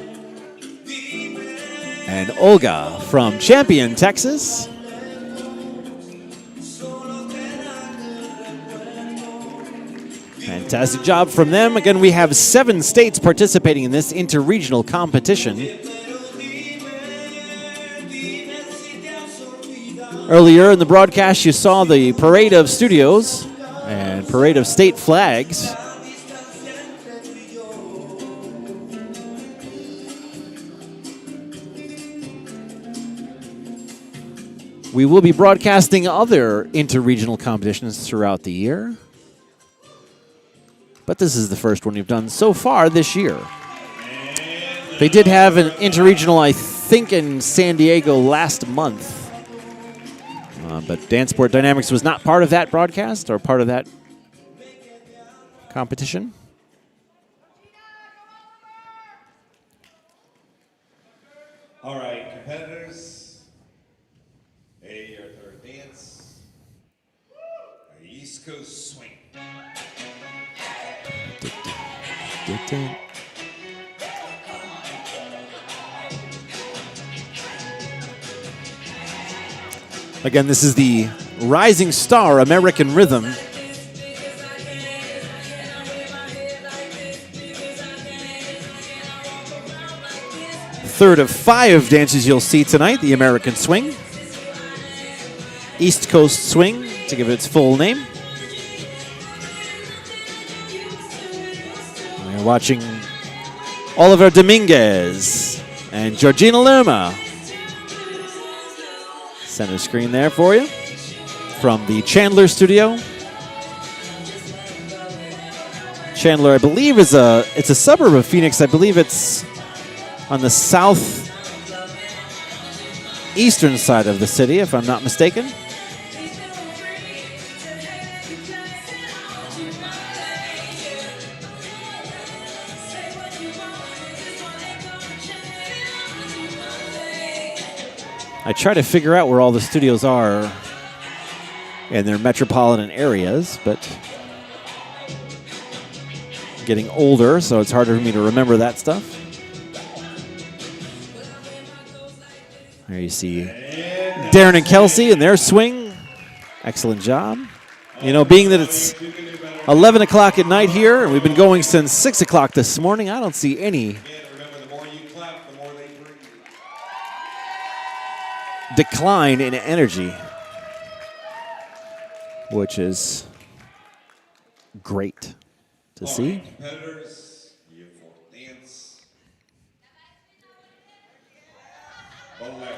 Speaker 2: and Olga from Champion, Texas. Fantastic job from them. Again, we have 7 states participating in this interregional competition. Earlier in the broadcast, you saw the parade of studios and parade of state flags. We will be broadcasting other interregional competitions throughout the year. But this is the first one we've done so far this year. They did have an interregional, I think, in San Diego last month. But Danceport Dynamics was not part of that broadcast or part of that competition.
Speaker 1: All right, competitors. Hey, your third dance. East Coast swing.
Speaker 2: Again, this is the Rising Star American Rhythm. Third of 5 dances you'll see tonight, the American Swing. East Coast Swing, to give it its full name. We're watching Oliver Dominguez and Georgina Luma. Center screen there for you from the Chandler studio. Chandler, I believe, it's a suburb of Phoenix. I believe it's on the southeastern side of the city, if I'm not mistaken. I try to figure out where all the studios are in their metropolitan areas, but I'm getting older, so it's harder for me to remember that stuff. There you see Darren and Kelsey and their swing. Excellent job. You know, being that it's 11 o'clock at night here, and we've been going since 6 o'clock this morning, I don't see any decline in energy, which is great to see.
Speaker 1: Competitors, you for dance. Bolero.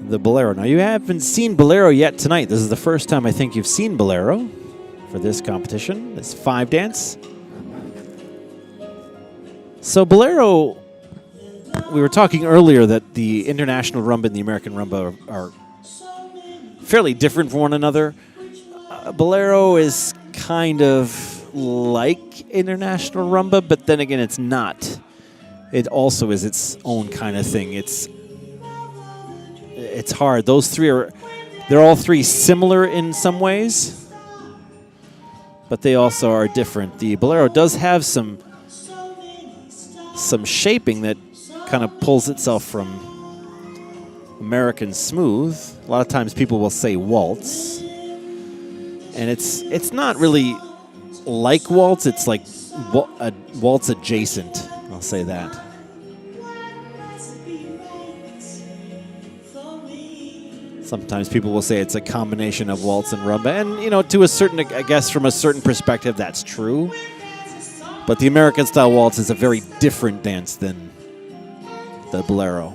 Speaker 2: The Bolero. Now, you haven't seen Bolero yet tonight. This is the first time I think you've seen Bolero for this competition, this 5 dance. So Bolero, we were talking earlier that the international rumba and the American rumba are fairly different from one another. Bolero is kind of like international rumba, but then again, it's not. It also is its own kind of thing. It's hard. Those three they're all three similar in some ways, but they also are different. The Bolero does have some shaping that kind of pulls itself from American smooth. A lot of times people will say waltz, and it's not really like waltz. It's like a waltz adjacent, I'll say that. Sometimes people will say it's a combination of waltz and rumba, and you know, to a certain, I guess from a certain perspective, that's true. But the American style waltz is a very different dance than the Bolero.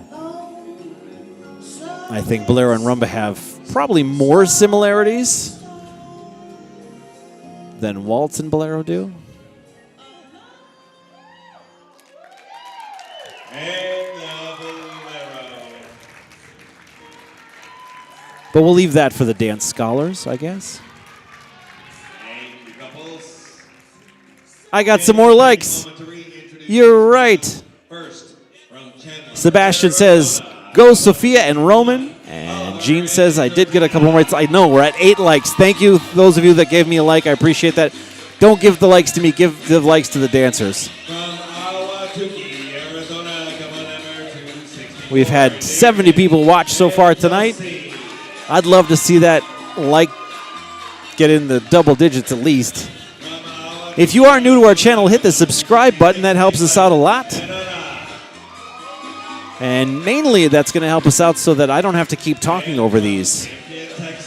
Speaker 2: I think Bolero and rumba have probably more similarities than waltz and Bolero do.
Speaker 1: And the Bolero.
Speaker 2: But we'll leave that for the dance scholars, I guess.
Speaker 1: Thank you, couples.
Speaker 2: I got some more likes. You're right.
Speaker 1: First, from Chandler.
Speaker 2: Sebastian says, go Sophia and Roman. And Gene says, I did get a couple more likes. I know, we're at 8 likes. Thank you, those of you that gave me a like. I appreciate that. Don't give the likes to me. Give the likes to the dancers.
Speaker 1: From Ahwatukee, Arizona, come on over to 64.
Speaker 2: We've had 70 people watch so far tonight. I'd love to see that like get in the double digits at least. If you are new to our channel, hit the subscribe button. That helps us out a lot. And mainly that's going to help us out so that I don't have to keep talking over these.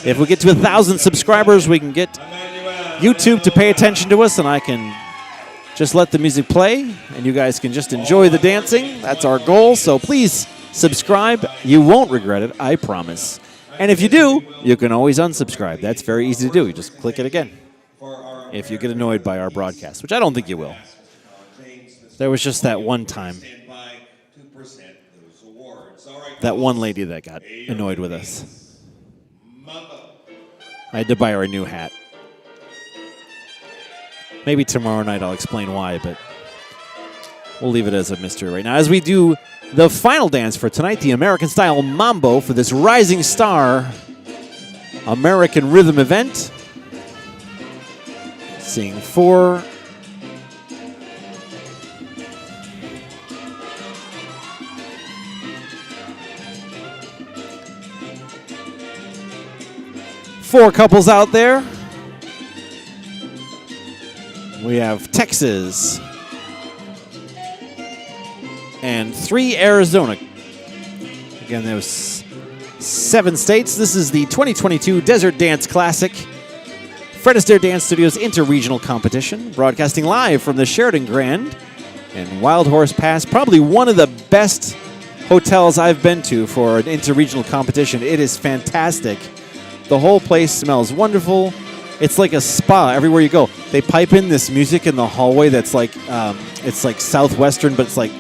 Speaker 2: If we get to 1,000 subscribers, we can get YouTube to pay attention to us, and I can just let the music play, and you guys can just enjoy the dancing. That's our goal, so please subscribe. You won't regret it, I promise. And if you do, you can always unsubscribe. That's very easy to do. You just click it again if you get annoyed by our broadcast, which I don't think you will. There was just that one time. That one lady that got annoyed with us. I had to buy her a new hat. Maybe tomorrow night I'll explain why, but we'll leave it as a mystery right now. As we do the final dance for tonight, the American-style mambo for this Rising Star American Rhythm event. Seeing 4 couples out there. We have Texas and 3 Arizona. Again, there was 7 states. This is the 2022 Desert Dance Classic, Fred Astaire Dance Studios Interregional Competition, broadcasting live from the Sheraton Grand in Wild Horse Pass. Probably one of the best hotels I've been to for an interregional competition. It is fantastic. The whole place smells wonderful. It's like a spa everywhere you go. They pipe in this music in the hallway that's like it's like southwestern, but it's like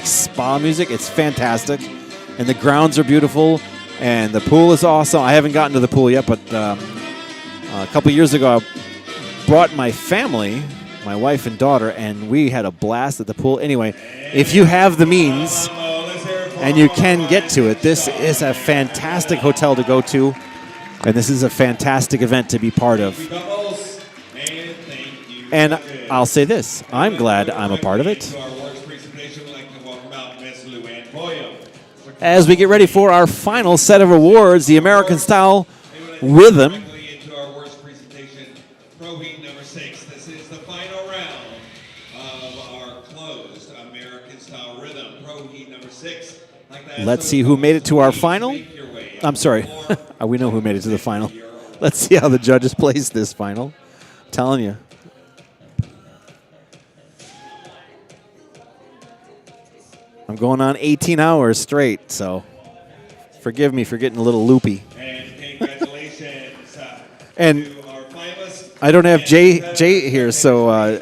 Speaker 2: spa music. It's fantastic, and the grounds are beautiful, and the pool is awesome. I haven't gotten to the pool yet, but a couple years ago, I brought my family, my wife and daughter, and we had a blast at the pool. Anyway, if you have the means and you can get to it, this is a fantastic hotel to go to. And this is a fantastic event to be part of. And I'll say this, I'm glad I'm a part of it. As we get ready for our final set of awards, the American-style Rhythm.
Speaker 1: This is the final round of our closed American-style Rhythm. Pro Heat number 6.
Speaker 2: Let's see who made it to our final. I'm sorry. We know who made it to the final. Let's see how the judges placed this final. I'm telling you. I'm going on 18 hours straight, so forgive me for getting a little loopy.
Speaker 1: And congratulations
Speaker 2: and
Speaker 1: to our finalists.
Speaker 2: I don't have Jay here, so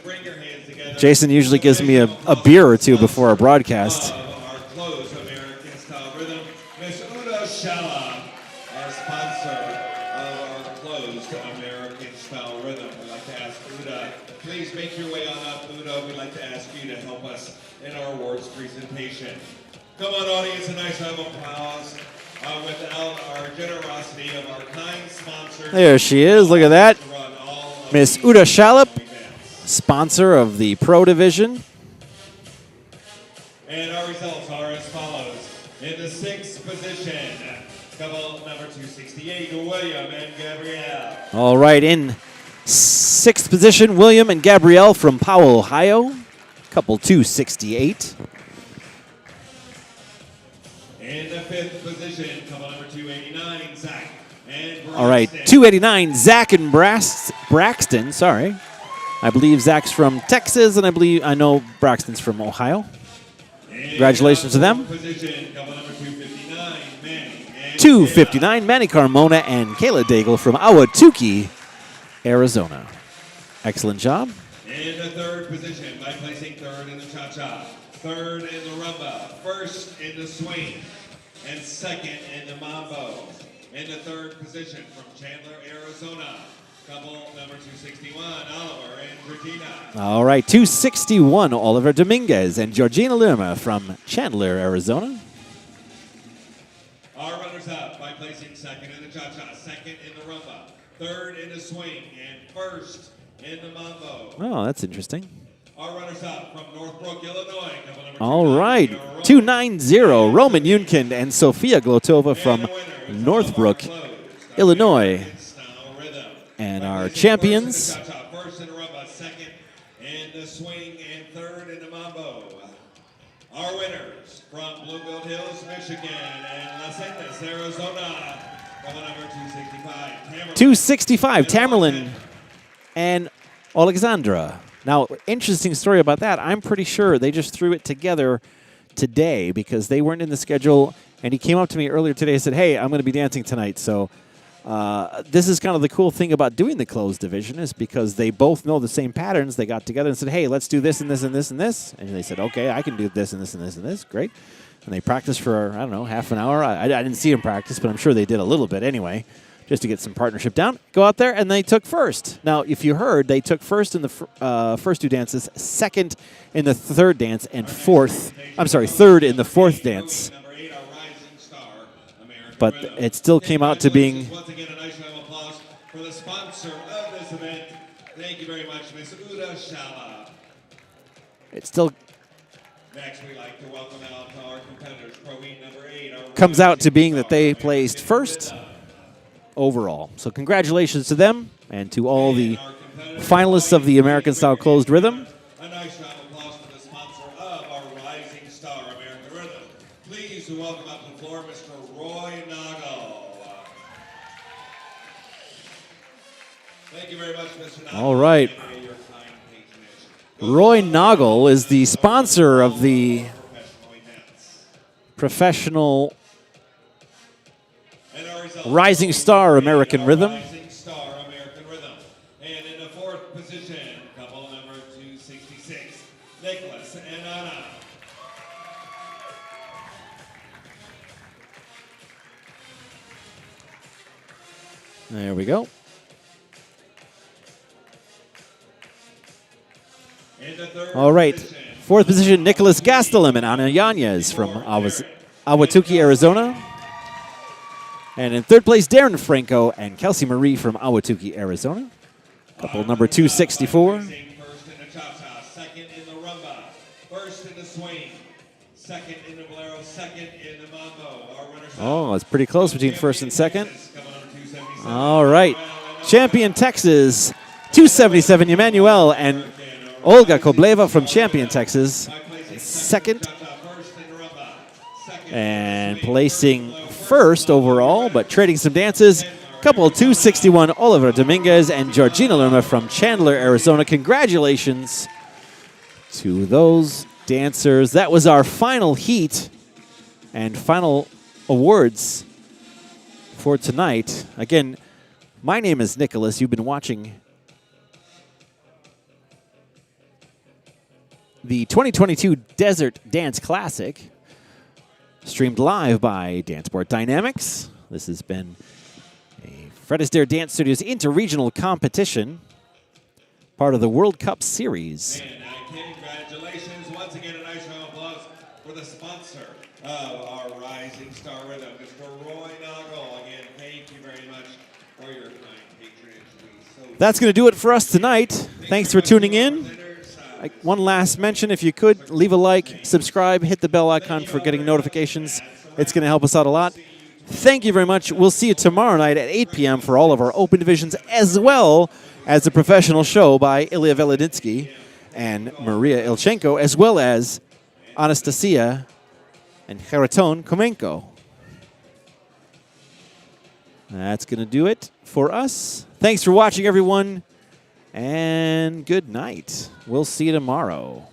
Speaker 2: Jason usually gives me a beer or two before our broadcast.
Speaker 1: Our closed American-style Rhythm, Miss Uda Shala, our sponsor of our closed American-style Rhythm. We'd like to ask Uda, please make your way on up. Uda, we'd like to ask you to help us in our awards presentation. Come on, audience, a nice round of applause. Without our generosity of our kind sponsors.
Speaker 2: There she is. Look at that. Miss Uda Shalip, sponsor of the Pro Division.
Speaker 1: And our results are as follows. In the 6th position, couple number 268, William and Gabrielle.
Speaker 2: All right, in 6th position, William and Gabrielle from Powell, Ohio. Couple 268.
Speaker 1: In the 5th position, couple number 289, Zach and Braxton.
Speaker 2: All right, 289, Zach and Braxton. Sorry, I believe Zach's from Texas, and I know Braxton's from Ohio. Congratulations to them.
Speaker 1: Position, couple number 259, Manny.
Speaker 2: 259, Manny Carmona and Kayla Daigle from Ahwatukee, Arizona. Excellent job.
Speaker 1: In the third position, by placing third in the cha-cha, third in the rumba, first in the swing, and second in the mambo. In the third position from Chandler, Arizona, couple number 261, Oliver and Georgina.
Speaker 2: All right, 261, Oliver Dominguez and Georgina Lerma from Chandler, Arizona.
Speaker 1: Our runners-up by placing second in the cha-cha, second in the rumba, third in the swing, and first in the mambo.
Speaker 2: Oh, that's interesting.
Speaker 1: Our runners-up from Northbrook, Illinois, couple number
Speaker 2: All right, 290, Roman Yunkin and Sofia Glotova from Northbrook, Illinois. And our champions.
Speaker 1: First in the rumba, second in the swing, and third in the mambo. Our winners from Bloomfield Hills, Michigan, and Los Angeles, Arizona, couple number 265,
Speaker 2: 265, Tamerlan and Alexandra. Now, interesting story about that. I'm pretty sure they just threw it together today because they weren't in the schedule. And he came up to me earlier today and said, hey, I'm going to be dancing tonight. So this is kind of the cool thing about doing the closed division is because they both know the same patterns. They got together and said, hey, let's do this and this and this and this. And they said, okay, I can do this and this and this and this. Great. And they practiced for, I don't know, half an hour. I didn't see them practice, but I'm sure they did a little bit anyway, just to get some partnership down. Go out there, and they took first. Now, if you heard, they took first in the first two dances, second in the third dance, and third in the fourth dance. But it still came out to being...
Speaker 1: Once again, a nice round of applause for the sponsor of this event. Thank you very much, Ms. Uda Shala.
Speaker 2: It still
Speaker 1: Next, we'd like to welcome out our competitors. Pro Meet number 8.
Speaker 2: comes out to being that they placed first overall. So congratulations to them and to all the finalists of the American Style Closed Rhythm.
Speaker 1: A nice round of applause for the sponsor of our Rising Star American Rhythm. Please welcome up to the floor Mr. Roy Nagel. Thank you very much, Mr. Nagel.
Speaker 2: All right. Roy Nagel is the sponsor of the professional Rising Star American Rhythm.
Speaker 1: Rising Star American Rhythm. And in the fourth position, couple number 266, Nicholas and Anna.
Speaker 2: There we go.
Speaker 1: In the third
Speaker 2: All right.
Speaker 1: position,
Speaker 2: Fourth position, Nicholas Gastelum and Ana Yanez from Ahwatukee, Arizona. And in third place, Darren Franco and Kelsey Marie from Ahwatukee, Arizona. Couple number 264.
Speaker 1: First in the cha-cha, second in the rumba, first in the swing, second in the bolero, second in the mambo. Our runners-up.
Speaker 2: Oh, it's pretty close between first and second.
Speaker 1: Couple number 277.
Speaker 2: All right. Champion Texas, 277, Emmanuel and Olga Kobleva from Champion Texas. Second. And placing first overall, but trading some dances. Couple 261, Oliver Dominguez and Georgina Lerma from Chandler, Arizona. Congratulations to those dancers. That was our final heat and final awards for tonight. Again, my name is Nicholas. You've been watching the 2022 Desert Dance Classic, streamed live by Danceport Dynamics. This has been a Fred Astaire Dance Studios inter-regional competition, part of the World Cup Series.
Speaker 1: And congratulations. Once again, a nice round of applause for the sponsor of our Rising Star Rhythm, Mr. Roy Nagel. Again, thank you very much for your kind patronage.
Speaker 2: That's going to do it for us tonight. Thanks for tuning in. One last mention, if you could, leave a like, subscribe, hit the bell icon for getting notifications. It's going to help us out a lot. Thank you very much. We'll see you tomorrow night at 8 p.m. for all of our open divisions, as well as the professional show by Ilya Veloditsky and Maria Ilchenko, as well as Anastasia and Khariton Komenko. That's going to do it for us. Thanks for watching, everyone. And good night. We'll see you tomorrow.